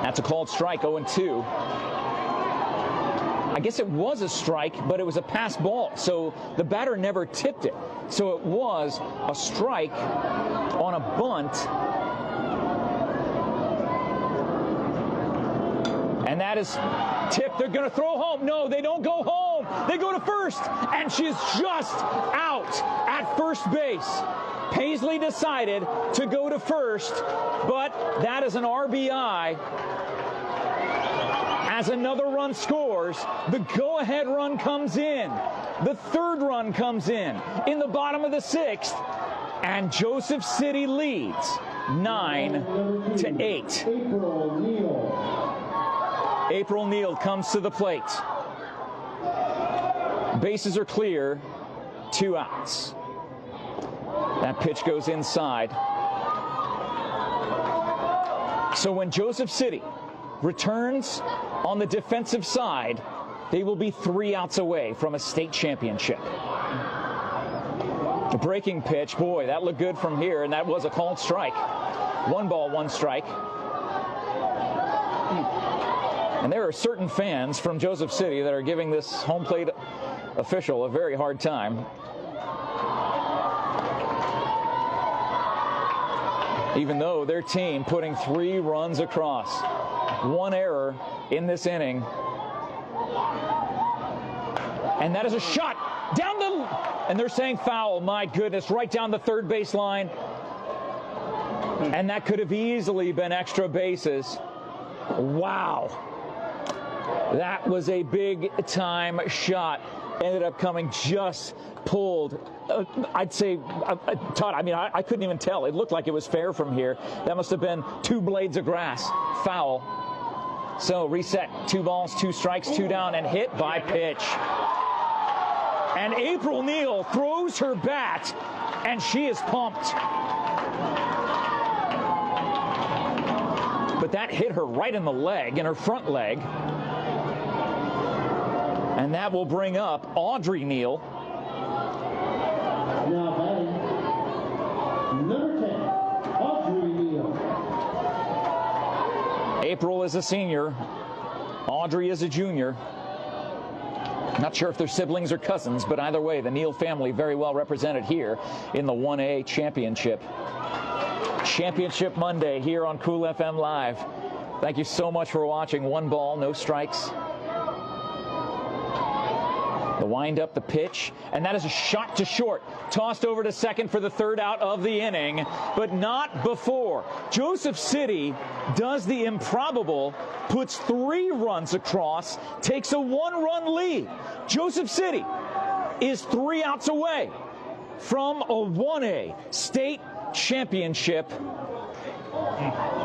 That's a called strike, 0-2. I guess it was a strike, but it was a pass ball, so the batter never tipped it. So it was a strike on a bunt. And that is tipped. They're going to throw home. No, they don't go home. They go to first, and she's just out at first base. Paisley decided to go to first, but that is an RBI. As another run scores, the go-ahead run comes in. The 3rd run comes in the bottom of the 6th, and Joseph City leads 9-8. April Neal comes to the plate. Bases are clear, 2 outs. That pitch goes inside. So when Joseph City returns on the defensive side, they will be 3 outs away from a state championship. The breaking pitch, boy, that looked good from here, and that was a called strike. 1 ball, 1 strike. And there are certain fans from Joseph City that are giving this home plate official a very hard time. Even though their team putting 3 runs across. 1 error in this inning. And that is a shot down the, and they're saying foul, my goodness, right down the third base line. And that could have easily been extra bases. Wow. That was a big time shot. Ended up coming just pulled. I'd say, Todd, I mean, I couldn't even tell. It looked like it was fair from here. That must have been 2 blades of grass. Foul. So reset, 2 balls, 2 strikes, 2 down, and hit by pitch. And April Neal throws her bat, and she is pumped. But that hit her right in the leg, in her front leg. And that will bring up Audrey Neal. Now batting, number 10, Audrey Neal. April is a senior. Audrey is a junior. Not sure if they're siblings or cousins, but either way, the Neal family very well represented here in the 1A championship. Championship Monday here on Cool FM Live. Thank you so much for watching. 1 ball, no strikes. The wind up, the pitch, and that is a shot to short. Tossed over to second for the 3rd out of the inning, but not before Joseph City does the improbable, puts 3 runs across, takes a 1-run lead. Joseph City is 3 outs away from a 1A state championship,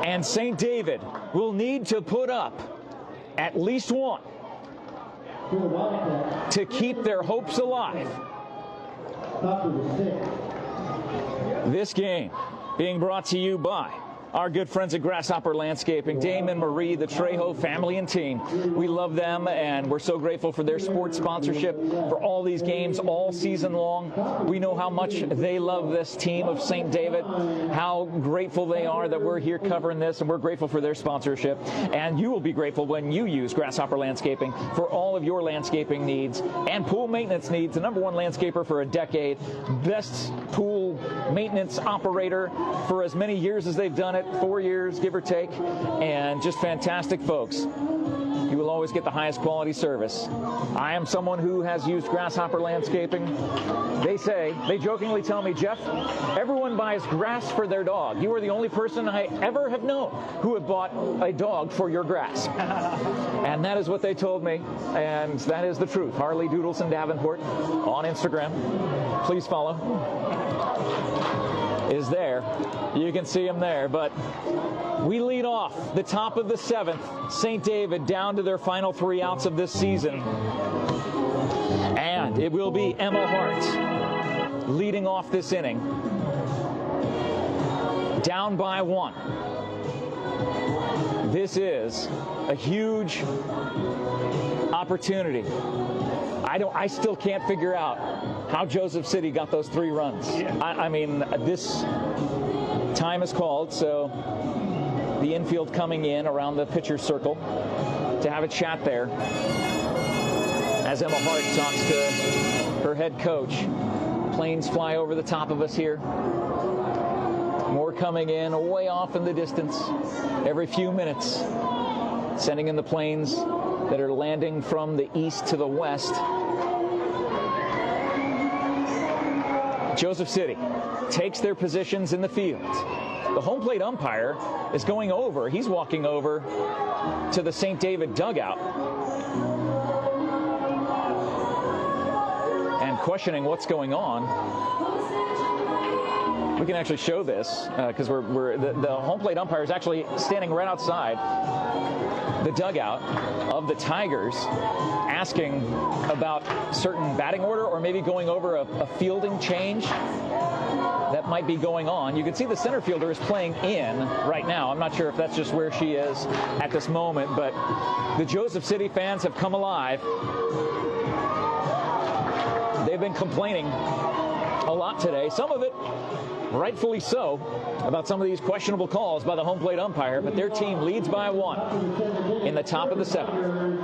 and St. David will need to put up at least 1 to keep their hopes alive. This game being brought to you by our good friends at Grasshopper Landscaping, Dame and Marie, the Trejo family and team. We love them, and we're so grateful for their sports sponsorship for all these games all season long. We know how much they love this team of St. David, how grateful they are that we're here covering this, and we're grateful for their sponsorship. And you will be grateful when you use Grasshopper Landscaping for all of your landscaping needs and pool maintenance needs. The #1 landscaper for a decade, best pool maintenance operator for as many years as they've done it. 4 years, give or take, and just fantastic folks. You will always get the highest quality service. I am someone who has used Grasshopper Landscaping. They jokingly tell me, Jeff, everyone buys grass for their dog. You are the only person I ever have known who have bought a dog for your grass. And that is what they told me, and that is the truth. Harley Doodleson Davenport on Instagram. Please follow. Is there. You can see him there, but we lead off the top of the 7th. St. David down to their final 3 outs of this season. And it will be Emma Hart leading off this inning. Down by 1. This is a huge opportunity. I still can't figure out how Joseph City got those 3 runs. I mean, this time is called, so the infield coming in around the pitcher's circle to have a chat there as Emma Hart talks to her head coach. Planes fly over the top of us here. More coming in way off in the distance every few minutes, sending in the planes that are landing from the east to the west. Joseph City takes their positions in the field. The home plate umpire is going over. He's walking over to the St. David dugout and questioning what's going on. We can actually show this because the home plate umpire is actually standing right outside the dugout of the Tigers, asking about certain batting order or maybe going over a fielding change that might be going on. You can see the center fielder is playing in right now. I'm not sure if that's just where she is at this moment, but the Joseph City fans have come alive. They've been complaining a lot today, some of it rightfully so, about some of these questionable calls by the home plate umpire, but their team leads by 1 in the top of the 7th.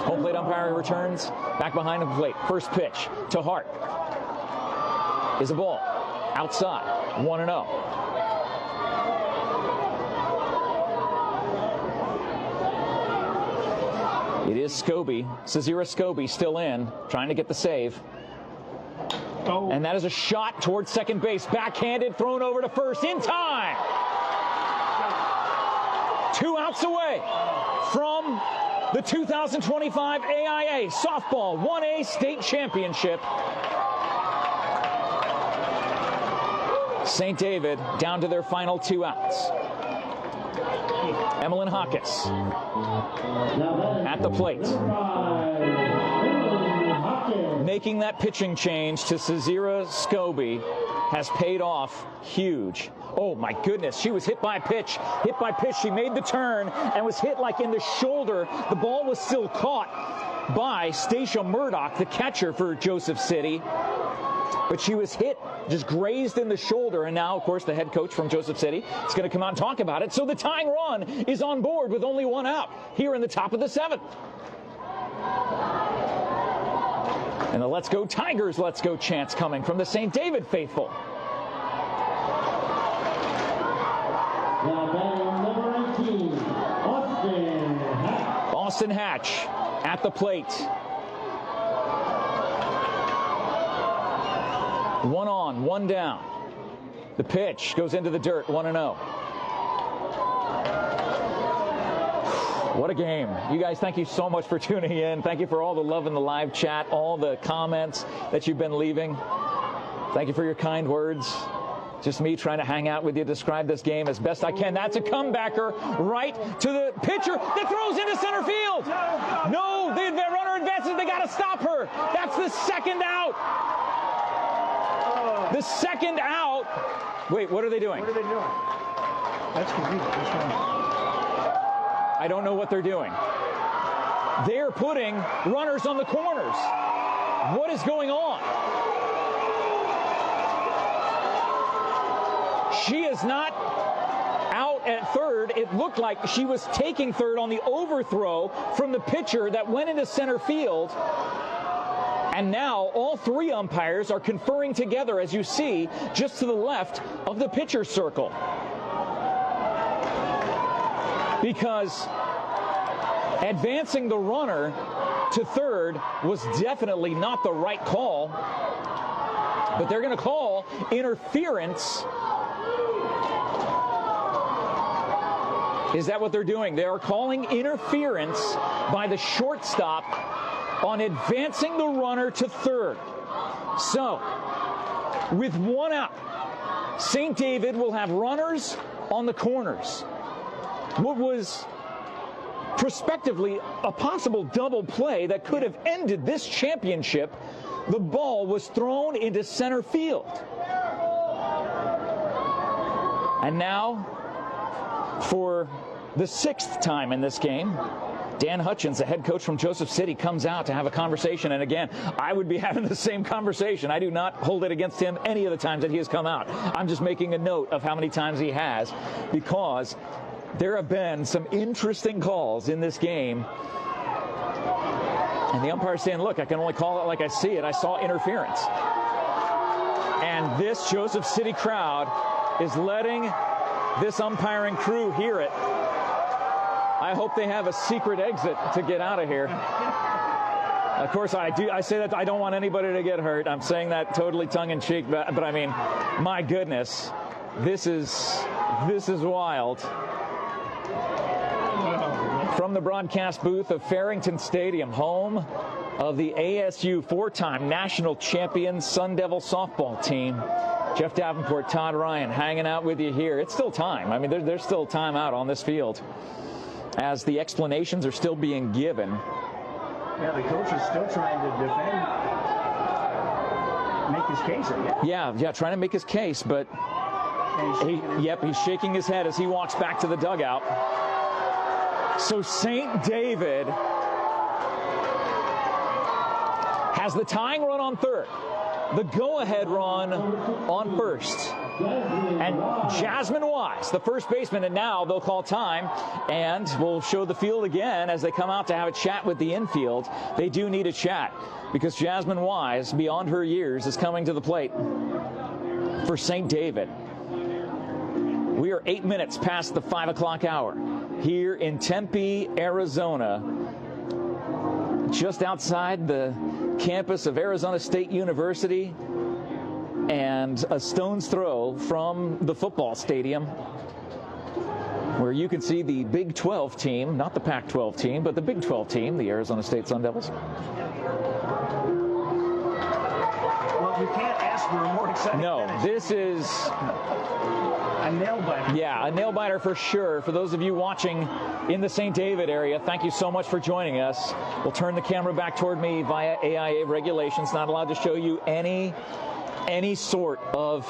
Home plate umpire returns back behind the plate. First pitch to Hart is a ball outside, 1-0. It is Scobie, Cezira Scobie, still in, trying to get the save. And that is a shot towards second base. Backhanded, thrown over to first in time. 2 outs away from the 2025 AIA Softball 1A State Championship. St. David down to their final 2 outs. Emmeline Hawkins at the plate. Making that pitching change to Cezira Scobie has paid off huge. Oh my goodness, she was hit by a pitch. She made the turn and was hit like in the shoulder. The ball was still caught by Stacia Murdoch, the catcher for Joseph City. But she was hit, just grazed in the shoulder. And now, of course, the head coach from Joseph City is going to come out and talk about it. So the tying run is on board with only 1 out here in the top of the 7th. And the Let's Go Tigers, Let's Go chants coming from the St. David faithful. Now batting number 19, Austin Hatch. Austin Hatch at the plate. 1 on, 1 down. The pitch goes into the dirt, 1-0. What a game. You guys, thank you so much for tuning in. Thank you for all the love in the live chat, all the comments that you've been leaving. Thank you for your kind words. Just me trying to hang out with you, describe this game as best I can. That's a comebacker right to the pitcher that throws into center field. No, the runner advances. They got to stop her. That's the 2nd out. The 2nd out. Wait, what are they doing? What are they doing? That's confusing. I don't know what they're doing. They're putting runners on the corners. What is going on? She is not out at third. It looked like she was taking third on the overthrow from the pitcher that went into center field. And now all 3 umpires are conferring together, as you see, just to the left of the pitcher circle. Because advancing the runner to third was definitely not the right call. But they're going to call interference. Is that what they're doing? They are calling interference by the shortstop on advancing the runner to third. So, with 1 out, St. David will have runners on the corners. What was prospectively a possible double play that could have ended this championship, the ball was thrown into center field. And now, for the 6th time in this game, Dan Hutchins, the head coach from Joseph City, comes out to have a conversation. And again, I would be having the same conversation. I do not hold it against him any of the times that he has come out. I'm just making a note of how many times he has, because there have been some interesting calls in this game. And the umpire's saying, look, I can only call it like I see it. I saw interference. And this Joseph City crowd is letting this umpiring crew hear it. I hope they have a secret exit to get out of here. Of course, I say that I don't want anybody to get hurt. I'm saying that totally tongue-in-cheek, but I mean, my goodness, this is wild. From the broadcast booth of Farrington Stadium, home of the ASU 4-time national champion Sun Devil softball team, Jeff Davenport, Todd Ryan hanging out with you here. It's still time. I mean, there's still time out on this field as the explanations are still being given. Yeah, the coach is still trying to defend, make his case, I guess. Yeah, trying to make his case, but he's shaking his head as he walks back to the dugout. So St. David has the tying run on third, the go-ahead run on first. And Jasmine Wise, the first baseman, and now they'll call time, and we'll show the field again as they come out to have a chat with the infield. They do need a chat because Jasmine Wise, beyond her years, is coming to the plate for St. David. We are 8 minutes past the 5 o'clock hour here in Tempe, Arizona, just outside the campus of Arizona State University and a stone's throw from the football stadium, where you can see the Big 12 team, not the Pac-12 team, but the Big 12 team, the Arizona State Sun Devils. Well, you can't ask for a more exciting finish. This is a nail-biter. Yeah, a nail-biter for sure. For those of you watching in the St. David area, thank you so much for joining us. We'll turn the camera back toward me via AIA regulations. Not allowed to show you any sort of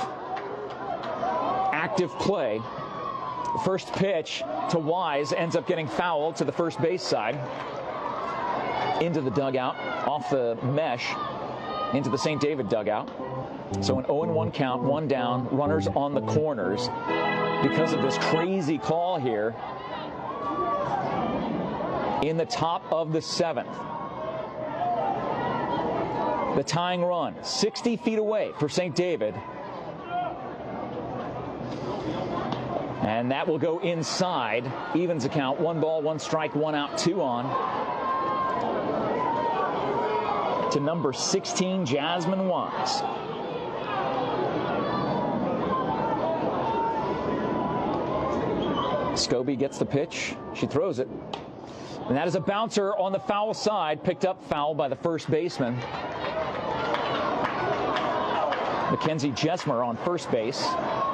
active play. The first pitch to Wise ends up getting fouled to the first base side, into the dugout, off the mesh, into the St. David dugout. So an 0-1 count, one down, runners on the corners because of this crazy call here in the top of the 7th. The tying run, 60 feet away for St. David. And that will go inside. Evens account, 1 ball, 1 strike, 1 out, 2 on. To number 16, Jasmine Wise. Scobie gets the pitch. She throws it. And that is a bouncer on the foul side, picked up foul by the first baseman. Mackenzie Jesmer on first base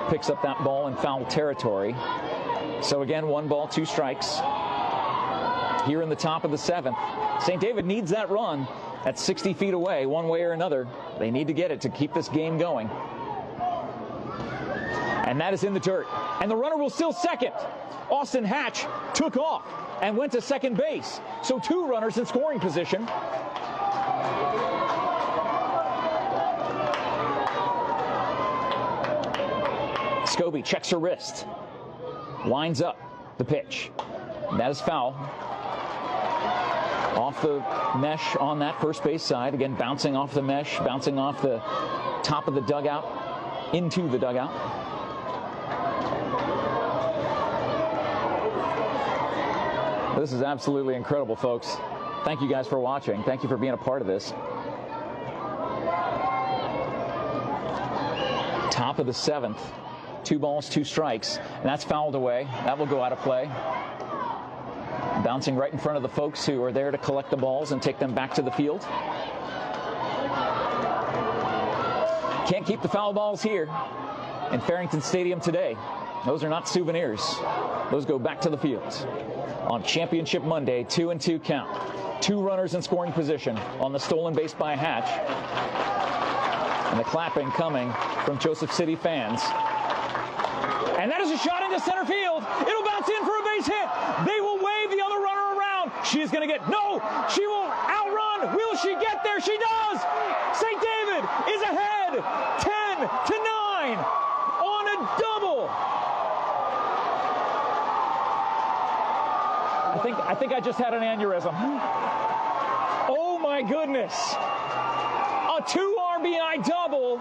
picks up that ball in foul territory. So again, 1 ball, 2 strikes here in the top of the 7th. St. David needs that run at 60 feet away, one way or another. They need to get it to keep this game going. And that is in the dirt. And the runner will still second. Austin Hatch took off and went to second base. So 2 runners in scoring position. Scobie checks her wrist, winds up the pitch. And that is foul. Off the mesh on that first base side. Again, bouncing off the mesh, bouncing off the top of the dugout, into the dugout. This is absolutely incredible, folks. Thank you guys for watching. Thank you for being a part of this. Top of the 7th. 2 balls, 2 strikes, and that's fouled away. That will go out of play. Bouncing right in front of the folks who are there to collect the balls and take them back to the field. Can't keep the foul balls here in Farrington Stadium today. Those are not souvenirs. Those go back to the field. On Championship Monday, 2-2 count. 2 runners in scoring position on the stolen base by Hatch. And the clapping coming from Joseph City fans. And that is a shot into center field. It'll bounce in for a base hit. They will wave the other runner around. She's going to get, no, she will outrun. Will she get there? She does. St. David is ahead, 10-9 on a double. I think I just had an aneurysm. Oh my goodness. A 2 RBI double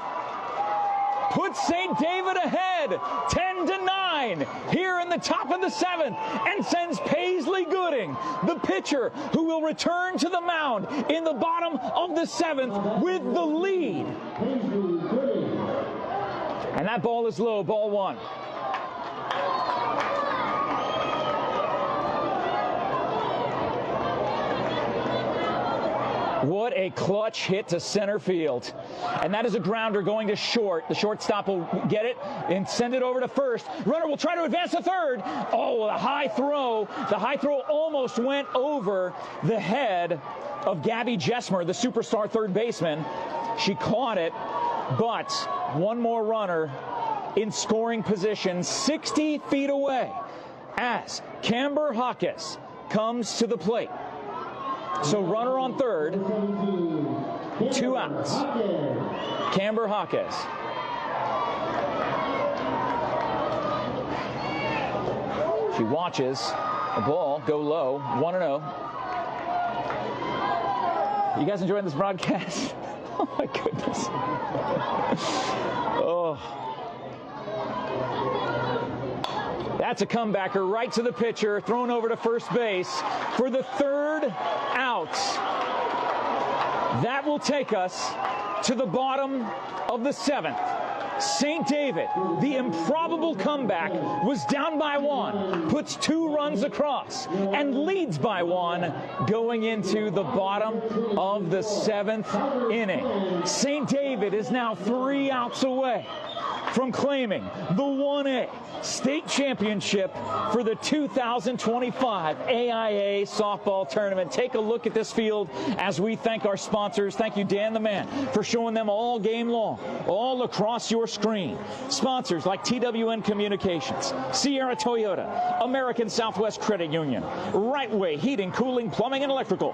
puts St. David ahead, 10-9, here in the top of the 7th, and sends Paisley Gooding, the pitcher, who will return to the mound in the bottom of the 7th with the lead. And that ball is low, ball 1. What A clutch hit to center field. And that is a grounder going to short. The shortstop will get it and send it over to first. Runner will try to advance to third. Oh, the high throw. The high throw almost went over the head of Gabby Jesmer, the superstar third baseman. She caught it, but one more runner in scoring position 60 feet away as Camber Hawkes comes to the plate. So runner on third, 2 outs. Camber Hawkes. She watches the ball go low, 1-0. You guys enjoying this broadcast? Oh my goodness. Oh. That's a comebacker right to the pitcher, thrown over to first base for the 3rd out. That will take us to the bottom of the 7th. St. David, the improbable comeback, was down by 1, puts 2 runs across, and leads by 1 going into the bottom of the 7th inning. St. David is now 3 outs away from claiming the 1A state championship for the 2025 AIA softball tournament. Take a look at this field as we thank our sponsors. Thank you, Dan the Man, for showing them all game long, all across your screen. Sponsors like TWN Communications, Sierra Toyota, American Southwest Credit Union, Right Way Heating, Cooling, Plumbing, and Electrical,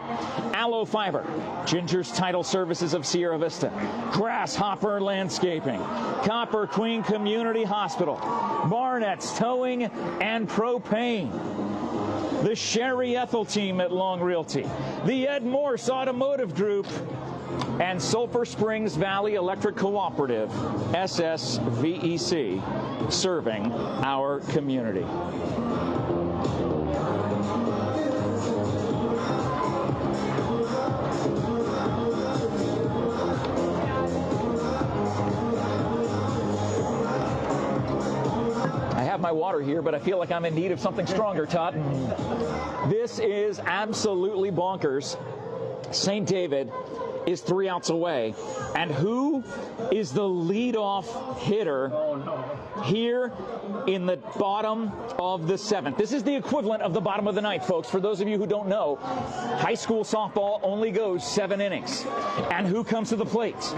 Aloe Fiber, Ginger's Title Services of Sierra Vista, Grasshopper Landscaping, Copper Queen Community Hospital, Barnett's Towing, and Propane. The Sherry Ethel team at Long Realty, the Ed Morse Automotive Group, and Sulphur Springs Valley Electric Cooperative, SSVEC, serving our community. My water here, but I feel like I'm in need of something stronger, Todd. This is absolutely bonkers. St. David is 3 outs away. And who is the leadoff hitter here in the bottom of the 7th? This is the equivalent of the bottom of the 9th, folks. For those of you who don't know, high school softball only goes 7 innings. And who comes to the plate?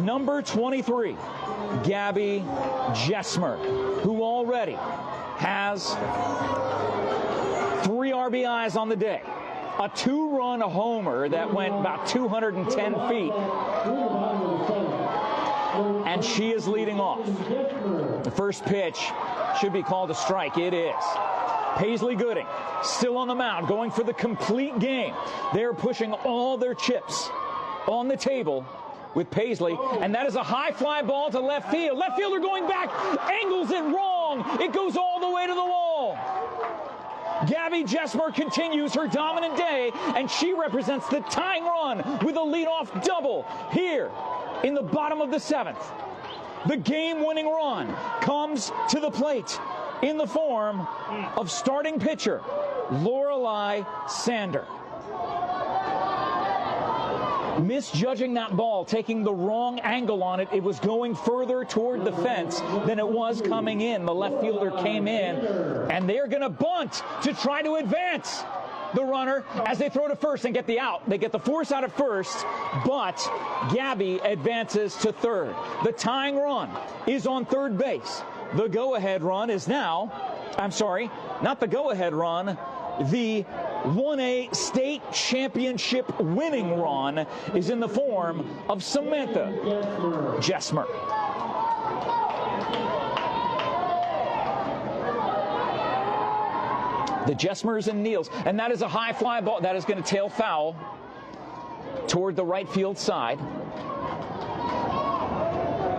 Number 23, Gabby Jesmer, who already has 3 RBIs on the day. A 2-run homer that went about 210 feet. And she is leading off. The first pitch should be called a strike. It is. Paisley Gooding still on the mound, going for the complete game. They're pushing all their chips on the table with Paisley, and that is a high fly ball to left field. Left fielder going back, angles it wrong. It goes all the way to the wall. Gabby Jesmer continues her dominant day, and she represents the tying run with a leadoff double here in the bottom of the 7th. The game-winning run comes to the plate in the form of starting pitcher Lorelei Sander. Misjudging that ball, taking the wrong angle on it. It was going further toward the fence than it was coming in. The left fielder came in, and they're going to bunt to try to advance the runner as they throw to first and get the out. They get the force out at first, but Gabby advances to third. The tying run is on third base. The go-ahead run is now, I'm sorry, not the go-ahead run, the 1A state championship winning run is in the form of Samantha Jesmer. The Jesmers and Neals, and that is a high fly ball that is going to tail foul toward the right field side.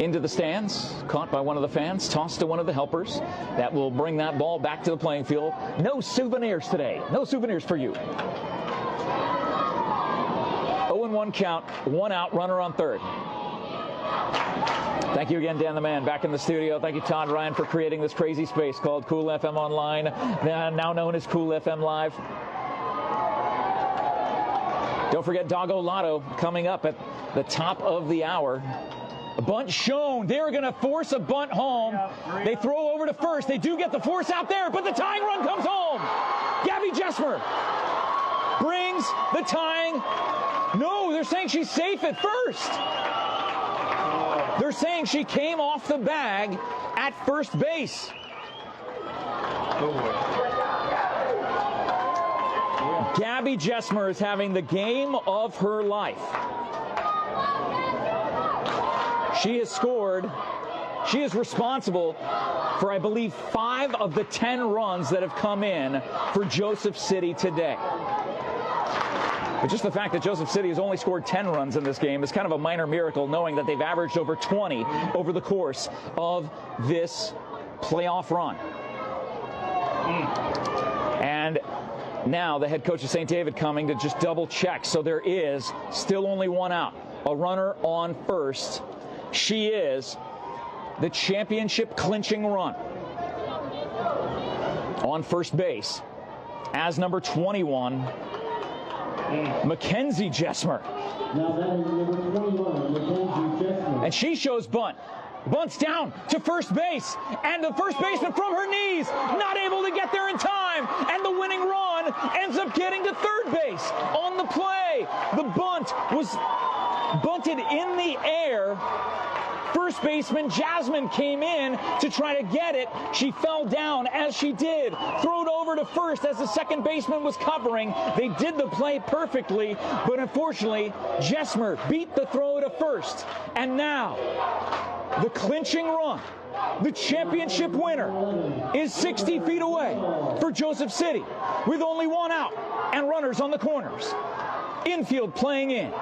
Into the stands, caught by one of the fans, tossed to one of the helpers. That will bring that ball back to the playing field. No souvenirs today. No souvenirs for you. 0-1 count, 1 out, runner on third. Thank you again, Dan the Man, back in the studio. Thank you, Todd Ryan, for creating this crazy space called Cool FM Online, now known as Cool FM Live. Don't forget Doggo Lotto coming up at the top of the hour. A bunt shown. They're going to force a bunt home. They throw over to first. They do get the force out there, but the tying run comes home. Gabby Jesmer brings the tying. No, they're saying she's safe at first. They're saying she came off the bag at first base. Gabby Jesmer is having the game of her life. She has scored. She is responsible for, I believe, 5 of the 10 runs that have come in for Joseph City today. But just the fact that Joseph City has only scored 10 runs in this game is kind of a minor miracle, knowing that they've averaged over 20 over the course of this playoff run. And now the head coach of St. David coming to just double check. So there is still only one out. A runner on first. She is the championship clinching run on first base as number 21, Mackenzie Jesmer. Now that is number 21, Mackenzie Jesmer. And she shows bunt. Bunts down to first base, and the first baseman from her knees, not able to get there in time, and the winning run ends up getting to third base on the play. The bunt was bunted in the air. First baseman Jasmine came in to try to get it. She fell down as she did. Threw it over to first as the second baseman was covering. They did the play perfectly, but unfortunately, Jesmer beat the throw to first. And now, the clinching run, the championship winner, is 60 feet away for Joseph City with only one out and runners on the corners. Infield playing in.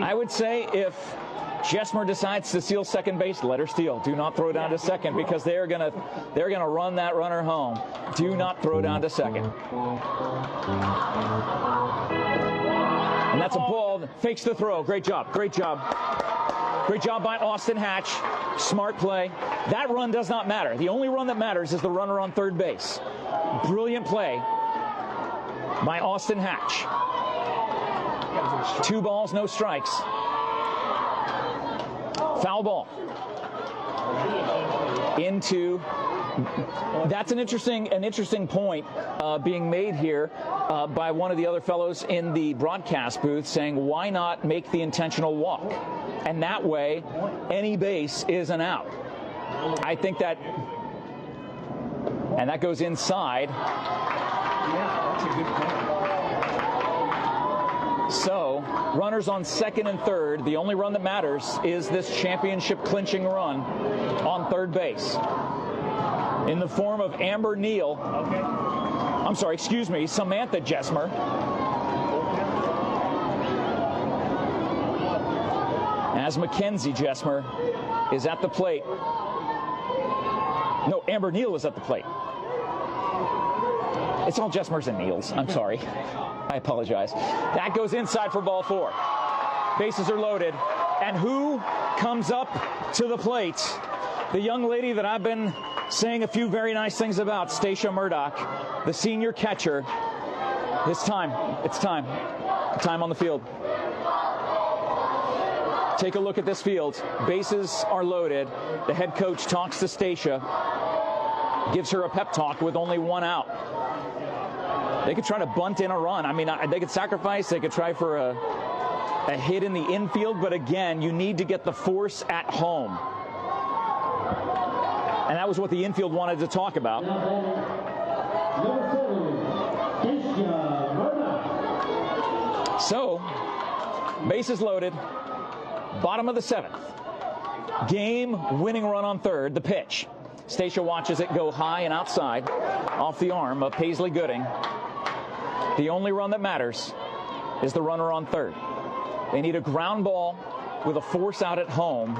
I would say if Jesmer decides to steal second base, let her steal. Do not throw down to second, because they're gonna run that runner home. Do not throw down to second. And that's a ball that fakes the throw. Great job. Great job. Great job by Austin Hatch. Smart play. That run does not matter. The only run that matters is the runner on third base. Brilliant play by Austin Hatch. 2 balls, no strikes. Foul ball. Into. That's an interesting point being made here by one of the other fellows in the broadcast booth, saying, why not make the intentional walk? And that way, any base is an out. I think that, and that goes inside. Yeah, that's a good point. So, runners on second and third. The only run that matters is this championship clinching run on third base, in the form of Amber Neal. Okay. I'm sorry, excuse me, Samantha Jesmer. As Mackenzie Jesmer is at the plate. No, Amber Neal is at the plate. It's all Jesmers and Neals. I'm sorry. I apologize. That goes inside for ball 4. Bases are loaded. And who comes up to the plate? The young lady that I've been saying a few very nice things about, Stacia Murdoch, the senior catcher. It's time. It's time. Time on the field. Take a look at this field. Bases are loaded. The head coach talks to Stacia, gives her a pep talk with only one out. They could try to bunt in a run. I mean, they could sacrifice. They could try for a hit in the infield. But again, you need to get the force at home. And that was what the infield wanted to talk about. So, bases loaded. Bottom of the 7th. Game-winning run on third. The pitch. Stacia watches it go high and outside off the arm of Paisley Gooding. The only run that matters is the runner on third. They need a ground ball with a force out at home.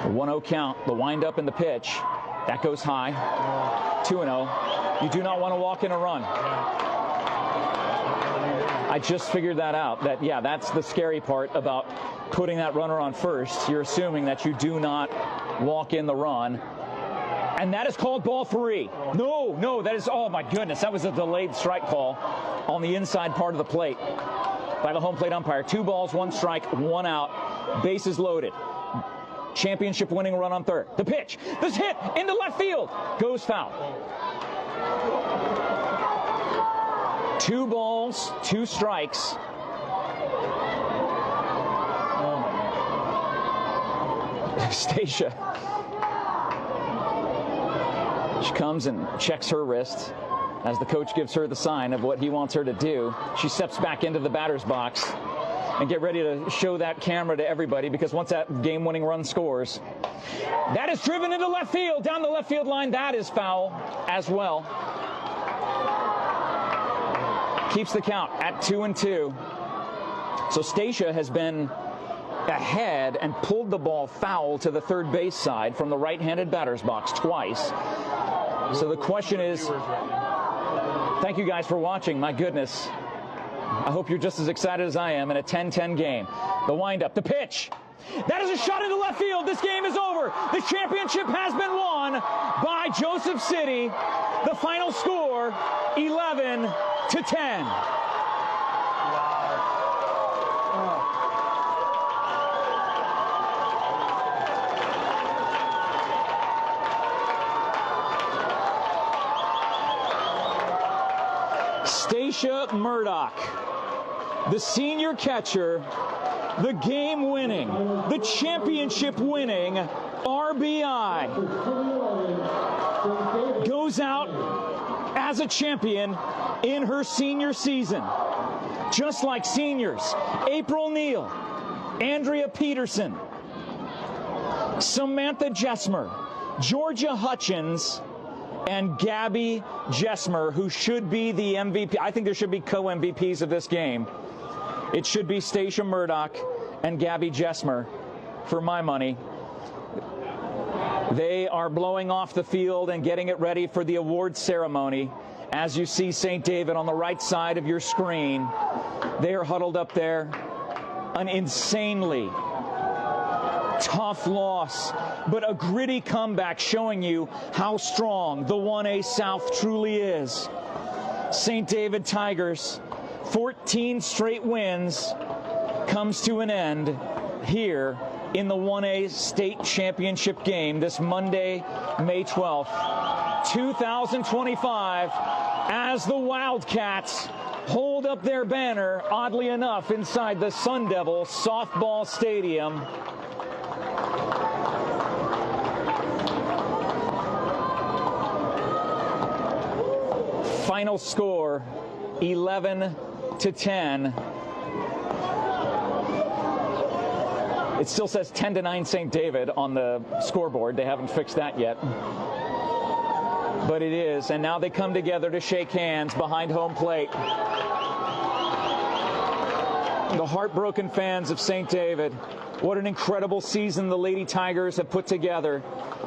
The 1-0 count, the windup and the pitch. That goes high. 2-0. You do not want to walk in a run. I just figured that out. That, yeah, that's the scary part about putting that runner on first. You're assuming that you do not walk in the run. And that is called ball 3. No, that is, oh my goodness, that was a delayed strike call on the inside part of the plate by the home plate umpire. 2 balls, 1 strike, 1 out, bases loaded. Championship winning run on third. The pitch, this hit into left field, goes foul. 2 balls, 2 strikes. Stacia. She comes and checks her wrist as the coach gives her the sign of what he wants her to do. She steps back into the batter's box and get ready to show that camera to everybody, because once that game-winning run scores, that is driven into left field, down the left field line. That is foul as well. Keeps the count at 2-2. So Stacia has been ahead and pulled the ball foul to the third base side from the right-handed batter's box twice. So the question is, thank you guys for watching. My goodness, I hope you're just as excited as I am in a 10-10 game. The windup, the pitch. That is a shot into left field. This game is over. The championship has been won by Joseph City. The final score, 11-10. Stacia Murdoch, the senior catcher, the game-winning, the championship-winning RBI, goes out as a champion in her senior season. Just like seniors, April Neal, Andrea Peterson, Samantha Jesmer, Georgia Hutchins, and Gabby Jesmer, who should be the MVP. I think there should be co-MVPs of this game. It should be Stacia Murdoch and Gabby Jesmer, for my money. They are blowing off the field and getting it ready for the award ceremony. As you see St. David on the right side of your screen, they are huddled up there. An insanely tough loss, but a gritty comeback showing you how strong the 1A South truly is. St. David Tigers, 14 straight wins, comes to an end here in the 1A state championship game this Monday, May 12th, 2025, as the Wildcats hold up their banner, oddly enough, inside the Sun Devil softball stadium. Final score, 11-10. It still says 10-9 St. David on the scoreboard. They haven't fixed that yet. But it is, and now they come together to shake hands behind home plate. The heartbroken fans of St. David, what an incredible season the Lady Tigers have put together,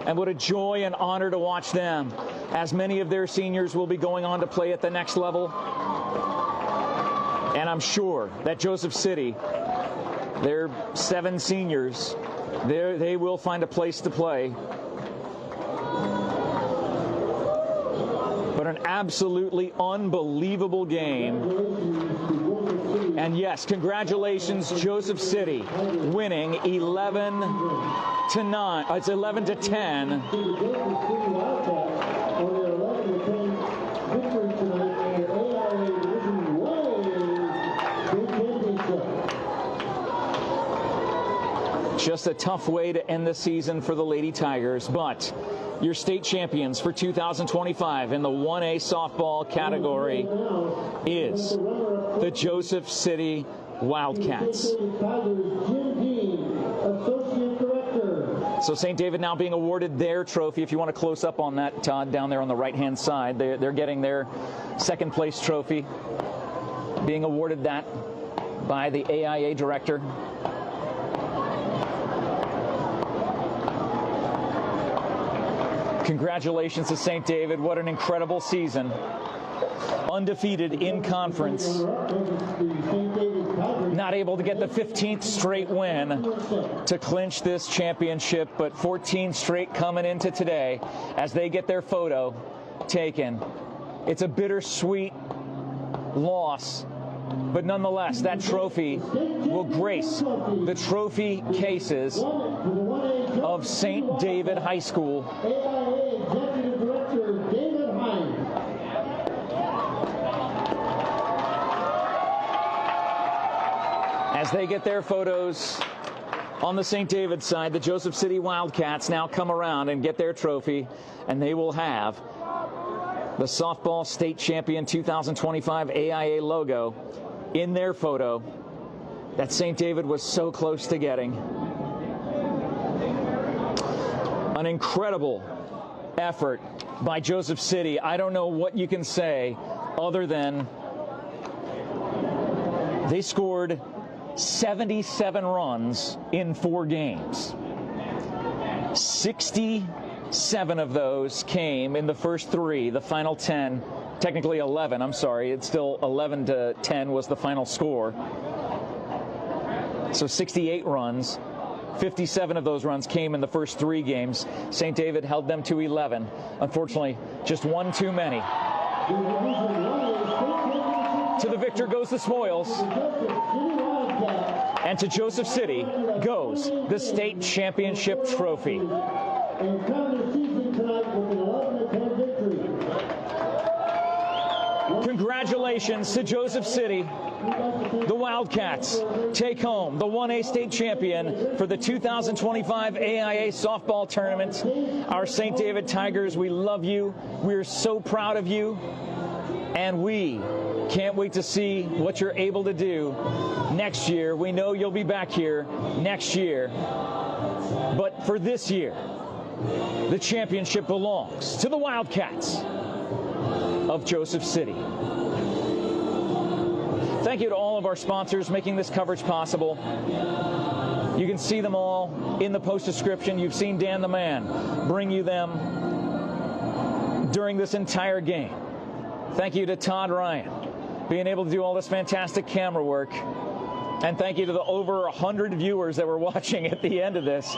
and what a joy and honor to watch them, as many of their seniors will be going on to play at the next level. And I'm sure that Joseph City, their 7 seniors, they will find a place to play. But an absolutely unbelievable game. And yes, congratulations, Joseph City, winning 11-9. It's 11-10. Just a tough way to end the season for the Lady Tigers, but your state champions for 2025 in the 1A softball category is the Joseph City Wildcats. So St. David now being awarded their trophy. If you want to close up on that, Todd, down there on the right-hand side, they're getting their second place trophy, being awarded that by the AIA director. Congratulations to St. David. What an incredible season. Undefeated in conference. not able to get the 15th straight win to clinch this championship, but 14 straight coming into today as they get their photo taken. It's a bittersweet loss, but nonetheless, that trophy will grace the trophy cases of St. David High School. Executive Director David Hines. As they get their photos on the St. David side, the Joseph City Wildcats now come around and get their trophy, and they will have the softball state champion 2025 AIA logo in their photo that St. David was so close to getting. An incredible effort by Joseph City. I don't know what you can say other than they scored 77 runs in 4 games. 67 of those came in the first 3, the final 10, technically 11, I'm sorry, it's still 11-10 was the final score. So 68 runs, 57 of those runs came in the first 3 games. St. David held them to 11. Unfortunately, just one too many. To the victor goes the spoils. And to Joseph City goes the state championship trophy. Congratulations to Joseph City. The Wildcats take home the 1A state champion for the 2025 AIA softball tournament. Our St. David Tigers, we love you. We're so proud of you. And we can't wait to see what you're able to do next year. We know you'll be back here next year. But for this year, the championship belongs to the Wildcats of Joseph City. Thank you to all of our sponsors making this coverage possible. You can see them all in the post description. You've seen Dan the Man bring you them during this entire game. Thank you to Todd Ryan being able to do all this fantastic camera work. And thank you to the over 100 viewers that were watching at the end of this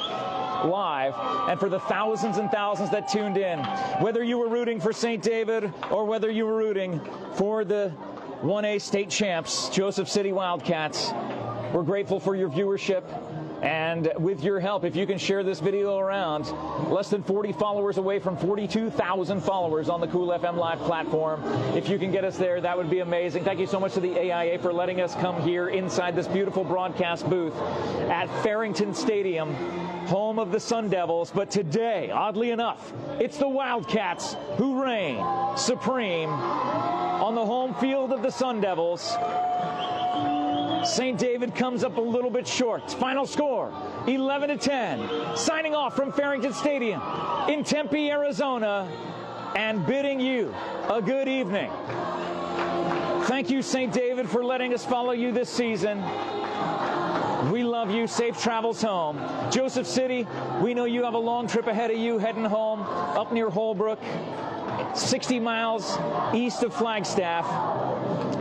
live, and for the thousands and thousands that tuned in. Whether you were rooting for St. David or whether you were rooting for the 1A state champs, Joseph City Wildcats, we're grateful for your viewership. And with your help, if you can share this video around, less than 40 followers away from 42,000 followers on the Cool FM Live platform. If you can get us there, that would be amazing. Thank you so much to the AIA for letting us come here inside this beautiful broadcast booth at Farrington Stadium, home of the Sun Devils. But today, oddly enough, it's the Wildcats who reign supreme on the home field of the Sun Devils. St. David comes up a little bit short. Final score, 11-10. Signing off from Farrington Stadium in Tempe, Arizona, and bidding you a good evening. Thank you, St. David, for letting us follow you this season. We love you. Safe travels home. Joseph City, we know you have a long trip ahead of you heading home up near Holbrook, 60 miles east of Flagstaff,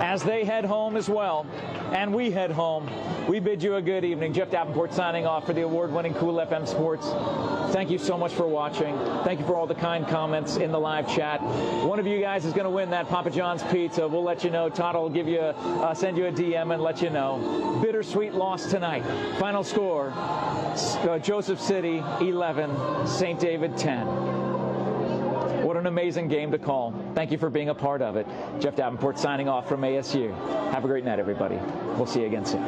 as they head home as well, and we head home. We bid you a good evening. Jeff Davenport signing off for the award-winning Cool FM Sports. Thank you so much for watching. Thank you for all the kind comments in the live chat. One of you guys is going to win that Papa John's pizza. We'll let you know. Todd will give you send you a DM and let you know. Bittersweet loss tonight. Final score, Joseph City 11, St. David 10. What an amazing game to call. Thank you for being a part of it. Jeff Davenport signing off from ASU. Have a great night, everybody. We'll see you again soon.